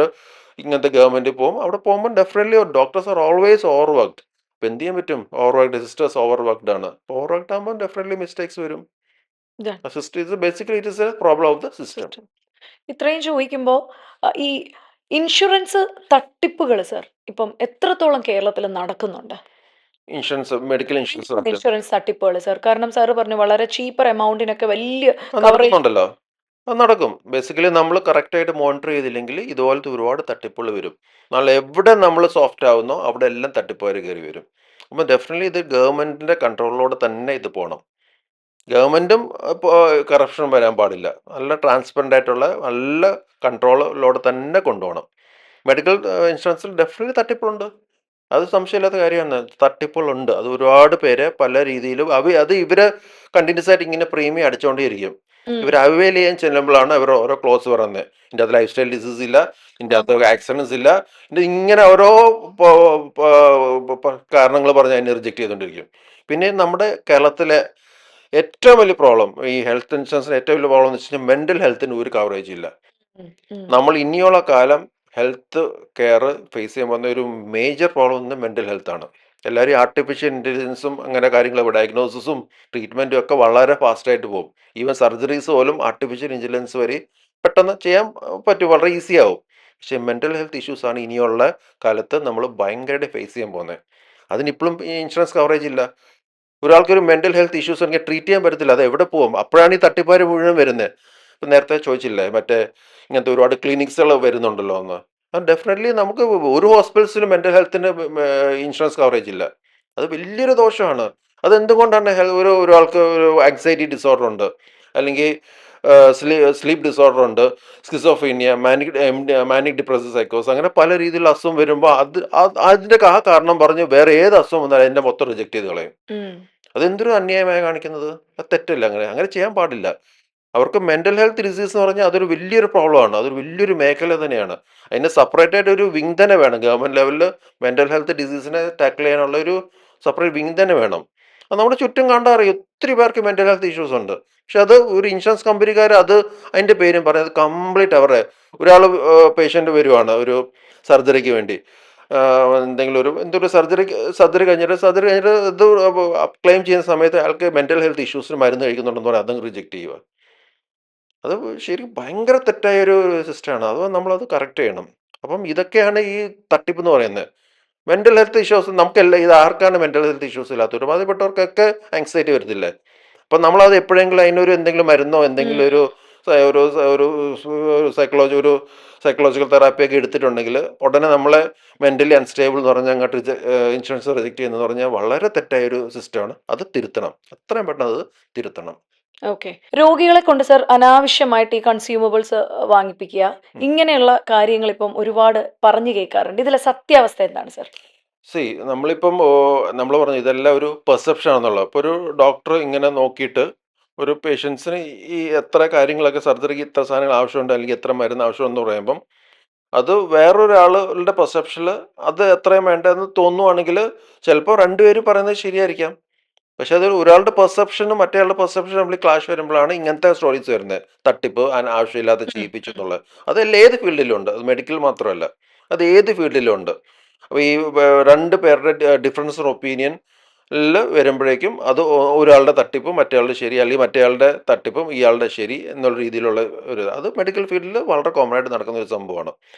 ഇങ്ങനത്തെ ഗവൺമെൻറ് പോകും. അവിടെ പോകുമ്പോൾ definitely doctors are always over worked. അപ്പോൾ എന്ത് ചെയ്യാൻ പറ്റും? Over worked sisters over worked ആണ്. ഓവർ വർക്ക്ഡ് ആകുമ്പോൾ ഡെഫിനറ്റ്ലി മിസ്റ്റേക്സ് വരും. Basically it is A problem of the system. ഇത്രയും ചോദിക്കുമ്പോൾ ഈ ഇൻഷുറൻസ് തട്ടിപ്പുകൾ സർ ഇപ്പം എത്രത്തോളം കേരളത്തിൽ നടക്കുന്നുണ്ട്? മെഡിക്കൽ ഇൻഷുറൻസ് ഇൻഷുറൻസ് തട്ടിപ്പുകൾ സർ, കാരണം സാറ് പറഞ്ഞു വളരെ ചീപ്പർ എമൗണ്ടിനൊക്കെ വലിയ നടക്കുന്നുണ്ടല്ലോ. അത് നടക്കും. ബേസിക്കലി നമ്മൾ കറക്റ്റായിട്ട് മോണിറ്റർ ചെയ്തില്ലെങ്കിൽ ഇതുപോലത്തെ ഒരുപാട് തട്ടിപ്പുകൾ വരും. നാളെ എവിടെ നമ്മൾ സോഫ്റ്റ് ആവുന്നോ അവിടെ എല്ലാം തട്ടിപ്പുകാർ കയറി വരും. അപ്പോൾ ഡെഫിനറ്റ്ലി ഇത് ഗവൺമെൻറ്റിൻ്റെ കൺട്രോളിലൂടെ തന്നെ ഇത് പോകണം. ഗവൺമെൻറ്റും ഇപ്പോൾ കറപ്ഷൻ വരാൻ പാടില്ല. നല്ല ട്രാൻസ്പെറൻ്റ് ആയിട്ടുള്ള നല്ല കൺട്രോളിലൂടെ തന്നെ കൊണ്ടുപോകണം. മെഡിക്കൽ ഇൻഷുറൻസിൽ ഡെഫിനറ്റ്ലി തട്ടിപ്പുണ്ട്. അത് സംശയമില്ലാത്ത കാര്യമാണ്. തട്ടിപ്പുകളുണ്ട്. അത് ഒരുപാട് പേര് പല രീതിയിലും ഇവർ കണ്ടിന്യൂസ് ആയിട്ട് ഇങ്ങനെ പ്രീമിയം അടിച്ചുകൊണ്ടേയിരിക്കും. ഇവർ അവൈൽ ചെയ്യാൻ ചെല്ലുമ്പോഴാണ് അവർ ഓരോ ക്ലോസ് പറയുന്നത്. ഇതിൻ്റെ അകത്ത് ലൈഫ് സ്റ്റൈൽ ഡിസീസ് ഇല്ല, ഇതിൻ്റെ അകത്ത് ആക്സിഡൻസ് ഇല്ല, ഇങ്ങനെ ഓരോ കാരണങ്ങൾ പറഞ്ഞ് അതിനെ റിജക്റ്റ് ചെയ്തുകൊണ്ടിരിക്കും. പിന്നെ നമ്മുടെ കേരളത്തിലെ ഏറ്റവും വലിയ പ്രോബ്ലം ഈ ഹെൽത്ത് ഇൻഷുറൻസിന് ഏറ്റവും വലിയ പ്രോബ്ലം എന്ന് വെച്ച് കഴിഞ്ഞാൽ മെൻ്റൽ ഹെൽത്തിന് ഒരു കവറേജ് ഇല്ല. നമ്മൾ ഇനിയുള്ള കാലം ഹെൽത്ത് കെയർ ഫേസ് ചെയ്യാൻ പോകുന്ന ഒരു മേജർ പ്രോബ്ലം എന്ന് മെൻ്റൽ ഹെൽത്താണ്. എല്ലാവരും ആർട്ടിഫിഷ്യൽ ഇൻ്റലിജൻസും അങ്ങനെ കാര്യങ്ങൾ ഡയഗ്നോസിസും ട്രീറ്റ്മെൻറ്റും ഒക്കെ വളരെ ഫാസ്റ്റായിട്ട് പോകും. ഈവൻ സർജറീസ് പോലും ആർട്ടിഫിഷ്യൽ ഇൻ്റലിജൻസ് വരെ പെട്ടെന്ന് ചെയ്യാൻ പറ്റും, വളരെ ഈസി ആവും. പക്ഷേ മെൻ്റൽ ഹെൽത്ത് ഇഷ്യൂസാണ് ഇനിയുള്ള കാലത്ത് നമ്മൾ ഭയങ്കരമായിട്ട് ഫേസ് ചെയ്യാൻ പോകുന്നത്. അതിനിപ്പോഴും ഈ ഇൻഷുറൻസ് കവറേജ് ഇല്ല. ഒരാൾക്കൊരു മെന്റൽ ഹെൽത്ത് ഇഷ്യൂസ് ഉണ്ടെങ്കിൽ ട്രീറ്റ് ചെയ്യാൻ പറ്റത്തില്ല. അത് എവിടെ പോകും? അപ്പോഴാണ് ഈ തട്ടിപ്പാര് മുഴുവൻ വരുന്നത്. ഇപ്പം നേരത്തെ ചോദിച്ചില്ലേ മറ്റേ ഇങ്ങനത്തെ ഒരുപാട് ക്ലിനിക്സുകൾ വരുന്നുണ്ടല്ലോ എന്ന്. അത് ഡെഫിനറ്റ്ലി നമുക്ക് ഒരു ഹോസ്പിറ്റൽസിലും മെന്റൽ ഹെൽത്തിന് ഇൻഷുറൻസ് കവറേജ് ഇല്ല. അത് വലിയൊരു ദോഷമാണ്. അതെന്തുകൊണ്ടാണ് ഒരാൾക്ക് ഒരു ആങ്സൈറ്റി ഡിസോർഡർ ഉണ്ട്, അല്ലെങ്കിൽ സ്ലീപ്പ് ഡിസോർഡർ ഉണ്ട്, സ്കിസോഫീനിയ, മാനിക് ഡിപ്രസീവ് സൈക്കോസ്, അങ്ങനെ പല രീതിയിലുള്ള അസുഖം വരുമ്പോൾ അതിന്റെ കാരണം പറഞ്ഞ് വേറെ ഏത് അസുഖം വന്നാലും അതിന്റെ മൊത്തം റിജക്ട് ചെയ്ത് കളയും. ഉം. അതെന്തൊരു അന്യായമായി കാണിക്കുന്നത്. അത് തെറ്റല്ല. അങ്ങനെ അങ്ങനെ ചെയ്യാൻ പാടില്ല. അവർക്ക് മെന്റൽ ഹെൽത്ത് ഡിസീസ് എന്ന് പറഞ്ഞാൽ അതൊരു വലിയൊരു പ്രോബ്ലമാണ്. അതൊരു വലിയൊരു മേഖല തന്നെയാണ്. അതിന് സെപ്പറേറ്റ് ആയിട്ട് ഒരു വിങ് തന്നെ വേണം. ഗവൺമെന്റ് ലെവലിൽ മെന്റൽ ഹെൽത്ത് ഡിസീസിനെ ടാക്കിൾ ചെയ്യാനുള്ള ഒരു സെപ്പറേറ്റ് വിങ് തന്നെ വേണം. അത് നമ്മുടെ ചുറ്റും കണ്ടാൽ അറിയാം ഒത്തിരി പേർക്ക് മെന്റൽ ഹെൽത്ത് ഇഷ്യൂസ് ഉണ്ട്. പക്ഷെ അത് ഒരു ഇൻഷുറൻസ് കമ്പനിക്കാർ അത് അതിന്റെ പേരും പറയുന്നത് കംപ്ലീറ്റ് അവരുടെ ഒരാൾ പേഷ്യന്റ് വരുവാണ് ഒരു സർജറിക്ക് വേണ്ടി. എന്തെങ്കിലും എന്തൊരു സർജറി കഴിഞ്ഞിട്ട് ഇത് ക്ലെയിം ചെയ്യുന്ന സമയത്ത് അയാൾക്ക് മെന്റൽ ഹെൽത്ത് ഇഷ്യൂസിന് മരുന്ന് കഴിക്കുന്നുണ്ടെന്ന് പറഞ്ഞാൽ അതങ്ങ് റിജക്ട് ചെയ്യുക. അത് ശരിക്കും ഭയങ്കര തെറ്റായൊരു സിസ്റ്റമാണ്. അത് നമ്മളത് കറക്റ്റ് ചെയ്യണം. അപ്പം ഇതൊക്കെയാണ് ഈ തട്ടിപ്പെന്ന് പറയുന്നത്. മെന്റൽ ഹെൽത്ത് ഇഷ്യൂസ് നമുക്കെല്ലാം ഇത് ആർക്കാണ് മെന്റൽ ഹെൽത്ത് ഇഷ്യൂസ് ഇല്ലാത്തവരും ഒരുമാതിരിപ്പെട്ടവർക്കൊക്കെ ആങ്സൈറ്റി വരത്തില്ലേ. അപ്പം നമ്മളത് എപ്പോഴെങ്കിലും അതിനൊരു എന്തെങ്കിലും മരുന്നോ എന്തെങ്കിലും ഉം. ഒരു സൈക്കോളജിക്കൽ തെറാപ്പിയൊക്കെ എടുത്തിട്ടുണ്ടെങ്കിൽ ഉടനെ നമ്മളെ മെന്റലി അൺസ്റ്റേബിൾ എന്ന് പറഞ്ഞാൽ അങ്ങോട്ട് ഇൻഷുറൻസ് റിജക്ട് ചെയ്യുന്നതെന്ന് പറഞ്ഞാൽ വളരെ തെറ്റായൊരു സിസ്റ്റമാണ്. അത് തിരുത്തണം. എത്രയും പെട്ടെന്ന് അത് തിരുത്തണം. ഓക്കെ. രോഗികളെ കൊണ്ട് സർ അനാവശ്യമായിട്ട് ഈ കൺസ്യൂമബിൾസ് വാങ്ങിപ്പിക്കുക, ഉം. ഇങ്ങനെയുള്ള കാര്യങ്ങൾ ഇപ്പം ഒരുപാട് പറഞ്ഞു കേൾക്കാറുണ്ട്. ഇതിലെ സത്യാവസ്ഥ എന്താണ് സർ? നമ്മളിപ്പം നമ്മൾ പറഞ്ഞു ഇതെല്ലാം ഒരു പെർസെപ്ഷൻ ആണെന്നുള്ളത്. അപ്പോൾ ഒരു ഡോക്ടർ ഇങ്ങനെ നോക്കിയിട്ട് ഒരു പേഷ്യൻസിന് ഈ എത്ര കാര്യങ്ങളൊക്കെ സർജറിക്ക് ഇത്ര സാധനങ്ങൾ ആവശ്യമുണ്ട് അല്ലെങ്കിൽ എത്ര മരുന്ന് ആവശ്യമെന്ന് പറയുമ്പം അത് വേറൊരാളുടെ പെർസെപ്ഷനിൽ അത് എത്രയും വേണ്ടതെന്ന് തോന്നുവാണെങ്കിൽ ചിലപ്പോൾ രണ്ടുപേരും പറയുന്നത് ശരിയായിരിക്കാം. പക്ഷെ അത് ഒരാളുടെ പെർസെപ്ഷനും മറ്റേയാളുടെ പെർസെപ്ഷനും തമ്മിൽ ക്ലാഷ് വരുമ്പോഴാണ് ഇങ്ങനത്തെ സ്റ്റോറീസ് വരുന്നത്. തട്ടിപ്പ്, ആവശ്യമില്ലാതെ ഉം. ചെയ്യിപ്പിച്ചു എന്നുള്ളത്. അതെല്ലാം ഏത് ഫീൽഡിലും ഉണ്ട്. അത് മെഡിക്കൽ മാത്രമല്ല. അത് ഏത് ഫീൽഡിലും ഉണ്ട്. അപ്പോൾ ഈ രണ്ട് പേരുടെ ഡിഫറൻസ് ഓഫ് ഒപ്പീനിയനിൽ വരുമ്പോഴേക്കും അത് ഒരാളുടെ തട്ടിപ്പും മറ്റേയാളുടെ ശരി, അല്ലെങ്കിൽ മറ്റേയാളുടെ തട്ടിപ്പും ഇയാളുടെ ശരി എന്നുള്ള രീതിയിലുള്ള അത് മെഡിക്കൽ ഫീൽഡിൽ വളരെ കോമൺ ആയിട്ട് നടക്കുന്ന ഒരു സംഭവമാണ്.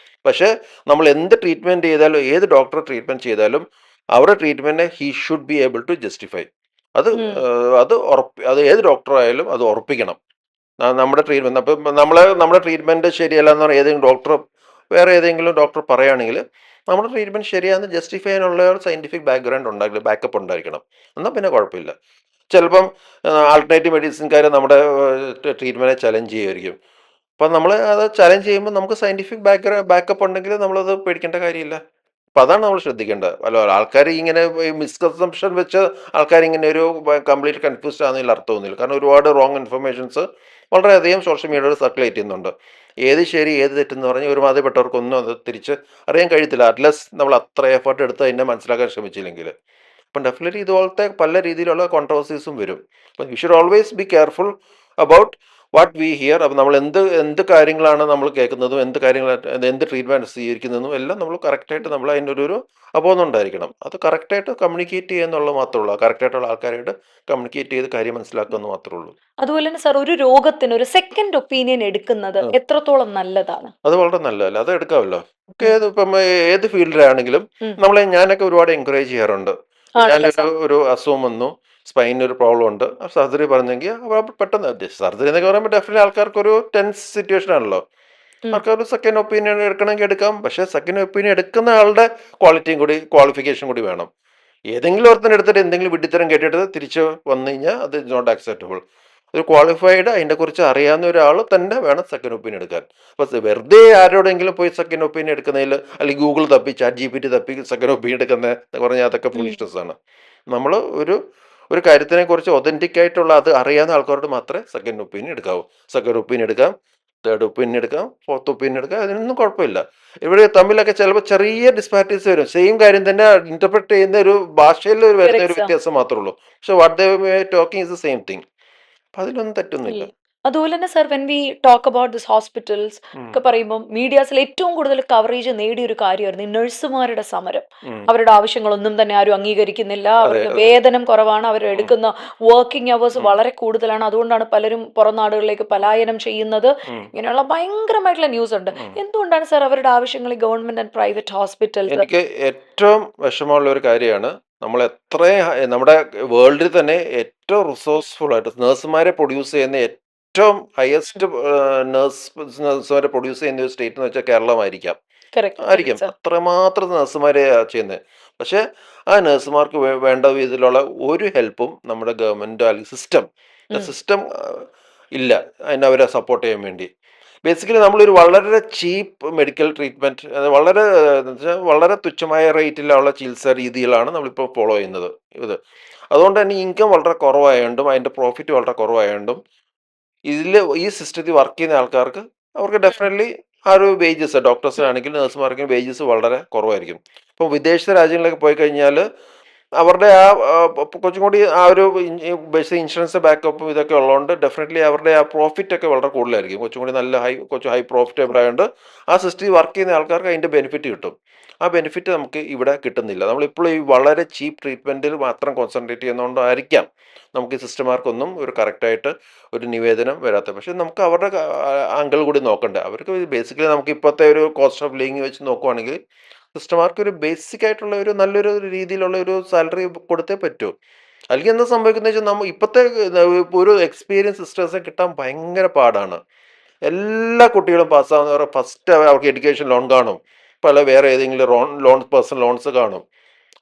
പക്ഷേ നമ്മൾ എന്ത് ട്രീറ്റ്മെൻറ്റ് ചെയ്താലും ഏത് ഡോക്ടർ ട്രീറ്റ്മെൻറ്റ് ചെയ്താലും അവരുടെ ട്രീറ്റ്മെൻറ്റിനെ he should be able to justify. അത് ഉം. അത് ഏത് ഡോക്ടറായാലും അത് ഉറപ്പിക്കണം. നമ്മുടെ ട്രീറ്റ്മെൻറ്റ് അപ്പം നമ്മുടെ ട്രീറ്റ്മെൻറ്റ് ശരിയല്ല എന്ന് പറഞ്ഞാൽ ഏതെങ്കിലും ഡോക്ടർ വേറെ ഏതെങ്കിലും ഡോക്ടർ പറയുകയാണെങ്കിൽ നമ്മുടെ ട്രീറ്റ്മെൻറ്റ് ശരിയാണെന്ന് ജസ്റ്റിഫൈ ചെയ്യാനുള്ള ഒരു സയൻറ്റിഫിക് ബാക്ക്ഗ്രൗണ്ട് ഉണ്ടായിരിക്കണം, ബാക്കപ്പ് ഉണ്ടായിരിക്കണം. എന്നാൽ പിന്നെ കുഴപ്പമില്ല. ചിലപ്പം ആൾട്ടർനേറ്റീവ് മെഡിസിൻകാർ നമ്മുടെ ട്രീറ്റ്മെൻറ്റിനെ ചലഞ്ച് ചെയ്യുമായിരിക്കും. അപ്പം നമ്മൾ അത് ചലഞ്ച് ചെയ്യുമ്പോൾ നമുക്ക് സയൻറ്റിഫിക് ബാക്കപ്പ് ഉണ്ടെങ്കിൽ നമ്മളത് പേടിക്കേണ്ട കാര്യമില്ല. അപ്പം അതാണ് നമ്മൾ ശ്രദ്ധിക്കേണ്ടത്. അല്ല ആൾക്കാർ ഇങ്ങനെ മിസ്കൺസെപ്ഷൻ വെച്ച് ആൾക്കാർ ഇങ്ങനെ ഒരു കംപ്ലീറ്റ് കൺഫ്യൂസ്ഡ് ആണെന്നതിൽ അർത്ഥമൊന്നുമില്ല. കാരണം ഒരുപാട് റോങ് ഇൻഫർമേഷൻസ് വളരെയധികം സോഷ്യൽ മീഡിയയിൽ സർക്കുലേറ്റ് ചെയ്യുന്നുണ്ട്. ഏത് ശരി ഏത് തെറ്റെന്ന് പറഞ്ഞ് ഒരുമാതിരിപ്പെട്ടവർക്കൊന്നും അത് തിരിച്ച് അറിയാൻ കഴിയത്തില്ല. അറ്റ്ലസ് നമ്മൾ അത്ര എഫേർട്ട് എടുത്ത് അതിനെ മനസ്സിലാക്കാൻ ശ്രമിച്ചില്ലെങ്കിൽ. അപ്പം ഡെഫിനറ്റ്ലി ഇതുപോലത്തെ പല രീതിയിലുള്ള കോൺട്രവേഴ്സീസും വരും. അപ്പം you should always be careful about what we here. അപ്പം നമ്മൾ എന്ത് കാര്യങ്ങളാണ് നമ്മൾ കേൾക്കുന്നതും എന്ത് ട്രീറ്റ്മെൻറ്റ് സ്വീകരിക്കുന്നതും എല്ലാം നമ്മൾ കറക്റ്റായിട്ട് നമ്മൾ അതിൻ്റെ ഒരു അബോധം ഉണ്ടായിരിക്കണം. അത് കറക്റ്റായിട്ട് കമ്മ്യൂണിക്കേറ്റ് ചെയ്യുക എന്നുള്ളത് മാത്രമേ ഉള്ളൂ. കറക്റ്റായിട്ടുള്ള ആൾക്കാരായിട്ട് കമ്മ്യൂണിക്കേറ്റ് ചെയ്ത് കാര്യം മനസ്സിലാക്കുക എന്ന് മാത്രമേ ഉള്ളൂ. അതുപോലെ തന്നെ സർ, ഒരു രോഗത്തിന് ഒരു സെക്കൻഡ് ഒപ്പീനിയൻ എടുക്കുന്നത് ആ, എത്രത്തോളം നല്ലതാണ്? അത് വളരെ നല്ലതല്ല. അത് എടുക്കാമല്ലോ. ഉം. ഇപ്പം ഏത് ഫീൽഡിലാണെങ്കിലും ഉം. ഞാനൊക്കെ ഒരുപാട് എൻകറേജ് ചെയ്യാറുണ്ട്. ആണല്ലേ ഞാനൊരു സർ? ഒരു അസുഖം വന്നു, സ്പൈനൊരു പ്രോബ്ലം ഉണ്ട്, സർജറി പറഞ്ഞെങ്കിൽ പെട്ടെന്ന് സർജറി എന്നൊക്കെ പറയുമ്പോൾ ഡെഫിനറ്റ്ലി ആൾക്കാർക്കൊരു ടെൻസ് സിറ്റുവേഷൻ ആണല്ലോ. ഉം. ആൾക്കാർ സെക്കൻഡ് ഒപ്പീനിയൻ എടുക്കണമെങ്കിൽ എടുക്കാം. പക്ഷേ സെക്കൻഡ് ഒപ്പീനിയൻ എടുക്കുന്ന ആളുടെ ക്വാളിഫിക്കേഷൻ കൂടി വേണം. ഏതെങ്കിലും ഒരുത്തൻ എടുത്തിട്ട് എന്തെങ്കിലും വിഡ്ഢിത്തരം കേട്ടിട്ട് തിരിച്ച് വന്നു കഴിഞ്ഞാൽ അത് ഇസ് നോട്ട് ആക്സെപ്റ്റബിൾ. ഒരു ക്വാളിഫൈഡ് അതിനെക്കുറിച്ച് അറിയാവുന്ന ഒരാൾ തന്നെ വേണം സെക്കൻഡ് ഒപ്പീനിയൻ എടുക്കാൻ. അപ്പോൾ വെറുതെ ആരോടെങ്കിലും പോയി സെക്കൻഡ് ഒപ്പീനിയൻ എടുക്കുന്നതിൽ, അല്ലെങ്കിൽ ഗൂഗിൾ തപ്പി ChatGPT തപ്പി സെക്കൻഡ് ഒപ്പീനിയൻ എടുക്കുന്നത് പറഞ്ഞാൽ അതൊക്കെ ഉം. ഫൂളിഷ്നെസ് ആണ്. നമ്മൾ ഒരു ഒരു കാര്യത്തിനെക്കുറിച്ച് ഒതൻറ്റിക് ആയിട്ടുള്ള അത് അറിയാവുന്ന ആൾക്കാരോട് മാത്രമേ സെക്കൻഡ് ഒപ്പീനിയൻ എടുക്കാവൂ. സെക്കൻഡ് ഒപ്പീനിയൻ എടുക്കാം, തേർഡ് ഒപ്പീനിയൻ എടുക്കാം, ഫോർത്ത് ഒപ്പീനിയൻ എടുക്കാം. അതിനൊന്നും കുഴപ്പമില്ല. ഇവിടെ തമ്മിലൊക്കെ ചിലപ്പോൾ ചെറിയ ഡിസ്പാരിറ്റീസ് വരും. സെയിം കാര്യം തന്നെ ഇന്റർപ്രറ്റ് ചെയ്യുന്ന ഒരു ഭാഷയിൽ വരുന്ന ഒരു കറക്റ്റ് സർ. വ്യത്യാസം മാത്രമേ ഉള്ളൂ. പക്ഷെ what they talking is the same thing. അപ്പം അതിലൊന്നും തെറ്റൊന്നുമില്ല. ഇല്ല. അതുപോലെ തന്നെ sir, when we talk about this hospitals ഉം. ഒക്കെ പറയുമ്പോൾ മീഡിയാസിൽ ഏറ്റവും കൂടുതൽ കവറേജ് നേടിയ ഒരു കാര്യമായിരുന്നു ഈ നഴ്സുമാരുടെ സമരം. ഉം. അവരുടെ ആവശ്യങ്ങളൊന്നും തന്നെ ആരും അംഗീകരിക്കുന്നില്ല. അതെ അവർക്ക് അതെ. വേതനം കുറവാണ്. അവർ ഉം. എടുക്കുന്ന വർക്കിംഗ് അവേഴ്സ് ഉം. വളരെ കൂടുതലാണ്. അതുകൊണ്ടാണ് പലരും പുറം നാടുകളിലേക്ക് പലായനം ചെയ്യുന്നത്. ഉം. ഇങ്ങനെയുള്ള ഭയങ്കരമായിട്ടുള്ള ന്യൂസ് ഉണ്ട്. ഉം. എന്തുകൊണ്ടാണ് സർ അവരുടെ ആവശ്യങ്ങൾ ഈ ഗവൺമെന്റ് ആൻഡ് പ്രൈവറ്റ് ഹോസ്പിറ്റൽസ്? എനിക്ക് ഏറ്റവും വിഷമമുള്ള ഒരു കാര്യമാണ് നമ്മൾ എത്രയും നമ്മുടെ വേൾഡിൽ തന്നെ ഏറ്റവും റിസോഴ്സ്ഫുൾ ആയിട്ട് നേഴ്സുമാരെ പ്രൊഡ്യൂസ് ചെയ്യുന്ന ഏറ്റവും ഹയസ്റ്റ് നേഴ്സുമാരെ പ്രൊഡ്യൂസ് ചെയ്യുന്ന ഒരു സ്റ്റേറ്റ് എന്ന് വെച്ചാൽ കേരളമായിരിക്കാം. കറക്റ്റ്, ആയിരിക്കാം. Correct sir. അത്രമാത്രം നഴ്സുമാരെ ചെയ്യുന്നത്. പക്ഷേ ആ നഴ്സുമാർക്ക് വേണ്ട വിധത്തിലുള്ള ഒരു ഹെൽപ്പും നമ്മുടെ ഗവൺമെൻറ് അല്ലെങ്കിൽ സിസ്റ്റം ഇല്ല അവരെ സപ്പോർട്ട് ചെയ്യാൻ വേണ്ടി. ബേസിക്കലി നമ്മളൊരു വളരെ ചീപ്പ് മെഡിക്കൽ ട്രീറ്റ്മെൻറ്റ്, വളരെ എന്ന് വെച്ചാൽ വളരെ തുച്ഛമായ റേറ്റിലുള്ള ചികിത്സാ രീതികളാണ് നമ്മളിപ്പോൾ ഫോളോ ചെയ്യുന്നത് ഇത്. അതുകൊണ്ട് തന്നെ ഇൻകം വളരെ കുറവായതുകൊണ്ടും അതിൻ്റെ പ്രോഫിറ്റ് വളരെ കുറവായതുകൊണ്ടും ഈ സിസ്റ്റത്തിൽ വർക്ക് ചെയ്യുന്ന ആൾക്കാർക്ക് അവർക്ക് ഡെഫിനറ്റ്ലി ആ ഒരു വേജസ് ഡോക്ടേഴ്സിനാണെങ്കിലും നഴ്സുമാർക്കും വേജസ് വളരെ കുറവായിരിക്കും. ഇപ്പോൾ വിദേശ രാജ്യങ്ങളിലൊക്കെ പോയി കഴിഞ്ഞാൽ അവരുടെ കുറച്ചും കൂടി ആ ഒരു ബേസിക് ഇൻഷുറൻസ് ബാക്കപ്പും ഇതൊക്കെ ഉള്ളതുകൊണ്ട് ഡെഫിനറ്റ്ലി അവരുടെ ആ പ്രോഫിറ്റ് ഒക്കെ വളരെ കൂടുതലായിരിക്കും. കുറച്ചും കൂടി നല്ല കുറച്ച് ഹൈ പ്രോഫിറ്റബിൾ ആയതുകൊണ്ട് ആ സിസ്റ്റത്തിൽ വർക്ക് ചെയ്യുന്ന ആൾക്കാർക്ക് അതിൻ്റെ ബെനിഫിറ്റ് കിട്ടും. ആ ബെനിഫിറ്റ് നമുക്ക് ഇവിടെ കിട്ടുന്നില്ല. നമ്മളിപ്പോൾ ഈ വളരെ ചീപ്പ് ട്രീറ്റ്മെൻറ്റിൽ മാത്രം കോൺസെൻട്രേറ്റ് ചെയ്യുന്നതുകൊണ്ടായിരിക്കാം നമുക്ക് ഈ സിസ്റ്റർമാർക്കൊന്നും ഒരു കറക്റ്റായിട്ട് ഒരു നിവേദനം വരാത്തത്. പക്ഷേ നമുക്ക് അവരുടെ ആംഗിൾ കൂടി നോക്കണ്ടേ. അവർക്ക് ബേസിക്കലി നമുക്ക് ഇപ്പോഴത്തെ ഒരു കോസ്റ്റ് ഓഫ് ലിവിങ് വെച്ച് നോക്കുവാണെങ്കിൽ സിസ്റ്റർമാർക്ക് ഒരു ബേസിക് ആയിട്ടുള്ള ഒരു നല്ലൊരു രീതിയിലുള്ള ഒരു സാലറി കൊടുത്തേ പറ്റൂ. അല്ലെങ്കിൽ എന്താ സംഭവിക്കുന്നത് വെച്ചാൽ ഇപ്പോഴത്തെ ഒരു എക്സ്പീരിയൻസ് സിസ്റ്റേഴ്സിനെ കിട്ടാൻ ഭയങ്കര പാടാണ്. എല്ലാ കുട്ടികളും പാസ്സാകുന്നവരെ ഫസ്റ്റ് അവർക്ക് എഡ്യൂക്കേഷൻ ലോൺ കാണും, പല വേറെ ഏതെങ്കിലും പേഴ്സണൽ ലോൺസ് കാണും.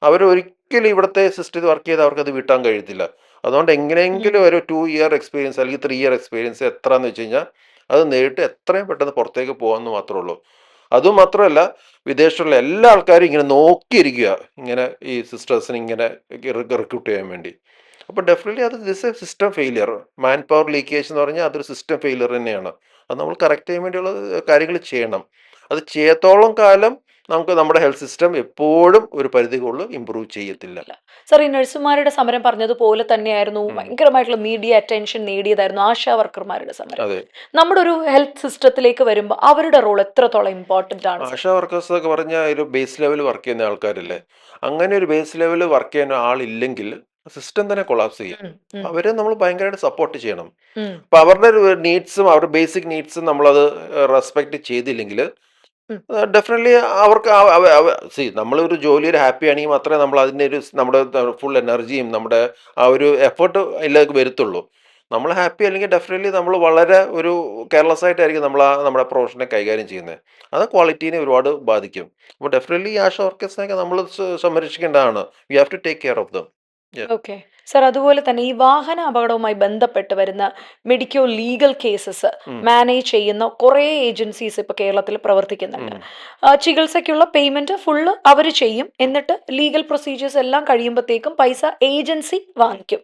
അവരൊരിക്കലും ഇവിടുത്തെ സിസ്റ്റത്തിൽ വർക്ക് ചെയ്ത് അവർക്കത് വീട്ടാൻ കഴിയത്തില്ല. അതുകൊണ്ട് എങ്ങനെയെങ്കിലും ഒരു 2 ഇയർ എക്സ്പീരിയൻസ് അല്ലെങ്കിൽ 3 ഇയർ എക്സ്പീരിയൻസ് എത്രയെന്ന് വെച്ച് കഴിഞ്ഞാൽ അത് നേരിട്ട് എത്രയും പെട്ടെന്ന് പുറത്തേക്ക് പോകാമെന്ന് മാത്രമേ ഉള്ളൂ. അതുമാത്രമല്ല, വിദേശത്തുള്ള എല്ലാ ആൾക്കാരും ഇങ്ങനെ നോക്കിയിരിക്കുക ഇങ്ങനെ ഈ സിസ്റ്റേഴ്സിനെ ഇങ്ങനെ റിക്രൂട്ട് ചെയ്യാൻ വേണ്ടി. അപ്പോൾ definitely this A system failure. Man power leakage എന്ന് പറഞ്ഞാൽ അതൊരു സിസ്റ്റം ഫെയിലിയർ തന്നെയാണ്. അത് നമ്മൾ കറക്റ്റ് ചെയ്യാൻ വേണ്ടിയുള്ള കാര്യങ്ങൾ ചെയ്യണം. അത് ചെയ്യത്തോളം കാലം നമുക്ക് നമ്മുടെ ഹെൽത്ത് സിസ്റ്റം എപ്പോഴും ഒരു പരിധിക്കുള്ളിൽ ഇമ്പ്രൂവ് ചെയ്യത്തില്ല. സർ, ഈ നഴ്സുമാരുടെ സമരം പറഞ്ഞതുപോലെ തന്നെയായിരുന്നു ഭയങ്കരമായിട്ടുള്ള മീഡിയ അറ്റൻഷൻ നേടിയതായിരുന്നു ആശാ വർക്കർമാരുടെ സമരം. അതെ, നമ്മുടെ ഒരു ഹെൽത്ത് സിസ്റ്റത്തിലേക്ക് വരുമ്പോൾ അവരുടെ റോൾ എത്രത്തോളം ഇമ്പോർട്ടന്റ് ആണ്? ആശാ വർക്കേഴ്സ് ഒക്കെ പറഞ്ഞാൽ ഒരു ബേസ് ലെവൽ വർക്ക് ചെയ്യുന്ന ആൾക്കാരല്ലേ. അങ്ങനെ ഒരു ബേസ് ലെവൽ വർക്ക് ചെയ്യുന്ന ആളില്ലെങ്കിൽ സിസ്റ്റം തന്നെ കൊളാപ്സ് ചെയ്യും. അവരെ നമ്മൾ ഭയങ്കരമായിട്ട് സപ്പോർട്ട് ചെയ്യണം. അപ്പോൾ അവരുടെ നീഡ്സും അവരുടെ ബേസിക് നീഡ്സും നമ്മളത് റെസ്പെക്ട് ചെയ്തില്ലെങ്കിൽ ഡെഫിനറ്റ്ലി അവർക്ക് നമ്മളൊരു ജോലിയിൽ ഹാപ്പി ആണെങ്കിൽ മാത്രമേ നമ്മൾ അതിൻ്റെ നമ്മുടെ ഫുൾ എനർജിയും നമ്മുടെ ആ ഒരു എഫേർട്ട് അതിലേക്ക് വരുത്തുള്ളൂ. നമ്മൾ ഹാപ്പി അല്ലെങ്കിൽ ഡെഫിനറ്റ്ലി നമ്മൾ വളരെ ഒരു കെയർലെസ് ആയിട്ടായിരിക്കും നമ്മൾ നമ്മുടെ പ്രൊഫഷനെ കൈകാര്യം ചെയ്യുന്നത്. അത് ക്വാളിറ്റീനെ ഒരുപാട് ബാധിക്കും. അപ്പോൾ ഡെഫിനറ്റ്ലി ഈ ആശാ വർക്കേഴ്സിനെയൊക്കെ നമ്മൾ സംരക്ഷിക്കേണ്ടതാണ്. We have to take care of them. Okay sir, അതുപോലെ തന്നെ ഈ വാഹന അപകടവുമായി ബന്ധപ്പെട്ട് വരുന്ന മെഡിക്കോ ലീഗൽ കേസസ് മാനേജ് ചെയ്യുന്ന കുറേ ഏജൻസീസ് ഇപ്പൊ കേരളത്തിൽ പ്രവർത്തിക്കുന്നുണ്ട്. ചികിത്സയ്ക്കുള്ള പേയ്മെന്റ് ഫുള്ള് അവർ ചെയ്യും, എന്നിട്ട് ലീഗൽ പ്രൊസീജിയേഴ്സ് എല്ലാം കഴിയുമ്പോഴത്തേക്കും പൈസ ഏജൻസി വാങ്ങിക്കും.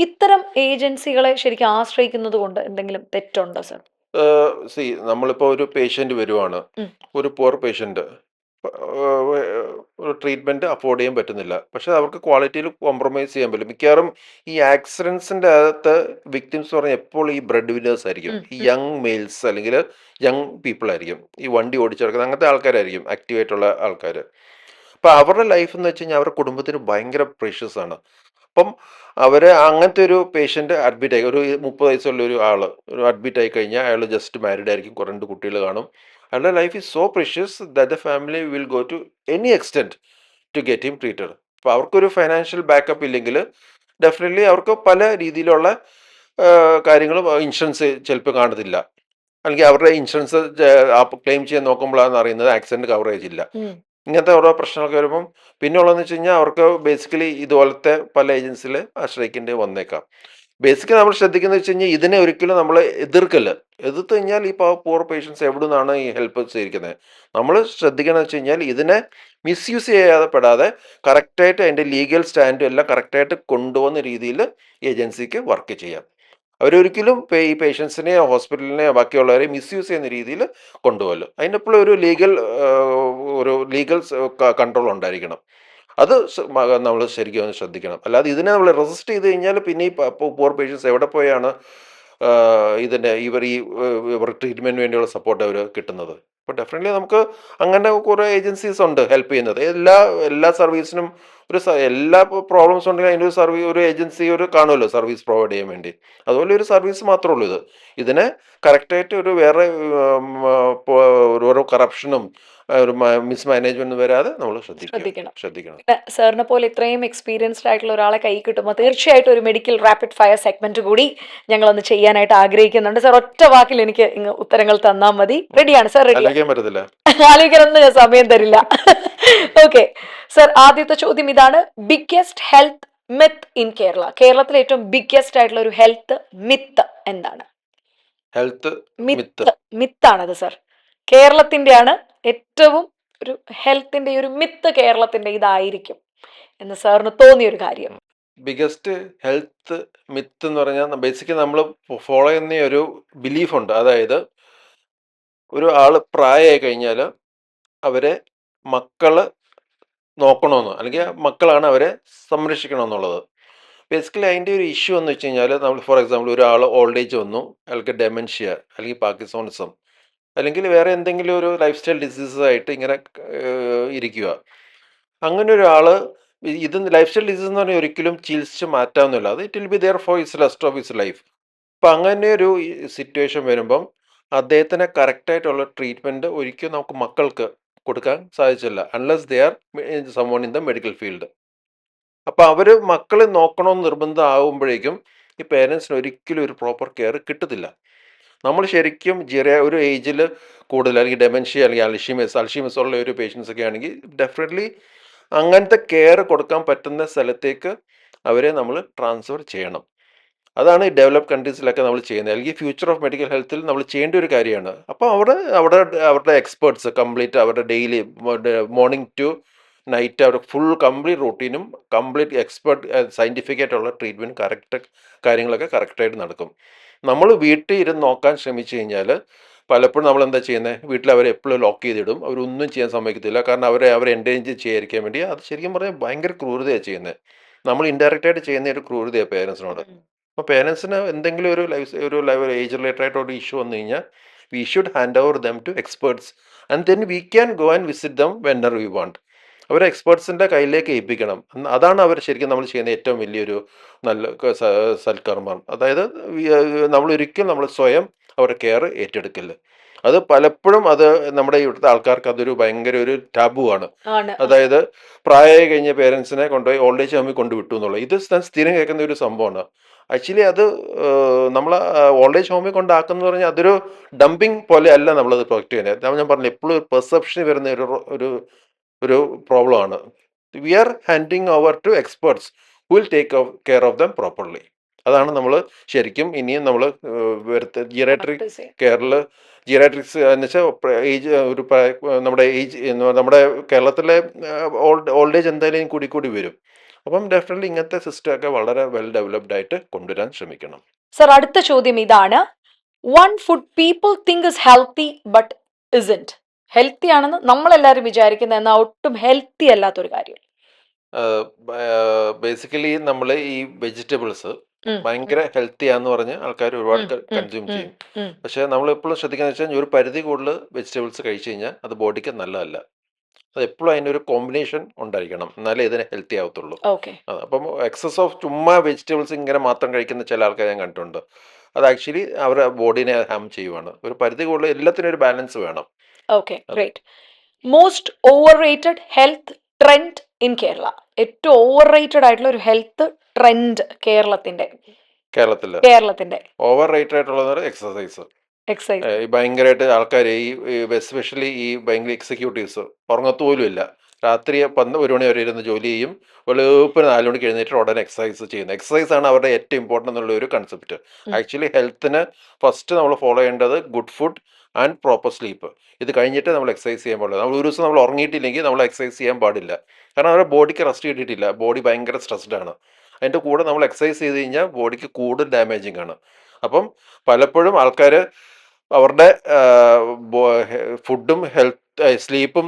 ഇത്തരം ഏജൻസികളെ ശരിക്കും ആശ്രയിക്കുന്നത് കൊണ്ട് എന്തെങ്കിലും തെറ്റുണ്ടോ സർ? നമ്മളിപ്പോൾ ഒരു പേഷ്യൻ്റ് വരുവാണ്, ഒരു പുവർ പേഷ്യൻ്റ്, ഒരു ട്രീറ്റ്മെൻറ്റ് അഫോർഡ് ചെയ്യാൻ പറ്റുന്നില്ല. പക്ഷേ അവർക്ക് ക്വാളിറ്റിയിൽ കോംപ്രമൈസ് ചെയ്യാൻ പറ്റും. മിക്കവാറും ഈ ആക്സിഡൻസിൻ്റെ അകത്ത് വിക്ടിംസ് പറഞ്ഞാൽ എപ്പോൾ ഈ ബ്രെഡ് വിന്നേഴ്സ് ആയിരിക്കും. ഈ യങ് മെയിൽസ് അല്ലെങ്കിൽ യങ് പീപ്പിൾ ആയിരിക്കും. ഈ വണ്ടി ഓടിച്ചെടുക്കുന്ന അങ്ങനത്തെ ആൾക്കാരായിരിക്കും, ആക്റ്റീവായിട്ടുള്ള ആൾക്കാർ. അപ്പോൾ അവരുടെ ലൈഫ് എന്ന് വെച്ച് കഴിഞ്ഞാൽ അവരുടെ കുടുംബത്തിന് ഭയങ്കര പ്രീഷ്യസ് ആണ്. അപ്പം അവർ അങ്ങനത്തെ ഒരു പേഷ്യൻ്റ് അഡ്മിറ്റ് ആയി, ഒരു 30 വയസ്സുള്ള ഒരു ആൾ ഒരു അഡ്മിറ്റ് ആയി കഴിഞ്ഞാൽ അയാൾ ജസ്റ്റ് മാരീഡ് ആയിരിക്കും, 2 കുട്ടികൾ കാണും. അയാളുടെ life is so precious that the family will go to any extent to get him treated. അപ്പോൾ അവർക്കൊരു ഫൈനാൻഷ്യൽ ബാക്കപ്പ് ഇല്ലെങ്കിൽ ഡെഫിനറ്റ്ലി അവർക്ക് പല രീതിയിലുള്ള കാര്യങ്ങളും ഇൻഷുറൻസ് ചിലപ്പോൾ കാണത്തില്ല. അല്ലെങ്കിൽ അവരുടെ ഇൻഷുറൻസ് ക്ലെയിം ചെയ്യാൻ നോക്കുമ്പോഴാണ് അറിയുന്നത് ആക്സിഡൻറ്റ് കവറേജ് ഇല്ല. ഇങ്ങനത്തെ ഓരോ പ്രശ്നമൊക്കെ വരുമ്പം പിന്നെ ഉള്ളതെന്ന് വെച്ച് കഴിഞ്ഞാൽ അവർക്ക് ബേസിക്കലി ഇതുപോലത്തെ പല ഏജൻസിയിൽ ആശ്രയിക്കേണ്ടി വന്നേക്കാം. ബേസിക്കലി നമ്മൾ ശ്രദ്ധിക്കുന്നത് വെച്ച് കഴിഞ്ഞാൽ ഇതിനെ ഒരിക്കലും നമ്മൾ എതിർത്ത് കഴിഞ്ഞാൽ ഈ പൂർ പേഷ്യൻസ് എവിടെ നിന്നാണ് ഈ ഹെൽപ്പ് സ്വീകരിക്കുന്നത്. നമ്മൾ ശ്രദ്ധിക്കുന്നത് വെച്ച് കഴിഞ്ഞാൽ ഇതിനെ മിസ്യൂസ് ചെയ്യാതെ പെടാതെ കറക്റ്റായിട്ട് അതിൻ്റെ ലീഗൽ സ്റ്റാൻഡും എല്ലാം കറക്റ്റായിട്ട് കൊണ്ടുപോകുന്ന രീതിയിൽ ഏജൻസിക്ക് വർക്ക് ചെയ്യാം. അവരൊരിക്കലും ഈ പേഷ്യൻസിനെയോ ഹോസ്പിറ്റലിനെയോ ബാക്കിയുള്ളവരെ മിസ്യൂസ് ചെയ്യുന്ന രീതിയിൽ കൊണ്ടുപോകല്ലോ. അതിൻ്റെ എപ്പോഴും ഒരു ലീഗൽ കൺട്രോൾ ഉണ്ടായിരിക്കണം. അത് നമ്മൾ ശരിക്കും ഒന്ന് ശ്രദ്ധിക്കണം. അല്ലാതെ ഇതിനെ നമ്മൾ റെസിസ്റ്റ് ചെയ്ത് കഴിഞ്ഞാൽ പിന്നെ ഈ പൂർ പേഷ്യൻസ് എവിടെ പോയാണ് ഇവർ ട്രീറ്റ്മെൻറ്റിന് വേണ്ടിയുള്ള സപ്പോർട്ട് അവർ കിട്ടുന്നത്. അപ്പോൾ ഡെഫിനറ്റ്ലി നമുക്ക് അങ്ങനെ കുറേ ഏജൻസീസ് ഉണ്ട് ഹെൽപ്പ് ചെയ്യുന്നത്. എല്ലാ സർവീസിനും എല്ലാ പ്രോബ്ലംസ് ഉണ്ടെങ്കിൽ അതിൻ്റെ ഒരു ഒരു ഏജൻസി കാണുമല്ലോ സർവീസ് പ്രൊവൈഡ് ചെയ്യാൻ വേണ്ടി. അതുപോലെ ഒരു സർവീസ് മാത്രമേ ഉള്ളൂ ഇത്. ഇതിനെ കറക്റ്റായിട്ട് ഒരു വേറെ ഓരോ കറപ്ഷനും ഒരു മിസ്മാനേജ്മെൻറ്റും വരാതെ നമ്മൾ ശ്രദ്ധിക്കണം. ശ്രദ്ധിക്കണം. പിന്നെ സാറിനെ പോലെ ഇത്രയും എക്സ്പീരിയൻസ്ഡ് ആയിട്ടുള്ള ഒരാളെ കൈ കിട്ടുമ്പോൾ തീർച്ചയായിട്ടും ഒരു മെഡിക്കൽ റാപ്പിഡ് ഫയർ സെഗ്മെന്റ് കൂടി ഞങ്ങളൊന്ന് ചെയ്യാനായിട്ട് ആഗ്രഹിക്കുന്നുണ്ട്. സാർ ഒറ്റ വാക്കിൽ എനിക്ക് ഇങ്ങ് ഉത്തരങ്ങൾ തന്നാൽ മതി. റെഡിയാണ് സാർ? റെഡി? ആലോചിക്കാൻ പറ്റത്തില്ല. ആലോചിക്കാനൊന്നും ഞാൻ സമയം തരില്ല. ഓക്കെ സാർ, ആദ്യത്തെ ചോദ്യം ഇതാണ്. Biggest health myth in Kerala. കേരളത്തിലെ ഏറ്റവും ബിഗ്ഗസ്റ്റ് ആയിട്ടുള്ള ഒരു ഹെൽത്ത് മിത്ത് എന്താണ്? ഹെൽത്ത് മിത്ത് മിത്താണത് സാർ. കേരളത്തിന്റെയാണ് ഏറ്റവും ഒരു ഹെൽത്തിന്റെ ഒരു മിത്ത്. കേരളത്തിന്റെ ഇതായിരിക്കും എന്ന് സാറിന് തോന്നിയ ഒരു കാര്യം. ബിഗസ്റ്റ് ഹെൽത്ത് മിത്ത് എന്ന് പറഞ്ഞാൽ ബേസിക്കലി നമ്മൾ ഫോളോ ചെയ്യുന്ന ഒരു ബിലീഫുണ്ട്. അതായത് ഒരു ആൾ പ്രായമായി കഴിഞ്ഞാൽ അവരെ മക്കള് നോക്കണമെന്ന്, അല്ലെങ്കിൽ മക്കളാണ് അവരെ സംരക്ഷിക്കണമെന്നുള്ളത്. ബേസിക്കലി അതിൻ്റെ ഒരു ഇഷ്യൂ എന്ന് വെച്ച് കഴിഞ്ഞാൽ, നമ്മൾ ഫോർ എക്സാമ്പിൾ ഒരാൾ ഓൾഡ് ഏജ് വന്നു, അയാൾക്ക് ഡെമൻഷ്യ അല്ലെങ്കിൽ പാർക്കിൻസോണിസം അല്ലെങ്കിൽ വേറെ എന്തെങ്കിലും ഒരു ലൈഫ് സ്റ്റൈൽ ഡിസീസസ് ആയിട്ട് ഇങ്ങനെ ഇരിക്കുക. അങ്ങനെ ഒരാൾ ഇത് ലൈഫ് സ്റ്റൈൽ ഡിസീസ് എന്ന് പറഞ്ഞാൽ ഒരിക്കലും ചികിത്സിച്ച് മാറ്റാവുന്നില്ല. അത് it will be there for his rest of his life. അപ്പം അങ്ങനെ ഒരു സിറ്റുവേഷൻ വരുമ്പം അദ്ദേഹത്തിന് കറക്റ്റായിട്ടുള്ള ട്രീറ്റ്മെൻറ്റ് ഒരിക്കലും നമുക്ക് മക്കൾക്ക് കൊടുക്കാൻ സാധിച്ചില്ല, unless they are സമോൺ in the medical field. അപ്പോൾ അവർ മക്കളെ നോക്കണമെന്ന് നിർബന്ധമാകുമ്പോഴേക്കും ഈ പേരൻസിന് ഒരിക്കലും ഒരു പ്രോപ്പർ കെയർ കിട്ടത്തില്ല. നമ്മൾ ശരിക്കും ഒരു ഏജിൽ കൂടുതൽ അല്ലെങ്കിൽ ഡെമൻഷ്യ അല്ലെങ്കിൽ അൽഷീമസ് ഉള്ള ഒരു പേഷ്യൻസ് ഒക്കെ ആണെങ്കിൽ ഡെഫിനറ്റ്ലി അങ്ങനത്തെ കെയർ കൊടുക്കാൻ പറ്റുന്ന സ്ഥലത്തേക്ക് അവരെ നമ്മൾ ട്രാൻസ്ഫർ ചെയ്യണം. അതാണ് ഈ ഡെവലപ്പ് കൺട്രീസിലൊക്കെ നമ്മൾ ചെയ്യുന്നത്, അല്ലെങ്കിൽ ഫ്യൂച്ചർ ഓഫ് മെഡിക്കൽ ഹെൽത്തിൽ നമ്മൾ ചെയ്യേണ്ട ഒരു കാര്യമാണ്. അപ്പോൾ അവരുടെ എക്സ്പേർട്സ് കംപ്ലീറ്റ് അവരുടെ ഡെയിലി മോർണിംഗ് ടു നൈറ്റ് അവരുടെ ഫുൾ കംപ്ലീറ്റ് റൂട്ടീനും കംപ്ലീറ്റ് എക്സ്പേർട്ട് സയൻറ്റിഫിക് ആയിട്ടുള്ള ട്രീറ്റ്മെൻറ്റ് കാര്യങ്ങളൊക്കെ കറക്റ്റായിട്ട് നടക്കും. നമ്മൾ വീട്ടിൽ ഇരുന്ന് നോക്കാൻ ശ്രമിച്ചു കഴിഞ്ഞാൽ പലപ്പോഴും നമ്മൾ എന്താ ചെയ്യുന്നത്, വീട്ടിൽ അവരെ എപ്പോഴും ലോക്ക് ചെയ്തിടും, അവരൊന്നും ചെയ്യാൻ സമ്മതിക്കത്തില്ല. കാരണം അവരെ എൻഗേജ് ചെയ്യാതിരിക്കാൻ വേണ്ടി. അത് ശരിക്കും പറഞ്ഞാൽ ഭയങ്കര ക്രൂരതയാണ് ചെയ്യുന്നത്. നമ്മൾ ഇൻഡയറക്റ്റായിട്ട് ചെയ്യുന്ന ഒരു ക്രൂരതയാണ് പേരൻസിനോട്. അപ്പോൾ പേരൻസിന് എന്തെങ്കിലും ഒരു ഏജ് റിലേറ്റഡ് ആയിട്ടൊരു ഇഷ്യൂ വന്നു കഴിഞ്ഞാൽ we should hand over them to experts and then we can go and visit them whenever we want. അവരെ എക്സ്പേർട്സിൻ്റെ കയ്യിലേക്ക് ഏൽപ്പിക്കണം. അതാണ് അവർ ശരിക്കും നമ്മൾ ചെയ്യുന്ന ഏറ്റവും വലിയൊരു നല്ല സൽക്കർമ്മം. അതായത് നമ്മൾ ഒരിക്കലും നമ്മൾ സ്വയം അവരുടെ കെയർ ഏറ്റെടുക്കില്ല. അത് പലപ്പോഴും നമ്മുടെ ഇവിടുത്തെ ആൾക്കാർക്ക് അതൊരു ഭയങ്കര ഒരു ടാബു ആണ്. അതായത് പ്രായമായി കഴിഞ്ഞ പേരൻസിനെ കൊണ്ടുപോയി ഓൾഡ് ഏജ് ഹോമിൽ കൊണ്ടുവിട്ടു എന്നുള്ളത് ഇത് സ്ഥിരം കേൾക്കുന്ന ഒരു സംഭവമാണ്. ആക്ച്വലി അത് നമ്മൾ ഓൾഡ് ഏജ് ഹോമിൽ കൊണ്ടാക്കുന്ന പറഞ്ഞാൽ അതൊരു ഡംപിങ് പോലെ അല്ല നമ്മളത് പ്രൊജക്റ്റ് ചെയ്യുന്നത്. ഞാൻ പറഞ്ഞു എപ്പോഴും ഒരു പെർസെപ്ഷൻ വരുന്ന ഒരു പ്രോബ്ലമാണ്. We are handing over to experts who will take care of them properly. അതാണ് നമ്മൾ ശരിക്കും ഇനിയും നമ്മൾ ജിറാട്രിക് കെയറിൽ ജിറാട്രിക്സ് എന്ന് വെച്ചാൽ നമ്മുടെ കേരളത്തിലെ ഓൾഡ് ഏജ് എന്തായാലും കൂടി വരും. അപ്പം ഡെഫിനറ്റ്ലി ഇങ്ങനത്തെ സിസ്റ്റം ഒക്കെ വളരെ വെൽ ഡെവലപ്ഡ് ആയിട്ട് കൊണ്ടുവരാൻ ശ്രമിക്കണം. സർ, അടുത്ത ചോദ്യം ഇതാണ്. One food people think is healthy but isn't. ഹെൽത്തി ആണെന്ന് നമ്മളെല്ലാവരും വിചാരിക്കുന്ന എന്നാൽ ഒട്ടും ഹെൽത്തി അല്ലാത്തൊരു കാര്യം. ബേസിക്കലി നമ്മൾ ഈ വെജിറ്റബിൾസ് ഭയങ്കര ഹെൽത്തി ആന്ന് പറഞ്ഞ് ആൾക്കാർ ഒരുപാട് കൺസ്യൂം ചെയ്യും. പക്ഷെ നമ്മൾ എപ്പോഴും ശ്രദ്ധിക്കാന്ന് വെച്ചാൽ ഒരു പരിധി കൂടുതൽ വെജിറ്റബിൾസ് കഴിച്ചു കഴിഞ്ഞാൽ അത് ബോഡിക്ക് നല്ലതല്ല. അത് എപ്പോഴും അതിനൊരു കോമ്പിനേഷൻ ഉണ്ടായിരിക്കണം, എന്നാലേ ഇതിനെ ഹെൽത്തി ആവത്തുള്ളൂ. അപ്പം എക്സസ് ഓഫ് ചുമ്മാ വെജിറ്റബിൾസ് ഇങ്ങനെ മാത്രം കഴിക്കുന്ന ചില ആൾക്കാർ ഞാൻ കണ്ടിട്ടുണ്ട്. അത് ആക്ച്വലി അവരുടെ ബോഡീനെ ഹാം ചെയ്യുവാണ്. ഒരു പരിധി കൂടുതൽ എല്ലാത്തിനും ഒരു ബാലൻസ് വേണം. Okay, great. Most over rated health trend in Kerala. ഏറ്റവും ഓവർ റേറ്റഡ് ആയിട്ടുള്ള ഒരു ഹെൽത്ത് ട്രെൻഡ് കേരളത്തിന്റെ ഓവർ റേറ്റഡ് ആയിട്ടുള്ളത് എക്സസൈസ്. ഭയങ്കരമായിട്ട് ആൾക്കാർ എസ്പെഷ്യലി ഈ ഭയങ്കര എക്സിക്യൂട്ടീവ്സ് ഉറങ്ങത്തു പോലും ഇല്ല. രാത്രി 1 മണി വരെ ഇരുന്ന് ജോലി ചെയ്യും, വെളുപ്പിന് 4 മണിക്ക് എഴുന്നേറ്റ് ഉടനെ എക്സസൈസ് ചെയ്യുന്നത്. എക്സസൈസ് ആണ് അവരുടെ ഏറ്റവും ഇമ്പോർട്ടൻ്റ് എന്നുള്ള ഒരു കൺസെപ്റ്റ്. ആക്ച്വലി ഹെൽത്തിന് ഫസ്റ്റ് നമ്മൾ ഫോളോ ചെയ്യേണ്ടത് good food and proper sleep. ഇത് കഴിഞ്ഞിട്ട് നമ്മൾ എക്സസൈസ് ചെയ്യാൻ പാടില്ല. നമ്മൾ ഒരു ദിവസം നമ്മൾ ഉറങ്ങിയിട്ടില്ലെങ്കിൽ നമ്മൾ എക്സസൈസ് ചെയ്യാൻ പാടില്ല. കാരണം അവരുടെ ബോഡിക്ക് റെസ്റ്റ് കിട്ടിയിട്ടില്ല, ബോഡി ഭയങ്കര സ്ട്രെസ്ഡ് ആണ്. അതിൻ്റെ കൂടെ നമ്മൾ എക്സസൈസ് ചെയ്ത് കഴിഞ്ഞാൽ ബോഡിക്ക് കൂടുതൽ ഡാമേജിങ് ആണ്. അപ്പം പലപ്പോഴും ആൾക്കാർ അവരുടെ ഫുഡും സ്ലീപ്പും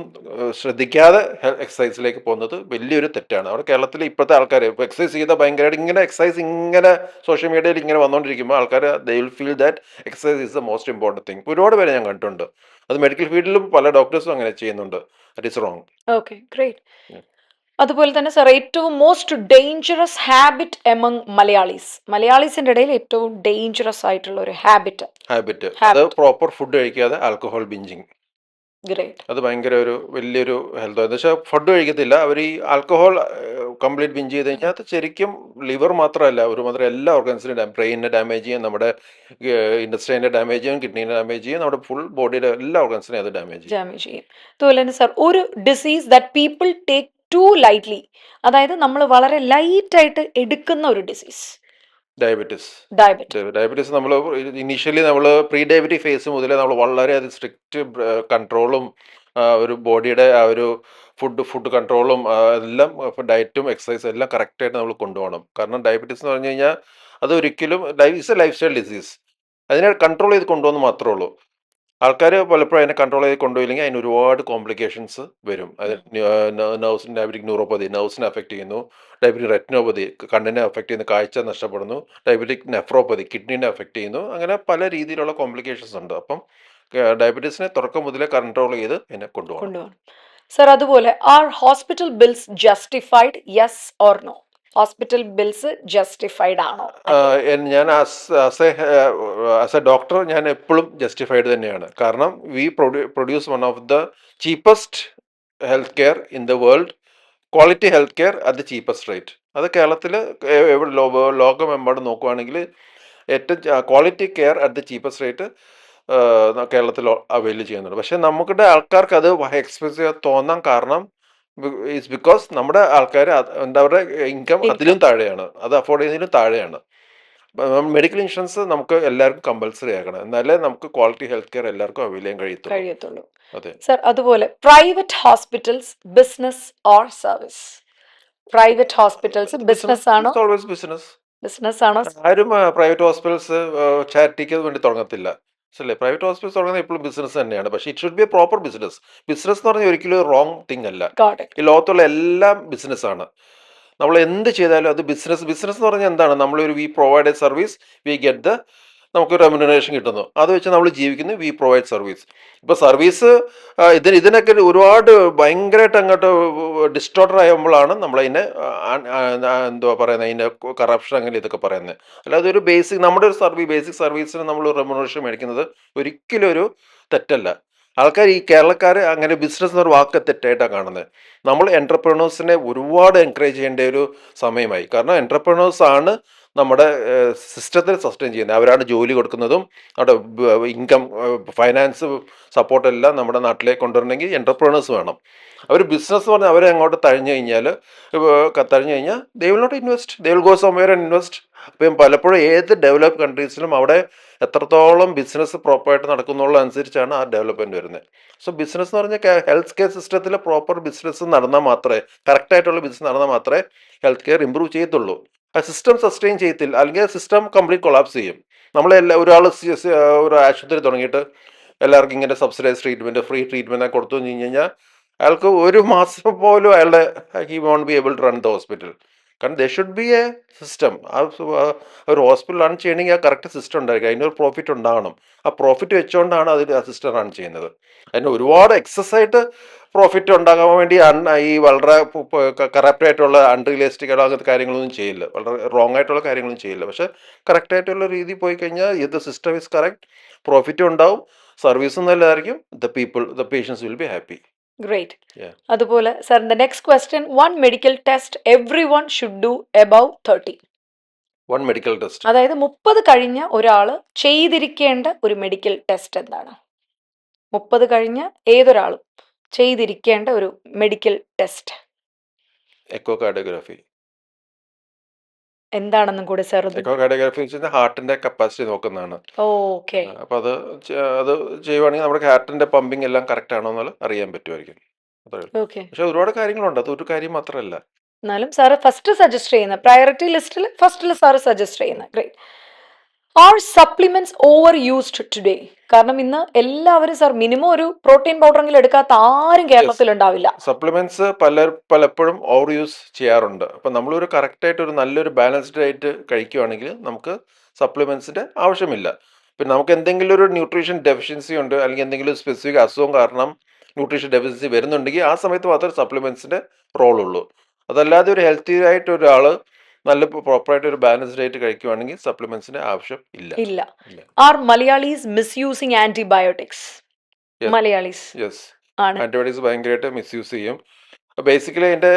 ശ്രദ്ധിക്കാതെ എക്സസൈസിലേക്ക് പോകുന്നത് വലിയൊരു തെറ്റാണ്. അവിടെ കേരളത്തിൽ ഇപ്പോഴത്തെ ആൾക്കാർ ഇപ്പോൾ എക്സസൈസ് ചെയ്താൽ ഭയങ്കരമായിട്ട് ഇങ്ങനെ സോഷ്യൽ മീഡിയയിൽ ഇങ്ങനെ വന്നുകൊണ്ടിരിക്കുമ്പോൾ ആൾക്കാർ they will feel that exercise is the most important thing. ഒരുപാട് പേരെ ഞാൻ കണ്ടിട്ടുണ്ട്. അത് മെഡിക്കൽ ഫീൽഡിലും പല ഡോക്ടേഴ്സും അങ്ങനെ ചെയ്യുന്നുണ്ട്. That is wrong. Okay, great. അതുപോലെ തന്നെ സർ ഏറ്റവും മോസ്റ്റ് ഡേഞ്ചറസ് ഹാബിറ്റ് എമംഗ് മലയാളീസിന്റെ ഇടയിൽ ഏറ്റവും ഡേഞ്ചറസ് ആയിട്ടുള്ള ഒരു ഹാബിറ്റ്. അത് പ്രോപ്പർ ഫുഡ് കഴിക്കാതെ ആൽക്കഹോൾ ബിഞ്ചിങ്. ഗ്രേറ്റ്. അത് ഭയങ്കര ഒരു വലിയൊരു ഹെൽത്ത്, എന്ന് വെച്ചാൽ ഫുഡ് കഴിക്കത്തില്ല അവർ, ഈ ആൽക്കഹോൾ കംപ്ലീറ്റ് ബിഞ്ച് ചെയ്ത് കഴിഞ്ഞാൽ അത് ശരിക്കും ലിവർ മാത്രമല്ല ഒരുമാത്രം എല്ലാ ഓർഗൻസിനും, ബ്രെയിനിനെ ഡാമേജ് ചെയ്യും, നമ്മുടെ ഇൻഡസ്ട്രീനെ ഡാമേജ് ചെയ്യും, കിഡ്നീനെ ഡാമേജ് ചെയ്യും, നമ്മുടെ ഫുൾ ബോഡിയുടെ എല്ലാ ഓർഗൻസിനെയും അത് ഡാമേജ് ചെയ്യും. അതുപോലെ തന്നെ സർ ഒരു disease that people take too lightly, അതായത് നമ്മൾ വളരെ ലൈറ്റ് ആയിട്ട് എടുക്കുന്ന ഒരു ഡിസീസ്. ഡയബറ്റീസ് നമ്മൾ ഇനീഷ്യലി നമ്മൾ പ്രീ ഡയബറ്റിക് ഫേസ് മുതലേ നമ്മൾ വളരെയധികം സ്ട്രിക്റ്റ് കൺട്രോളും ഒരു ബോഡിയുടെ ആ ഒരു ഫുഡ് കൺട്രോളും എല്ലാം ഡയറ്റും എക്സസൈസും എല്ലാം കറക്റ്റായിട്ട് നമ്മൾ കൊണ്ടുപോകണം. കാരണം ഡയബറ്റീസ് എന്ന് പറഞ്ഞു കഴിഞ്ഞാൽ അത് ഒരിക്കലും it's A life style disease. അതിനെ കൺട്രോൾ ചെയ്ത് കൊണ്ടുപോകുന്ന മാത്രമേ ഉള്ളൂ. ആൾക്കാർ പലപ്പോഴും അതിനെ കൺട്രോൾ ചെയ്ത് കൊണ്ടുപോയില്ലെങ്കിൽ അതിന് ഒരുപാട് കോംപ്ലിക്കേഷൻസ് വരും. അത് നെർവ്സിന്, ഡയബറ്റിക് ന്യൂറോപ്പതി നെർവ്സിനെ അഫക്റ്റ് ചെയ്യുന്നു, ഡയബറ്റിക് റെറ്റിനോപ്പതി കണ്ണിനെ അഫക്റ്റ് ചെയ്യുന്നു, കാഴ്ച നഷ്ടപ്പെടുന്നു, ഡയബറ്റിക് നെഫ്രോപ്പതി കിഡ്നീനെ അഫക്റ്റ് ചെയ്യുന്നു. അങ്ങനെ പല രീതിയിലുള്ള കോംപ്ലിക്കേഷൻസ് ഉണ്ട്. അപ്പം ഡയബറ്റീസിനെ തുടക്കം മുതലേ കൺട്രോൾ ചെയ്ത് അതിനെ കൊണ്ടുപോകണം. സർ അതുപോലെ are hospital bills justified, yes or no? Hospital bills justified ആണോ? ഞാൻ ആസ് എ ഡോക്ടർ ഞാൻ എപ്പോഴും ജസ്റ്റിഫൈഡ് തന്നെയാണ്. കാരണം we produce one of the cheapest health care in the world, quality health care at the cheapest rate. അത് കേരളത്തിൽ ലോകമെമ്പാടും നോക്കുവാണെങ്കിൽ ഏറ്റവും quality care at the cheapest rate കേരളത്തിൽ അവൈൽ ചെയ്യുന്നുണ്ട്. പക്ഷേ നമ്മുടെ ആൾക്കാർക്ക് അത് എക്സ്പെൻസീവ് തോന്നാൻ കാരണം ഈസ് ബിക്കോസ് നമ്മുടെ ആൾക്കാർ അവരുടെ ഇൻകം അതിലും താഴെയാണ്, അത് അഫോർഡ് ചെയ്യുന്നതിലും താഴെയാണ്. മെഡിക്കൽ ഇൻഷുറൻസ് നമുക്ക് എല്ലാവർക്കും കമ്പൽസറി ആക്കണം, എന്നാലേ നമുക്ക് ക്വാളിറ്റി ഹെൽത്ത് കെയർ എല്ലാവർക്കും അവൈൽ ചെയ്യാൻ കഴിയത്തുള്ളൂ. അതെ സർ. അതുപോലെ private hospitals business or service? Private hospitals business ആണോ? ഓൾവേസ് ബിസിനസ് ആണോ? ആരും പ്രൈവറ്റ് ഹോസ്പിറ്റൽസ് ചാരിറ്റിക്ക് വേണ്ടി തുടങ്ങത്തില്ല. അല്ലേ, പ്രൈവറ്റ് ഹോസ്പിറ്റൽസ് തുടങ്ങുന്നത് എപ്പോഴും ബിസിനസ് തന്നെയാണ്. പക്ഷേ it should be A proper business. Business എന്ന് പറഞ്ഞാൽ ഒരിക്കലും റോങ് തിങ് അല്ല. ഈ ലോകത്തുള്ള എല്ലാം ബിസിനസ്സാണ്. നമ്മൾ എന്ത് ചെയ്താലും അത് ബിസിനസ് എന്ന് പറഞ്ഞാൽ എന്താണ്? നമ്മളൊരു V provide A service, we get നമുക്ക് റെമ്യൂണറേഷൻ കിട്ടുന്നു, അത് വെച്ച് നമ്മൾ ജീവിക്കുന്നു, വി പ്രൊവൈഡ് സർവീസ്. ഇപ്പോൾ സർവീസ് ഇതിനൊക്കെ ഒരുപാട് ഭയങ്കരമായിട്ട് അങ്ങോട്ട് ഡിസ്റ്റോർട്ടർ ആകുമ്പോഴാണ് നമ്മളതിനെ എന്തുവാ പറയുന്നത്, അതിൻ്റെ കറപ്ഷൻ അങ്ങനെ ഇതൊക്കെ പറയുന്നത്. അല്ലാതെ ഒരു നമ്മുടെ ഒരു ബേസിക് സർവീസിന് നമ്മൾ റെമ്യൂണറേഷൻ മേടിക്കുന്നത് ഒരിക്കലും ഒരു തെറ്റല്ല. ആൾക്കാർ ഈ കേരളക്കാർ അങ്ങനെ ബിസിനസ് എന്നൊരു വാക്ക് തെറ്റായിട്ടാണ് കാണുന്നത്. നമ്മൾ എൻ്റർപ്രണേഴ്സിനെ ഒരുപാട് എൻകറേജ് ചെയ്യേണ്ട ഒരു സമയമായി. കാരണം എൻ്റർപ്രണേഴ്സ് ആണ് നമ്മുടെ സിസ്റ്റത്തിൽ സസ്റ്റെയിൻ ചെയ്യുന്നത്. അവരാണ് ജോലി കൊടുക്കുന്നതും അവിടെ ഇൻകം ഫൈനാൻസ് സപ്പോർട്ടെല്ലാം നമ്മുടെ നാട്ടിലേക്ക് കൊണ്ടുവരണമെങ്കിൽ എൻ്റർപ്രണേഴ്സ് വേണം. അവർ ബിസിനസ് പറഞ്ഞാൽ അവരെ അങ്ങോട്ട് തഴഞ്ഞു കഴിഞ്ഞാൽ they will not invest, they will go somewhere and invest. അപ്പം പലപ്പോഴും ഏത് ഡെവലപ്പ് കൺട്രീസിലും അവിടെ എത്രത്തോളം ബിസിനസ് പ്രോപ്പറായിട്ട് നടക്കുന്നുള്ള അനുസരിച്ചാണ് ആ ഡെവലപ്മെൻറ്റ് വരുന്നത്. സോ ബിസിനസ് എന്ന് പറഞ്ഞാൽ ഹെൽത്ത് കെയർ സിസ്റ്റത്തിൽ പ്രോപ്പർ ബിസിനസ് നടന്നാൽ മാത്രമേ, കറക്റ്റായിട്ടുള്ള ബിസിനസ് നടന്നാൽ മാത്രമേ ഹെൽത്ത് കെയർ ഇമ്പ്രൂവ് ചെയ്യത്തുള്ളൂ. ആ സിസ്റ്റം സസ്റ്റെയിൻ ചെയ്യത്തില്ല, അല്ലെങ്കിൽ സിസ്റ്റം കംപ്ലീറ്റ് കൊളാപ്സ് ചെയ്യും. ഒരാൾ ഒരു ആശുപത്രി തുടങ്ങിയിട്ട് എല്ലാവർക്കും ഇങ്ങനെ സബ്സിഡൈസ് ട്രീറ്റ്മെൻറ്റ്, ഫ്രീ ട്രീറ്റ്മെൻറ്റ് കൊടുത്തു എന്ന് കഴിഞ്ഞ് കഴിഞ്ഞാൽ അയാൾക്ക് ഒരു മാസം പോലും he won't be able to run the hospital. കാരണം they should be a system. ഒരു ഹോസ്പിറ്റലാണ് ചെയ്യണമെങ്കിൽ ആ കറക്റ്റ് സിസ്റ്റം ഉണ്ടായിരിക്കും, അതിനൊരു പ്രോഫിറ്റ് ഉണ്ടാകണം. ആ പ്രോഫിറ്റ് വെച്ചുകൊണ്ടാണ് ആ സിസ്റ്റം റൺ ചെയ്യുന്നത്. അതിന് ഒരുപാട് എക്സസ് പ്രോഫിറ്റ് ഉണ്ടാകാൻ വേണ്ടി ഈ വളരെ കറക്റ്റായിട്ടുള്ള അൺറിയലിസ്റ്റിക് അങ്ങനത്തെ കാര്യങ്ങളൊന്നും ചെയ്യില്ല, വളരെ റോങ് ആയിട്ടുള്ള കാര്യങ്ങളൊന്നും ചെയ്യില്ല. പക്ഷേ കറക്റ്റായിട്ടുള്ള രീതി പോയി കഴിഞ്ഞാൽ ഇത് സിസ്റ്റം ഈസ് കറക്റ്റ്, പ്രോഫിറ്റും ഉണ്ടാവും, സർവീസും നല്ലതായിരിക്കും, the patients will be happy. Great. അതുപോലെ sir the next question, one medical test everyone should do above 30? One medical test, അതായത് 30 കഴിഞ്ഞ ഒരാൾ ചെയ്തിരിക്കേണ്ട ഒരു മെഡിക്കൽ ടെസ്റ്റ് എന്താണ്? 30 കഴിഞ്ഞ ഏതൊരാളും ചെയ്തിരിക്കേണ്ട ഒരു മെഡിക്കൽ ടെസ്റ്റ്? എക്കോകാർഡിയോഗ്രാഫി. എന്താണെന്നും കൂടെ സാർ? എക്കോകാർഡിയോഗ്രാഫി വെച്ചാൽ ഹാർട്ടിന്റെ കപ്പാസിറ്റി നോക്കുന്നതാണ്. ഓക്കെ. അപ്പോൾ അത് ചെയ്യുവാണെങ്കിൽ നമ്മുടെ ഹാർട്ടിന്റെ പമ്പിങ് എല്ലാം കറക്റ്റ് ആണോ എന്നുള്ളത് അറിയാൻ പറ്റുമായിരിക്കും. പക്ഷെ ഒരുപാട് കാര്യങ്ങളുണ്ട്, അത് ഒരു കാര്യം മാത്രമല്ല. എന്നാലും സാറ് ഫസ്റ്റ് സജസ്റ്റ് ചെയ്യുന്ന പ്രയോറിറ്റി ലിസ്റ്റിൽ ഫസ്റ്റിൽ സാറ് സജസ്റ്റ് ചെയ്യുന്ന great. Are supplements over used today? കാരണം ഇന്ന് എല്ലാവരും സാർ മിനിമം ഒരു പ്രോട്ടീൻ പൗഡറെങ്കിലും എടുക്കാത്ത ആരും കേരളത്തിൽ ഉണ്ടാവില്ല. സപ്ലിമെന്റ്സ് പലപ്പോഴും ഓവർ യൂസ് ചെയ്യാറുണ്ട്. അപ്പം നമ്മളൊരു കറക്റ്റായിട്ട് ഒരു നല്ലൊരു ബാലൻസ്ഡ് ആയിട്ട് കഴിക്കുകയാണെങ്കിൽ നമുക്ക് സപ്ലിമെന്റ്സിന്റെ ആവശ്യമില്ല. പിന്നെ നമുക്ക് എന്തെങ്കിലും ഒരു ന്യൂട്രീഷൻ ഡെഫിഷ്യൻസി ഉണ്ട്, അല്ലെങ്കിൽ എന്തെങ്കിലും സ്പെസിഫിക് അസുഖം കാരണം ന്യൂട്രീഷൻ ഡെഫിഷ്യൻസി വരുന്നുണ്ടെങ്കിൽ ആ സമയത്ത് മാത്രമേ സപ്ലിമെന്റ്സിന്റെ റോൾ ഉള്ളൂ. അതല്ലാതെ ഒരു ഹെൽത്തി ആയിട്ട് ഒരാൾ നല്ല പ്രോപ്പറായിട്ട് ഒരു ബാലൻസ്ഡ് ഡയറ്റ് കഴിക്കുവാണെങ്കിൽ സപ്ലിമെന്റ്സിന്റെ ആവശ്യം ഇല്ല. ഇല്ല. ഇല്ല. Are Malayalis misusing antibiotics? Yes. Malayalis yes. ആണ്. ആന്റിബയോട്ടിക്സ് ഭയങ്കരമായിട്ട് മിസ്യൂസ് ചെയ്യും. ബേസിക്കലി അതിന്റെ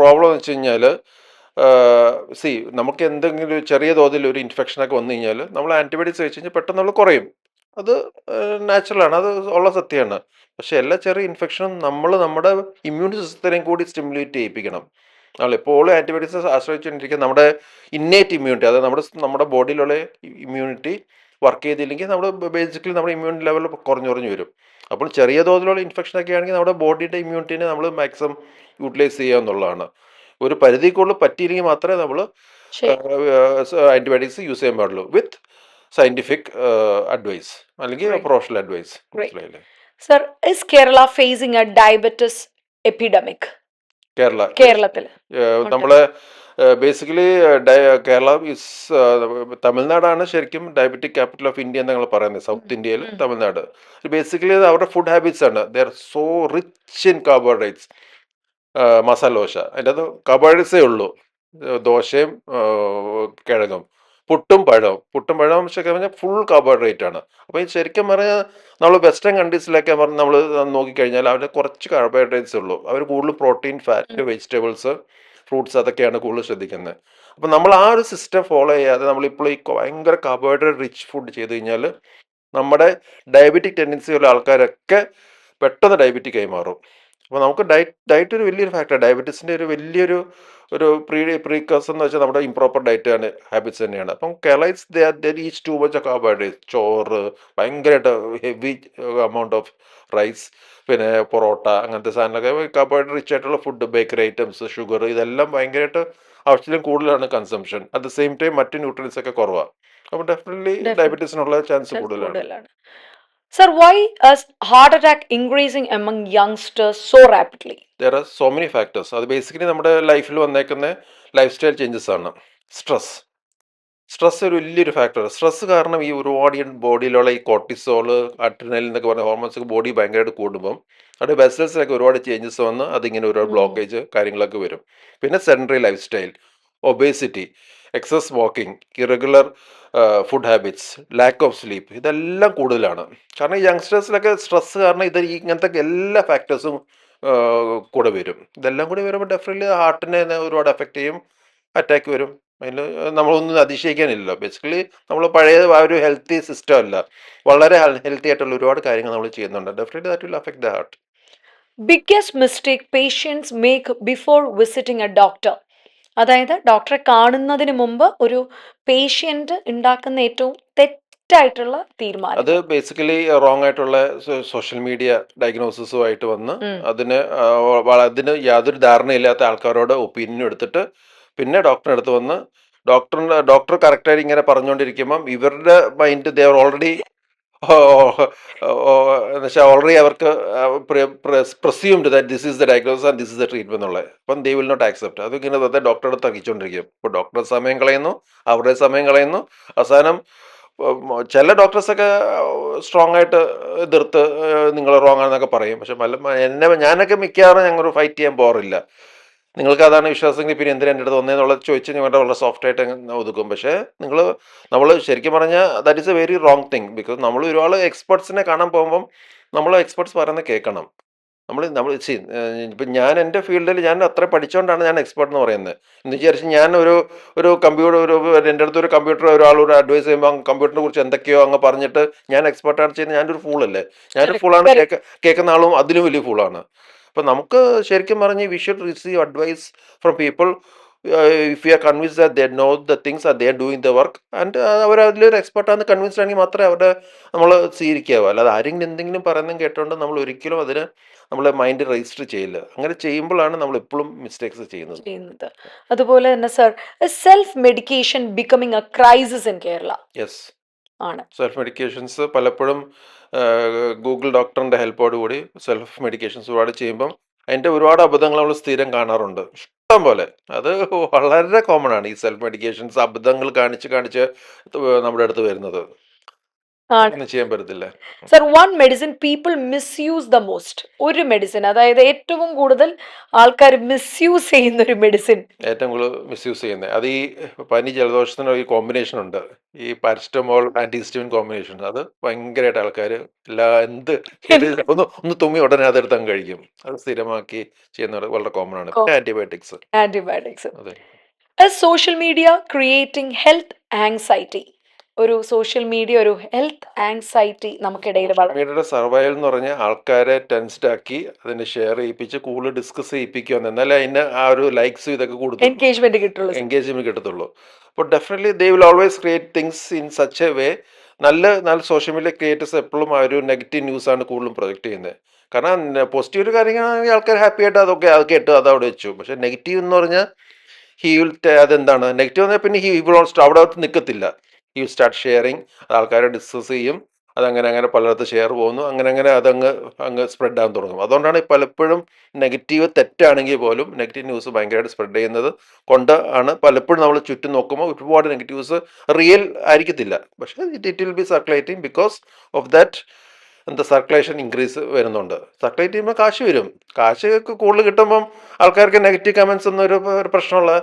പ്രോബ്ലം എന്ന് വെച്ച് കഴിഞ്ഞാൽ സി നമുക്ക് എന്തെങ്കിലും ഒരു ചെറിയ തോതിൽ ഒരു ഇൻഫെക്ഷനൊക്കെ വന്നു കഴിഞ്ഞാൽ നമ്മൾ ആന്റിബയോട്ടിക്സ് കഴിച്ച് കഴിഞ്ഞാൽ പെട്ടെന്ന് നമ്മൾ കുറയും. അത് നാച്ചുറലാണ്, അത് ഉള്ള സത്യമാണ്. പക്ഷെ എല്ലാ ചെറിയ ഇൻഫെക്ഷനും നമ്മൾ നമ്മുടെ ഇമ്മ്യൂൺ സിസ്റ്റത്തിനെയും കൂടി സ്റ്റിമുലേറ്റ് ചെയ്യിപ്പിക്കണം. നമ്മൾ എപ്പോഴും ആന്റിബയോട്ടിക്സ് ആശ്രയിച്ചുകൊണ്ടിരിക്കുക നമ്മുടെ ഇന്നേറ്റ് ഇമ്മ്യൂണിറ്റി, അതായത് നമ്മുടെ ബോഡിയിലുള്ള ഇമ്മ്യൂണിറ്റി വർക്ക് ചെയ്തില്ലെങ്കിൽ നമ്മൾ ബേസിക്കലി നമ്മുടെ ഇമ്മ്യൂൺ ലെവൽ കുറഞ്ഞു കുറഞ്ഞു വരും. അപ്പോൾ ചെറിയ തോതിലുള്ള ഇൻഫെക്ഷൻ ഒക്കെ ആണെങ്കിൽ നമ്മുടെ ബോഡിയുടെ ഇമ്മ്യൂണിറ്റിനെ നമ്മൾ മാക്സിമം യൂട്ടിലൈസ് ചെയ്യുക എന്നുള്ളതാണ്. ഒരു പരിധി കൂടുതൽ പറ്റിയില്ലെങ്കിൽ മാത്രമേ നമ്മൾ ശരി. ആന്റിബയോട്ടിക്സ് യൂസ് ചെയ്യാൻ പാടുള്ളൂ വിത്ത് സയന്റിഫിക് അഡ്വൈസ് അല്ലെങ്കിൽ Right. Professional advice. Great. മനസ്സിലായില്ലേ? Sir, is Kerala facing a diabetes epidemic? Kerala കേരളത്തിൽ നമ്മളെ ബേസിക്കലി കേരള ഇസ് തമിഴ്നാടാണ് ശരിക്കും ഡയബറ്റിക് ക്യാപിറ്റൽ ഓഫ് ഇന്ത്യ എന്ന് ഞങ്ങൾ പറയുന്നത്. സൗത്ത് ഇന്ത്യയിൽ തമിഴ്നാട്. ബേസിക്കലി അവരുടെ ഫുഡ് ഹാബിറ്റ്സ് ആണ്, ദേ are so rich in carbohydrates. Masala dosa അതിൻ്റെ അത് കാർബോഹൈഡ്രേറ്റ്സേ ഉള്ളൂ. ദോശയും കിഴങ്ങും, പുട്ടും പഴവും ശരിക്കും പറഞ്ഞാൽ ഫുൾ കാർബോഹൈഡ്രേറ്റ് ആണ്. അപ്പോൾ ഈ ശരിക്കും പറഞ്ഞാൽ നമ്മൾ വെസ്റ്റേൺ കൺട്രീസിലൊക്കെ നമ്മൾ നോക്കിക്കഴിഞ്ഞാൽ അവിടെ കുറച്ച് കാർബോഹൈഡ്രേറ്റ്സ് ഉള്ളൂ. അവർ കൂടുതൽ പ്രോട്ടീൻ, ഫാറ്റ്, വെജിറ്റബിൾസ്, ഫ്രൂട്ട്സ് അതൊക്കെയാണ് കൂടുതൽ ശ്രദ്ധിക്കുന്നത്. അപ്പം നമ്മൾ ആ ഒരു സിസ്റ്റം ഫോളോ ചെയ്യാതെ നമ്മളിപ്പോൾ ഈ ഭയങ്കര കാർബോഹൈഡ്രേറ്റ് റിച്ച് ഫുഡ് ചെയ്ത് കഴിഞ്ഞാൽ നമ്മുടെ ഡയബറ്റിക് ടെൻഡൻസി ഉള്ള ആൾക്കാരൊക്കെ പെട്ടെന്ന് ഡയബറ്റിക് ആയി മാറും. അപ്പോൾ നമുക്ക് ഡയറ്റ് ഒരു വലിയൊരു ഫാക്ടർ, ഡയബറ്റീസിൻ്റെ ഒരു വലിയൊരു പ്രീകോസ് എന്ന് വെച്ചാൽ നമ്മുടെ ഇംപ്രോപ്പർ ഡയറ്റ് ആണ്, ഹാബിറ്റ്സ് തന്നെയാണ്. അപ്പം Keralise each too much carbohydrate, ചോറ് ഭയങ്കരമായിട്ട് ഹെവി എമൗണ്ട് ഓഫ് റൈസ്, പിന്നെ പൊറോട്ട അങ്ങനത്തെ സാധനങ്ങളൊക്കെ കാർബോഹൈഡ്രേറ്റ് റിച്ച് ആയിട്ടുള്ള ഫുഡ്, ബേക്കറി ഐറ്റംസ്, ഷുഗർ, ഇതെല്ലാം ഭയങ്കരമായിട്ട് ആവശ്യത്തിലും കൂടുതലാണ് consumption. At the same time മറ്റ് ന്യൂട്രിയൻസ് ഒക്കെ കുറവാണ്. അപ്പോൾ ഡെഫിനറ്റ്ലി ഡയബറ്റീസിനുള്ള ചാൻസ് കൂടുതലാണ്. Sir, why is heart attack increasing among youngsters so rapidly? There are so many factors. അത് ബേസിക്കലി നമ്മുടെ ലൈഫിൽ വന്നേക്കുന്ന ലൈഫ് സ്റ്റൈൽ ചേഞ്ചസ് ആണ്. സ്ട്രെസ് ഒരു വലിയൊരു ഫാക്ടർ. സ്ട്രെസ് കാരണം ഈ ഒരുപാട് ബോഡിയിലുള്ള ഈ കോർട്ടിസോള്, അഡ്രിനലിൻ എന്നൊക്കെ പറഞ്ഞ ഹോർമോൺസ് ബോഡി ഭയങ്കരമായിട്ട് കൂടുമ്പം അവിടെ വെസൽസിലൊക്കെ ഒരുപാട് ചേഞ്ചസ് വന്ന് അതിങ്ങനെ ഒരുപാട് ബ്ലോക്കേജ് കാര്യങ്ങളൊക്കെ വരും. പിന്നെ sedentary lifestyle, obesity, excess walking, irregular food habits, lack of sleep, ഇതെല്ലാം കൂടുതലാണ്. കാരണം ഈ യങ്സ്റ്റേഴ്സിലൊക്കെ സ്ട്രെസ് കാരണം ഇങ്ങനത്തെ എല്ലാ ഫാക്ടേഴ്സും കൂടെ വരും. ഇതെല്ലാം കൂടി വരുമ്പോൾ ഡെഫിനറ്റ്ലി ഹാർട്ടിനെ ഒരുപാട് എഫക്റ്റ് ചെയ്യും, അറ്റാക്ക് വരും. അതിൽ നമ്മളൊന്നും അതിശയിക്കാനില്ലല്ലോ. ബേസിക്കലി നമ്മൾ പഴയ ആ ഒരു ഹെൽത്തി സിസ്റ്റം അല്ല, വളരെ ഹെൽത്തി ആയിട്ടുള്ള ഒരുപാട് കാര്യങ്ങൾ നമ്മൾ ചെയ്യുന്നുണ്ട്. Definitely that will affect the heart. Biggest mistake patients make before visiting a doctor? അതായത് ഡോക്ടറെ കാണുന്നതിന് മുമ്പ് ഒരു പേഷ്യന്റ് ഉണ്ടാക്കുന്ന ഏറ്റവും തെറ്റായിട്ടുള്ള അത് തീരുമാനം. ബേസിക്കലി റോങ് ആയിട്ടുള്ള സോഷ്യൽ മീഡിയ ഡയഗ്നോസിസുമായിട്ട് വന്ന് അതിന് യാതൊരു ധാരണയില്ലാത്ത ആൾക്കാരോട് ഒപ്പീനിയൻ എടുത്തിട്ട് പിന്നെ ഡോക്ടറിൻ്റെ അടുത്ത് വന്ന് ഡോക്ടർ കറക്റ്റായിട്ട് ഇങ്ങനെ പറഞ്ഞുകൊണ്ടിരിക്കുമ്പം ഇവരുടെ മൈൻഡ് ദേ ആർ ഓൾറെഡി എന്നുവെച്ചാൽ ഓൾറെഡി അവർക്ക് presumed that this is the diagnosis and this is the treatment എന്നുള്ളത്. അപ്പം ദേ വിൽ നോട്ട് ആക്സെപ്റ്റ്. അതിങ്ങനെ വെറുതെ ഡോക്ടറുടെ അടുത്ത് അറിയിച്ചുകൊണ്ടിരിക്കും. ഇപ്പോൾ ഡോക്ടറുടെ സമയം കളയുന്നു, അവരുടെ സമയം കളയുന്നു. അവസാനം ചില ഡോക്ടേഴ്സൊക്കെ സ്ട്രോങ് ആയിട്ട് എതിർത്ത് നിങ്ങൾ റോങ് ആണെന്നൊക്കെ പറയും. പക്ഷെ ഞാനൊക്കെ മിക്കവാറും ഞങ്ങൾ ഫൈറ്റ് ചെയ്യാൻ പോകാറില്ല. നിങ്ങൾക്ക് അതാണ് വിശ്വാസമെങ്കിൽ പിന്നെ എന്തിനാ എൻ്റെ അടുത്ത് വന്നതെന്നുള്ളത് ചോദിച്ച് ഞങ്ങളുടെ വളരെ സോഫ്റ്റ് ആയിട്ട് ഒതുക്കും. പക്ഷേ നമ്മൾ ശരിക്കും പറഞ്ഞാൽ that is A very wrong thing. Because നമ്മൾ ഒരുപാട് എക്സ്പെർട്സിനെ കാണാൻ പോകുമ്പം നമ്മൾ എക്സ്പെർട്സ് പറയുന്നത് കേൾക്കണം. നമ്മൾ ഇപ്പം ഞാൻ എൻ്റെ ഫീൽഡിൽ ഞാൻ അത്ര പഠിച്ചുകൊണ്ടാണ് ഞാൻ എക്സ്പെർട്ട് എന്ന് പറയുന്നത്. എന്ന് വിചാരിച്ച് ഞാൻ ഒരു എൻ്റെ അടുത്ത് ഒരു കമ്പ്യൂട്ടർ ഒരാളോട് അഡ്വൈസ് ചെയ്യുമ്പോൾ കമ്പ്യൂട്ടറിനെ കുറിച്ച് എന്തൊക്കെയോ അങ്ങ് പറഞ്ഞിട്ട് ഞാൻ എക്സ്പെർട്ടാണ് ചെയ്യുന്നത്, ഞാനൊരു ഫൂളല്ലേ? ഞാനൊരു ഫൂളാണ്, കേൾക്കുന്ന ആളും അതിലും വലിയ ഫൂളാണ്. അപ്പം നമുക്ക് ശരിക്കും പറഞ്ഞ് we should receive advice from people if you are convince that they know the things are they are doing the work and അവർ അതിലൊരു എക്സ്പെർട്ടാണെന്ന് കൺവിൻസ്ഡ് ആണെങ്കിൽ മാത്രമേ അവരുടെ നമ്മൾ സ്വീകരിക്കാവൂ. അല്ലാതെ ആരെങ്കിലും എന്തെങ്കിലും പറയുന്നതും കേട്ടോണ്ട് നമ്മൾ ഒരിക്കലും അതിന് നമ്മളെ മൈൻഡ് രജിസ്റ്റർ ചെയ്യില്ല. അങ്ങനെ ചെയ്യുമ്പോഴാണ് നമ്മൾ എപ്പോഴും മിസ്റ്റേക്സ് ചെയ്യുന്നത്. അതുപോലെ തന്നെ sir, self medication becoming A crisis in Kerala yes. ആണ്. സെൽഫ് മെഡിക്കേഷൻസ് പലപ്പോഴും ഗൂഗിൾ ഡോക്ടറിൻ്റെ ഹെൽപ്പോട് കൂടി സെൽഫ് മെഡിക്കേഷൻസ് ഒരുപാട് ചെയ്യുമ്പം അതിൻ്റെ ഒരുപാട് അബദ്ധങ്ങൾ നമ്മൾ സ്ഥിരം കാണാറുണ്ട്, ഇഷ്ടം പോലെ. അത് വളരെ കോമൺ ആണ് ഈ സെൽഫ് മെഡിക്കേഷൻസ് അബദ്ധങ്ങൾ കാണിച്ച് നമ്മുടെ അടുത്ത് വരുന്നത്. ആണ്. ഒന്നും ചെയ്യാൻ പറ്റത്തില്ല. Sir, one medicine people misuse the most. ഒരു മെഡിസിൻ, അതായത് ഏറ്റവും കൂടുതൽ ആൾക്കാർ മിസ്യൂസ് ചെയ്യുന്ന ഒരു മെഡിസിൻ. ഏറ്റവും കൂടുതൽ മിസ്യൂസ് ചെയ്യുന്നത് അത് ഈ പനി ജലദോഷത്തിന് ഈ കോമ്പിനേഷൻ ഉണ്ട്, ഈ പാരസ്റ്റമോൾ ആന്റിഹിസ്റ്റമിൻ കോമ്പിനേഷൻ. അത് ഭയങ്കരമായിട്ട് ആൾക്കാർ എന്ത് ചെറിയ ഒന്ന് തുമ്മി ഉടനെ അതെടുത്ത് അങ്ങ് കഴിക്കും. അത് സ്ഥിരമാക്കി ചെയ്യുന്നത് വളരെ കോമൺ ആണ്. പിന്നെ ആന്റിബയോട്ടിക്സ്. ആന്റിബയോട്ടിക്സ്. അതെ. Social media creating health anxiety. ഒരു സോഷ്യൽ മീഡിയ ഒരു ഹെൽത്ത് ആങ്സൈറ്റി നമുക്കിടയിൽ മീഡിയയുടെ സർവൈവൽ എന്ന് പറഞ്ഞാൽ ആൾക്കാരെ ടെൻസ്ഡ് ആക്കി അതിനെ ഷെയർ ചെയ്യിപ്പിച്ച് കൂടുതൽ ഡിസ്കസ് ചെയ്യിപ്പിക്കുക, എന്നാലേ അതിന് ആ ഒരു ലൈക്സ് ഇതൊക്കെ കൂടുതൽ എൻഗേജ്മെന്റ് കിട്ടുള്ളൂ. എൻഗേജ്മെന്റ് കിട്ടത്തുള്ളൂ. അപ്പോൾ definitely they will always create things in such a way. നല്ല സോഷ്യൽ മീഡിയ ക്രിയേറ്റേഴ്സ് എപ്പോഴും ആ ഒരു നെഗറ്റീവ് ന്യൂസാണ് കൂടുതലും പ്രൊജക്ട് ചെയ്യുന്നത്. കാരണം പോസിറ്റീവ് കാര്യങ്ങളാണെങ്കിൽ ആൾക്കാർ ഹാപ്പി ആയിട്ട് അതൊക്കെ അത് കേട്ട് അത് അവിടെ വെച്ചു. പക്ഷെ നെഗറ്റീവ് എന്ന് പറഞ്ഞാൽ അതെന്താണ് നെഗറ്റീവ് പറഞ്ഞാൽ പിന്നെ അവിടെ നിൽക്കത്തില്ല. ഹി വിൽ സ്റ്റാർട്ട് ഷെയറിങ്, അത് ആൾക്കാരെ ഡിസ്കസ് ചെയ്യും, അങ്ങനെ പലയിടത്ത് ഷെയർ പോകുന്നു, അങ്ങനെ അങ്ങ് സ്പ്രെഡ് ആകാൻ തുടങ്ങും. അതുകൊണ്ടാണ് പലപ്പോഴും നെഗറ്റീവ് തെറ്റാണെങ്കിൽ പോലും നെഗറ്റീവ് ന്യൂസ് ഭയങ്കരമായിട്ട് സ്പ്രെഡ് ചെയ്യുന്നത് കൊണ്ട് ആണ് പലപ്പോഴും നമ്മൾ ചുറ്റും നോക്കുമ്പോൾ ഒരുപാട് നെഗറ്റീവ്സ് റിയൽ ആയിരിക്കത്തില്ല. പക്ഷേ it will B circulating because of that. Circulation increase വരുന്നുണ്ട്. സർക്കുലേറ്റ് ചെയ്യുമ്പോൾ കാശ് വരും. കാശ് കൂടുതൽ കിട്ടുമ്പം ആൾക്കാർക്ക് നെഗറ്റീവ് കമൻസ് ഒന്നും ഒരു പ്രശ്നമുള്ള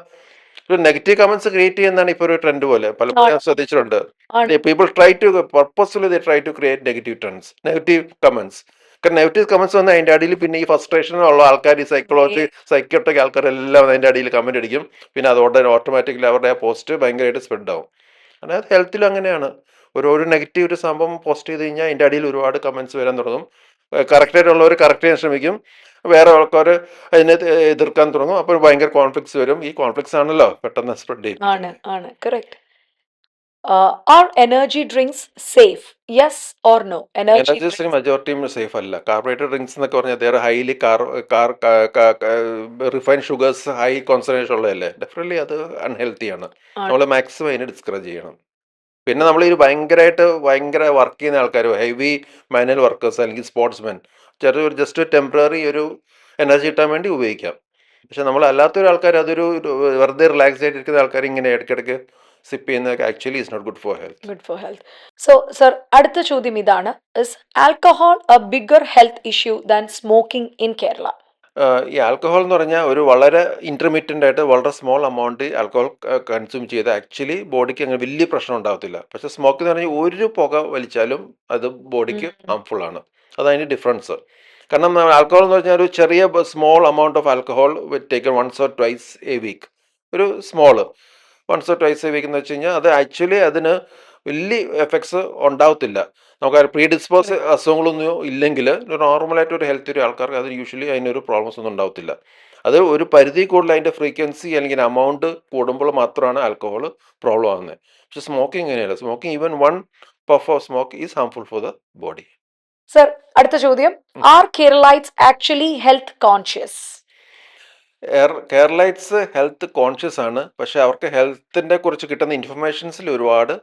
ഒരു നെഗറ്റീവ് കമന്റ്സ് ക്രിയേറ്റ് ചെയ്യുന്നതാണ് ഇപ്പോൾ ഒരു ട്രെൻഡ് പോലെ പലപ്പോഴും ഞാൻ ശ്രദ്ധിച്ചിട്ടുണ്ട്. People try to create negative comments. കാരണം നെഗറ്റീവ് കമന്റ്സ് വന്നാൽ അതിൻ്റെ അടിയിൽ പിന്നെ ഈ ഫ്രസ്ട്രേഷനുള്ള ആൾക്കാർ, ഈ സൈക്കോട്ടിക് ആൾക്കാരെല്ലാം അതിൻ്റെ അടിയിൽ കമന്റ് അടിക്കും. പിന്നെ അതോടെ ഓട്ടോമാറ്റിക്കലി അവരുടെ ആ പോസ്റ്റ് ഭയങ്കരമായിട്ട് സ്പ്രെഡ് ആവും. അതായത് ഹെൽത്തിലും അങ്ങനെയാണ്. ഒരു നെഗറ്റീവ് ഒരു സംഭവം പോസ്റ്റ് ചെയ്ത് കഴിഞ്ഞാൽ അതിൻ്റെ അടിയിൽ ഒരുപാട് കമന്റ്സ് വരാൻ തുടങ്ങും. കറക്റ്റായിട്ടുള്ളവർ കറക്റ്റ് ചെയ്യാൻ ശ്രമിക്കും, വേറെ ആൾക്കാർ അതിനെ എതിർക്കാൻ തുടങ്ങും. അപ്പോൾ ഭയങ്കര കോൺഫ്ലിക്ട്സ് വരും. ഈ കോൺഫ്ലിക്ട്സ് ആണല്ലോ പെട്ടെന്ന് സ്പ്രെഡ് ചെയ്യും. ആണ് correct. Are energy drinks safe? Yes or no? Energy drink മെജോറിറ്റിയും സേഫ് അല്ല. കാർബണേറ്റഡ് ഡ്രിങ്ക്സ് എന്നൊക്കെ പറഞ്ഞാൽ they are highly refined sugars high concentration ഉള്ളതല്ലേ. ഡെഫിനറ്റ്ലി അത് അൺഹെൽത്തി ആണ്. നമ്മൾ മാക്സിമം അതിനെ ഡിസ്കറേജ് ചെയ്യണം. പിന്നെ നമ്മൾ ഈ ഭയങ്കര വർക്ക് ചെയ്യുന്ന ആൾക്കാർ, ഹെവി മാനുവൽ വർക്കേഴ്സ് അല്ലെങ്കിൽ സ്പോർട്സ്മെൻ, ജസ്റ്റ് ടെമ്പററി ഒരു എനർജി കിട്ടാൻ വേണ്ടി ഉപയോഗിക്കാം. പക്ഷെ നമ്മൾ അല്ലാത്തൊരു ആൾക്കാർ അതൊരു വെറുതെ റിലാക്സ് ആയിട്ടിരിക്കുന്ന ആൾക്കാർ ഇങ്ങനെ ഇടയ്ക്കിടയ്ക്ക് സിപ്പ് ചെയ്യുന്നതൊക്കെ actually is not good for health. So sir, അടുത്ത ചോദ്യം ഇതാണ്: is alcohol a bigger health issue than smoking in Kerala? ഈ ആൽക്കഹോൾ എന്ന് പറഞ്ഞാൽ ഒരു വളരെ ഇന്റർമീഡിയൻ്റ് ആയിട്ട് വളരെ സ്മോൾ എമൗണ്ട് ആൽക്കഹോൾ കൺസ്യൂം ചെയ്ത് ആക്ച്വലി ബോഡിക്ക് അങ്ങനെ വലിയ പ്രശ്നം ഉണ്ടാകത്തില്ല. പക്ഷെ സ്മോക്ക് എന്ന് പറഞ്ഞാൽ ഒരു പുക വലിച്ചാലും അത് ബോഡിക്ക് ഹാംഫുൾ ആണ്. അതതിൻ്റെ ഡിഫറൻസ്. കാരണം ആൽക്കഹോൾ എന്ന് പറഞ്ഞാൽ ഒരു ചെറിയ small amount of alcohol taken once or twice a week. ഒരു small once or twice a week എന്ന് വെച്ച് കഴിഞ്ഞാൽ അത് ആക്ച്വലി അതിന് വലിയ എഫക്ട്സ് ഉണ്ടാവത്തില്ല. നമുക്ക് പ്രീഡിസ്പോസ് അസുഖങ്ങളൊന്നും ഇല്ലെങ്കിൽ നോർമലായിട്ട് ഒരു ഹെൽത്തി ഒരു ആൾക്കാർക്ക് അത് യൂഷ്വലി അതിനൊരു പ്രോബ്ലംസ് ഒന്നും ഉണ്ടാവത്തില്ല. അത് ഒരു പരിധി കൂടുതൽ അതിൻ്റെ ഫ്രീക്വൻസി അല്ലെങ്കിൽ എമൗണ്ട് കൂടുമ്പോൾ മാത്രമാണ് ആൽക്കഹോൾ പ്രോബ്ലം ആകുന്നത്. പക്ഷെ സ്മോക്കിംഗ് അങ്ങനെയല്ല. Smoking even one puff of smoke is harmful for the body. Sir, അടുത്ത ചോദ്യം: are Keralites actually health conscious? Keralites health conscious ആണ്. പക്ഷെ അവർക്ക് ഹെൽത്തിനെ കുറിച്ച് കിട്ടുന്ന ഇൻഫർമേഷൻസിൽ ഒരുപാട്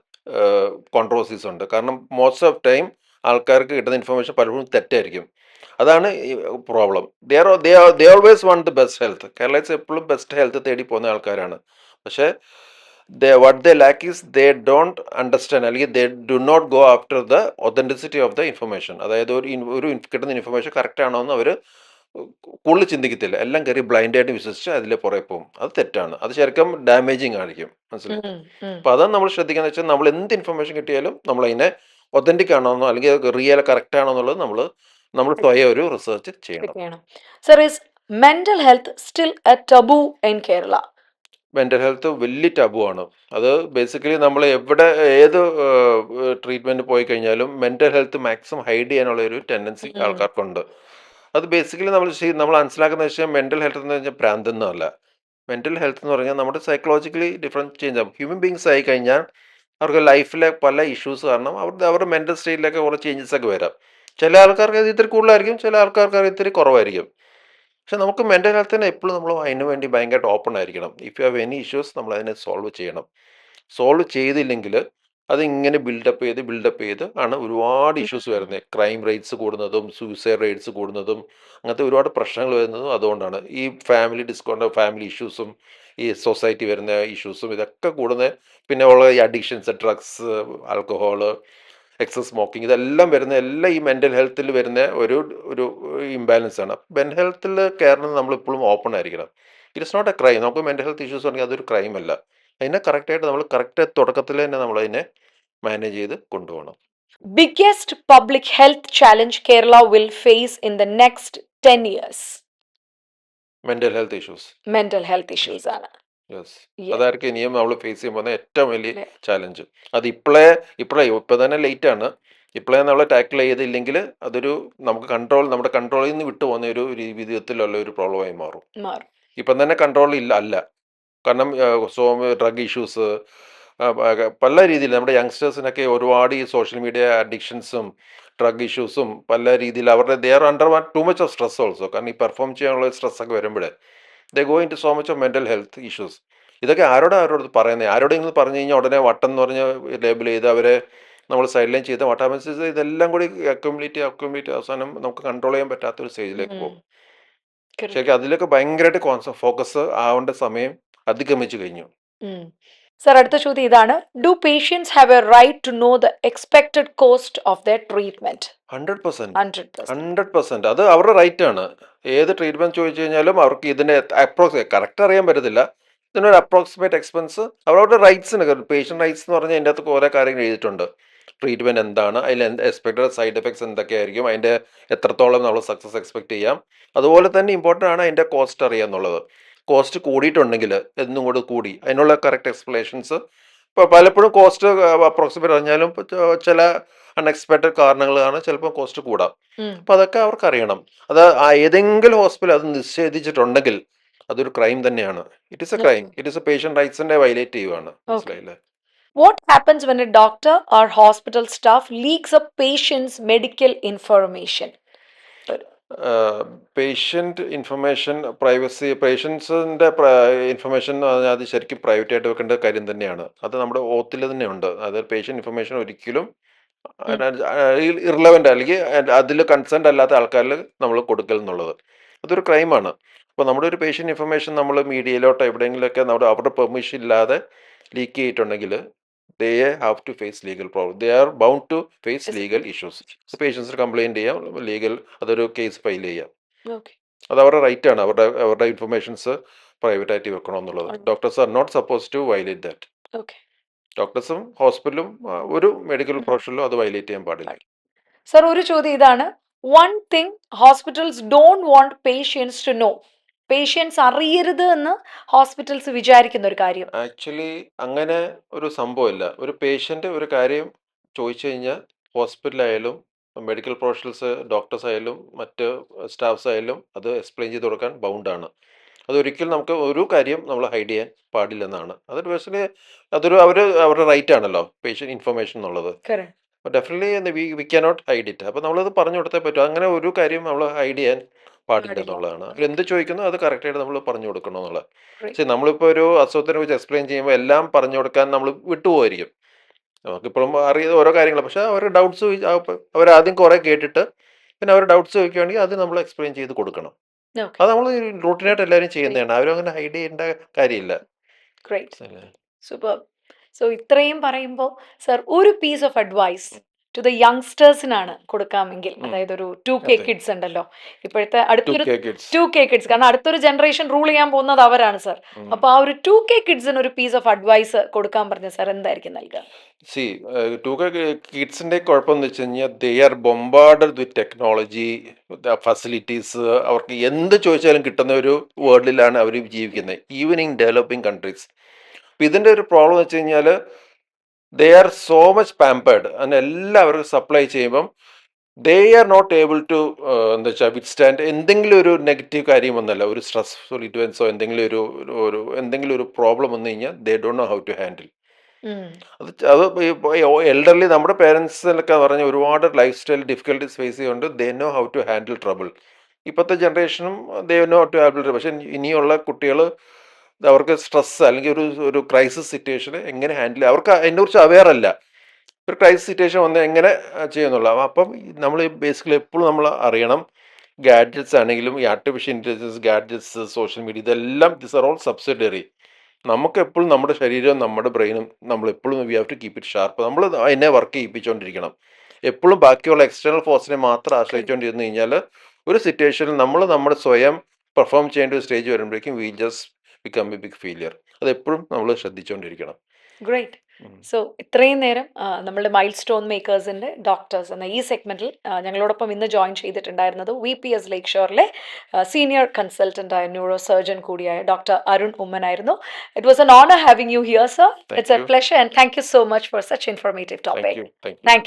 കോൺട്രവേഴ്സീസ് ഉണ്ട്. കാരണം മോസ്റ്റ് ഓഫ് ടൈം ആൾക്കാർക്ക് കിട്ടുന്ന ഇൻഫർമേഷൻ പലപ്പോഴും തെറ്റായിരിക്കും. അതാണ് problem. They always want the best health. Keralites എപ്പോഴും ബെസ്റ്റ് ഹെൽത്ത് തേടി പോകുന്ന ആൾക്കാരാണ്. പക്ഷേ what they lack is they don't understand, അല്ലെങ്കിൽ they do not go after the authenticity of the information. അതായത് ഒരു കിട്ടുന്ന ഇൻഫർമേഷൻ കറക്റ്റ് ആണോ എന്ന് അവർ കൂടുതൽ ചിന്തിക്കത്തില്ല. എല്ലാം കയറി ബ്ലൈൻഡായിട്ട് വിശ്വസിച്ച് അതിൽ പുറകെ പോകും. അത് തെറ്റാണ്. അത് ശരിക്കും ഡാമേജിങ് ആയിരിക്കും. മനസ്സിലായി? അപ്പോൾ അതാണ് നമ്മൾ ശ്രദ്ധിക്കുന്നത് വെച്ചാൽ നമ്മൾ എന്ത് ഇൻഫർമേഷൻ കിട്ടിയാലും നമ്മൾ അതിനെ ഒതൻറ്റിക് ആണോന്നോ അല്ലെങ്കിൽ റിയൽ കറക്റ്റ് ആണോ എന്നുള്ളത് നമ്മൾ സ്വയം ഒരു റിസർച്ച് ചെയ്യണം. Sir, is mental health still A ടബു in Kerala? Mental health വലിയ ടബു ആണ്. അത് ബേസിക്കലി നമ്മൾ ഏത് ട്രീറ്റ്മെൻറ്റ് പോയി കഴിഞ്ഞാലും മെൻ്റൽ ഹെൽത്ത് മാക്സിമം ഹൈഡ് ചെയ്യാനുള്ള ഒരു ടെൻഡൻസി ആൾക്കാർക്കുണ്ട്. അത് ബേസിക്കലി നമ്മൾ മനസ്സിലാക്കുന്ന വെച്ചാൽ മെൻ്റൽ ഹെൽത്ത് എന്ന് വെച്ചാൽ ഭ്രാന്തെന്നല്ല. മെൻ്റൽ ഹെൽത്ത് എന്ന് പറഞ്ഞാൽ നമ്മുടെ സൈക്കോളജിക്കലി ഡിഫറെൻറ്റ് ചേഞ്ച് ആകും. ഹ്യൂമൻ ബീങ്സ് ആയി കഴിഞ്ഞാൽ അവർക്ക് ലൈഫിലെ പല ഇഷ്യൂസ് കാരണം അവരുടെ മെൻ്റൽ സ്റ്റേറ്റിലൊക്കെ കുറേ ചേഞ്ചസ് ഒക്കെ വരാം. ചില ആൾക്കാർക്ക് അത് ഇത്തിരി കൂടുതലായിരിക്കും, ചില ആൾക്കാർക്ക് അത് ഇത്തിരി കുറവായിരിക്കും. പക്ഷെ നമുക്ക് മെൻ്റൽ ഹെൽത്തിനെ എപ്പോഴും നമ്മൾ അതിന് വേണ്ടി ഭയങ്കരമായിട്ട് ഓപ്പൺ ആയിരിക്കണം. If you have any issues നമ്മൾ അതിനെ സോൾവ് ചെയ്യണം. സോൾവ് ചെയ്തില്ലെങ്കിൽ അതിങ്ങനെ ബിൽഡപ്പ് ചെയ്ത് ആണ് ഒരുപാട് ഇഷ്യൂസ് വരുന്നത്. ക്രൈം റേറ്റ്സ് കൂടുന്നതും സൂയിസൈഡ് റേറ്റ്സ് കൂടുന്നതും അങ്ങനത്തെ ഒരുപാട് പ്രശ്നങ്ങൾ വരുന്നതും അതുകൊണ്ടാണ്. ഈ ഫാമിലി ഇഷ്യൂസും ഈ സൊസൈറ്റി വരുന്ന ഇഷ്യൂസും ഇതൊക്കെ കൂടുന്നത്. പിന്നെ ഉള്ള ഈ addictions, drugs, alcohol, excess smoking, ഇതെല്ലാം വരുന്ന എല്ലാം ഈ മെൻ്റൽ ഹെൽത്തിൽ വരുന്ന ഒരു ഒരു ഇംബാലൻസ് ആണ്. മെൻ്റൽ ഹെൽത്തിൽ കെയറിന് നമ്മളിപ്പോഴും ഓപ്പൺ ആയിരിക്കണം. It is not a crime. നമുക്ക് മെൻ്റൽ ഹെൽത്ത് ഇഷ്യൂസ് ഉണ്ടെങ്കിൽ അതൊരു ക്രൈം അല്ല. അതിനെ കറക്റ്റായിട്ട് നമ്മൾ കറക്റ്റ് തുടക്കത്തിൽ തന്നെ നമ്മളതിനെ മാനേജ് ചെയ്ത് കൊണ്ടുപോകണം. Biggest public health challenge Kerala will face in the next 10 years? Mental health issues. Mental health issues ആണ്. Yes, Yeah. അതായിരിക്കും ഇനിയും നമ്മൾ ഫേസ് ചെയ്യാൻ പോകുന്ന ഏറ്റവും വലിയ Yeah. ചാലഞ്ച്. അത് ഇപ്പം തന്നെ ലേറ്റ് ആണ്. ഇപ്പോഴേ നമ്മൾ ടാക്കിൾ ചെയ്തില്ലെങ്കിൽ അതൊരു നമ്മുടെ കൺട്രോളിൽ നിന്ന് വിട്ടു പോകുന്ന ഒരു വിധത്തിലുള്ള ഒരു പ്രോബ്ലമായി മാറും. മാറും. ഇപ്പം തന്നെ കൺട്രോൾ അല്ല. കാരണം ഡ്രഗ് ഇഷ്യൂസ് പല രീതിയിൽ നമ്മുടെ യങ്സ്റ്റേഴ്സിനൊക്കെ ഒരുപാട് ഈ സോഷ്യൽ മീഡിയ അഡിക്ഷൻസും ഡ്രഗ് ഇഷ്യൂസും പല രീതിയിൽ അവരുടെ they are under too much of stress also. കാരണം ഈ പെർഫോം ചെയ്യാനുള്ള സ്ട്രെസ്സൊക്കെ വരുമ്പോഴേ they go into so much of mental health issues. ഇതൊക്കെ അവരോട് പറയുന്നത്? ആരോടെങ്കിലും പറഞ്ഞു കഴിഞ്ഞാൽ ഉടനെ വട്ടം എന്ന് പറഞ്ഞ് ലേബിൾ ചെയ്ത് അവരെ നമ്മൾ സൈഡ് ലൈൻ ചെയ്ത് വട്ടാമൻസ് ഇതെല്ലാം കൂടി അക്യുമുലേറ്റ് അവസാനം നമുക്ക് കൺട്രോൾ ചെയ്യാൻ പറ്റാത്തൊരു സ്റ്റേജിലേക്ക് പോകും. Correct. ശരിക്കും അതിലൊക്കെ ഭയങ്കരമായിട്ട് ഫോക്കസ് ആവേണ്ട സമയം അതിക്രമിച്ചു കഴിഞ്ഞു. സർ, അടുത്ത ചോദ്യം ഇതാണ്: do patients have a right to know the expected cost of their treatment? 100%. 100%. അത് അവരുടെ റൈറ്റ് ആണ്. ഏത് ട്രീറ്റ്മെന്റ് ചോദിച്ചു കഴിഞ്ഞാലും അവർക്ക് ഇതിന്റെ കറക്റ്റ് അറിയാൻ പറ്റത്തില്ല. ഇതിനൊരു അപ്രോക്സിമേറ്റ് എക്സ്പെൻസ് അവരുടെ റൈറ്റ്സിന്, പേഷ്യൻ്റ് റൈറ്റ്സ് എന്ന് പറഞ്ഞാൽ അതിൻ്റെ അകത്ത് കുറേ കാര്യങ്ങൾ എഴുതിയിട്ടുണ്ട്. ട്രീറ്റ്മെൻറ്റ് എന്താണ്, അതിൽ എക്സ്പെക്റ്റഡ് സൈഡ് എഫക്ട്സ് എന്തൊക്കെയായിരിക്കും, അതിൻ്റെ എത്രത്തോളം നമ്മൾ സക്സസ് എക്സ്പെക്ട് ചെയ്യാം. അതുപോലെ തന്നെ ഇമ്പോർട്ടൻ്റ് ആണ് അതിൻ്റെ കോസ്റ്റ് അറിയുക എന്നുള്ളത്. കോസ്റ്റ് കൂടിയിട്ടുണ്ടെങ്കിൽ എന്നും കൂടി കൂടി അതിനുള്ള കറക്റ്റ് എക്സ്പ്ലനേഷൻസ്. ഇപ്പോൾ പലപ്പോഴും കോസ്റ്റ് അപ്രോക്സിമേറ്റ് അറിഞ്ഞാലും ചില അൺഎക്സ്പെക്റ്റഡ് കാരണങ്ങളാണ് ചിലപ്പോൾ കോസ്റ്റ് കൂടാം. അപ്പോൾ അതൊക്കെ അവർക്ക് അറിയണം. അത് ഏതെങ്കിലും ഹോസ്പിറ്റൽ അത് നിഷേധിച്ചിട്ടുണ്ടെങ്കിൽ അതൊരു ക്രൈം തന്നെയാണ്. It is a crime. It is a patient റൈറ്റ്സിൻ്റെ വയലേറ്റ് ചെയ്യുവാണ്. മനസ്സിലായില്ലേ? What happens when a doctor or hospital staff leaks a patient's medical information? Patient information privacy, പേഷ്യൻസിൻ്റെ ഇൻഫർമേഷൻ എന്ന് പറഞ്ഞാൽ അത് ശരിക്കും പ്രൈവറ്റ് ആയിട്ട് വെക്കേണ്ട കാര്യം തന്നെയാണ്. അത് നമ്മുടെ ഓത്തിൽ തന്നെ ഉണ്ട്. അതായത് പേഷ്യൻ്റ് ഇൻഫർമേഷൻ ഒരിക്കലും ഇർറലവൻ്റ് അല്ലെങ്കിൽ അതിൽ കൺസേൺഡ് അല്ലാത്ത ആൾക്കാരിൽ നമ്മൾ കൊടുക്കൽ എന്നുള്ളത് അതൊരു ക്രൈമാണ്. അപ്പോൾ നമ്മുടെ ഒരു പേഷ്യൻ്റ് ഇൻഫർമേഷൻ നമ്മൾ മീഡിയയിലോട്ടോ എവിടെയെങ്കിലുമൊക്കെ അവരുടെ പെർമിഷൻ ഇല്ലാതെ ലീക്ക് ചെയ്തിട്ടുണ്ടെങ്കിൽ they have to face legal problem. They are bound to face legal issues. പേഷ്യൻസിന് കംപ്ലൈൻറ്റ് ചെയ്യാം, ലീഗൽ അതൊരു കേസ് ഫയൽ ചെയ്യാം. അത് അവരുടെ റൈറ്റ് ആണ്. അവരുടെ ഇൻഫർമേഷൻസ് പ്രൈവറ്റ് ആയിട്ട് വെക്കണം എന്നുള്ളത്. Doctors are not suppose to violate that. ഡോക്ടേഴ്സും ഹോസ്പിറ്റലും ഒരു മെഡിക്കൽ പ്രൊഫഷനിലും അത് വയലേറ്റ് ചെയ്യാൻ പാടില്ല. സർ, ഒരു ചോദ്യം ഇതാണ്: one thing hospitals don't want patients to know. Patients അറിയരുത് എന്ന് ഹോസ്പിറ്റൽസ് വിചാരിക്കുന്ന ഒരു കാര്യം. ആക്ച്വലി അങ്ങനെ ഒരു സംഭവമില്ല. ഒരു പേഷ്യൻ്റ് ഒരു കാര്യം ചോദിച്ചു കഴിഞ്ഞാൽ ഹോസ്പിറ്റലായാലും മെഡിക്കൽ പ്രൊഫഷണൽസ്, ഡോക്ടേഴ്സ് ആയാലും മറ്റ് സ്റ്റാഫ്സ് ആയാലും അത് എക്സ്പ്ലെയിൻ ചെയ്ത് കൊടുക്കാൻ ബൗണ്ടാണ്. അതൊരിക്കലും നമുക്ക് ഒരു കാര്യം നമ്മൾ ഹൈഡ് ചെയ്യാൻ പാടില്ലെന്നാണ്. അതൊരു പേഴ്സണലി അവരുടെ റൈറ്റ് ആണല്ലോ പേഷ്യൻ്റ് ഇൻഫർമേഷൻ എന്നുള്ളത്. Definitely we cannot hide it. അപ്പോൾ നമ്മളത് പറഞ്ഞു കൊടുത്തേ പറ്റും. അങ്ങനെ ഒരു കാര്യം നമ്മൾ ഹൈഡ് ചെയ്യാൻ പാടില്ല എന്നുള്ളതാണ്. എന്ത് ചോദിക്കുന്നു അത് കറക്റ്റായിട്ട് നമ്മൾ പറഞ്ഞു കൊടുക്കണം എന്നുള്ളത്. പക്ഷേ നമ്മളിപ്പോൾ ഒരു അസുഖത്തിനെ കുറിച്ച് എക്സ്പ്ലെയിൻ ചെയ്യുമ്പോൾ എല്ലാം പറഞ്ഞു കൊടുക്കാൻ നമ്മൾ വിട്ടുപോയിരിക്കും. നമുക്കിപ്പോഴും അറിയാതെ ഓരോ കാര്യങ്ങൾ. പക്ഷേ അവരുടെ ഡൗട്ട്സ് അവരാദ്യം കുറേ കേട്ടിട്ട് പിന്നെ അവർ ഡൗട്ട്സ് ചോദിക്കുകയാണെങ്കിൽ അത് നമ്മൾ എക്സ്പ്ലെയിൻ ചെയ്ത് കൊടുക്കണം. അത് നമ്മൾ റൂട്ടീനായിട്ട് എല്ലാവരും ചെയ്യുന്നതാണ്. ആരും അങ്ങനെ ഹൈഡ് ചെയ്യേണ്ട കാര്യമില്ല. സൂപ്പർ. സോ ഇത്രയും പറയുമ്പോൾ സർ, ഒരു piece of advice to the യങ്സ്റ്റേഴ്സിനാണ് കൊടുക്കാമെങ്കിൽ, അതായത് ഒരു 2K കിഡ്സ് ഉണ്ടല്ലോ ഇപ്പോഴത്തെ, അടുത്തൊരു 2K കിഡ്സ്, കാരണം അടുത്തൊരു ജനറേഷൻ റൂൾ ചെയ്യാൻ പോകുന്നത് അവരാണ് സർ. അപ്പൊ ആ ഒരു 2K കിഡ്സിന് ഒരു പീസ് ഓഫ് അഡ്വൈസ് കൊടുക്കാൻ പറഞ്ഞ സർ എന്തായിരിക്കും നൽകുക? 2K കിഡ്സിന്റെ കുഴപ്പമെന്ന് വെച്ച് കഴിഞ്ഞാൽ they R bombarded with technology, facilities. അവർക്ക് എന്ത് ചോദിച്ചാലും കിട്ടുന്ന ഒരു വേൾഡിലാണ് അവർ ജീവിക്കുന്നത്, ഈവൻ ഇൻ ഡെവലപ്പിംഗ് കൺട്രീസ്. അപ്പം ഇതിൻ്റെ ഒരു പ്രോബ്ലം എന്ന് വെച്ച് കഴിഞ്ഞാൽ they are so much pampered. അങ്ങനെ എല്ലാവർക്കും സപ്ലൈ ചെയ്യുമ്പം they are not able to എന്താ വെച്ചാൽ വിത്ത്സ്റ്റാൻഡ് എന്തെങ്കിലും ഒരു നെഗറ്റീവ് കാര്യം വന്നല്ല, ഒരു സ്ട്രെസ്ഫുൾ ഇവൻസോ എന്തെങ്കിലും ഒരു പ്രോബ്ലം വന്നു കഴിഞ്ഞാൽ they don't know how to handle. അത് എൽഡർലി നമ്മുടെ പേരൻസിനൊക്കെ പറഞ്ഞ ഒരുപാട് ലൈഫ് സ്റ്റൈൽ ഡിഫിക്കൽട്ടീസ് ഫേസ് ചെയ്യുന്നുണ്ട്. They know how to handle trouble. ഇപ്പോഴത്തെ ജനറേഷനും ദേ നോ ടു ഹാൻഡിൽ. പക്ഷേ ഇനിയുള്ള കുട്ടികൾ അവർക്ക് സ്ട്രെസ് അല്ലെങ്കിൽ ഒരു ക്രൈസിസ് സിറ്റുവേഷൻ എങ്ങനെ ഹാൻഡിൽ, അവർക്ക് അതിനെക്കുറിച്ച് അവെയർ അല്ല. ഒരു ക്രൈസിസ് സിറ്റുവേഷൻ വന്ന് എങ്ങനെ ചെയ്യുന്നുള്ള. അപ്പം നമ്മൾ ബേസിക്കലി എപ്പോഴും നമ്മൾ അറിയണം, ഗാഡ്ജറ്റ്സ് ആണെങ്കിലും ഈ artificial intelligence, gadgets, social media, ഇതെല്ലാം ദിസ് ആർ ഓൾ സബ്സിഡറി. നമുക്ക് എപ്പോഴും നമ്മുടെ ശരീരവും നമ്മുടെ ബ്രെയിനും നമ്മൾ എപ്പോഴും we have to keep it sharp. നമ്മൾ അതിനെ വർക്ക് ചെയ്യിപ്പിച്ചുകൊണ്ടിരിക്കണം. എപ്പോഴും ബാക്കിയുള്ള എക്സ്റ്റേണൽ ഫോഴ്സിനെ മാത്രം ആശ്രയിച്ചുകൊണ്ടിരുന്നു കഴിഞ്ഞാൽ ഒരു സിറ്റുവേഷനിൽ നമ്മൾ നമ്മുടെ സ്വയം പെർഫോം ചെയ്യേണ്ട ഒരു സ്റ്റേജ് വരുമ്പോഴേക്കും we just become a big failure. അതെപ്പോഴും നമ്മൾ ശ്രദ്ധിച്ചുകൊണ്ടിരിക്കണം. ഗ്രേറ്റ്. സോ ഇത്രയും നേരം നമ്മളുടെ മൈൽ സ്റ്റോൺ മേക്കേഴ്സിൻ്റെ ഡോക്ടേഴ്സ് എന്ന ഈ സെഗ്മെൻറ്റിൽ ഞങ്ങളോടൊപ്പം ഇന്ന് ജോയിൻ ചെയ്തിട്ടുണ്ടായിരുന്നത് VPS ലേക്ക് ഷോറിലെ സീനിയർ കൺസൾട്ടൻ്റായ ന്യൂറോ സർജൻ കൂടിയായ ഡോക്ടർ അരുൺ ഉമ്മനായിരുന്നു. It was an honour having you here, sir. It's a you. Pleasure and thank you so much for such informative topic. Thank you. Thank U.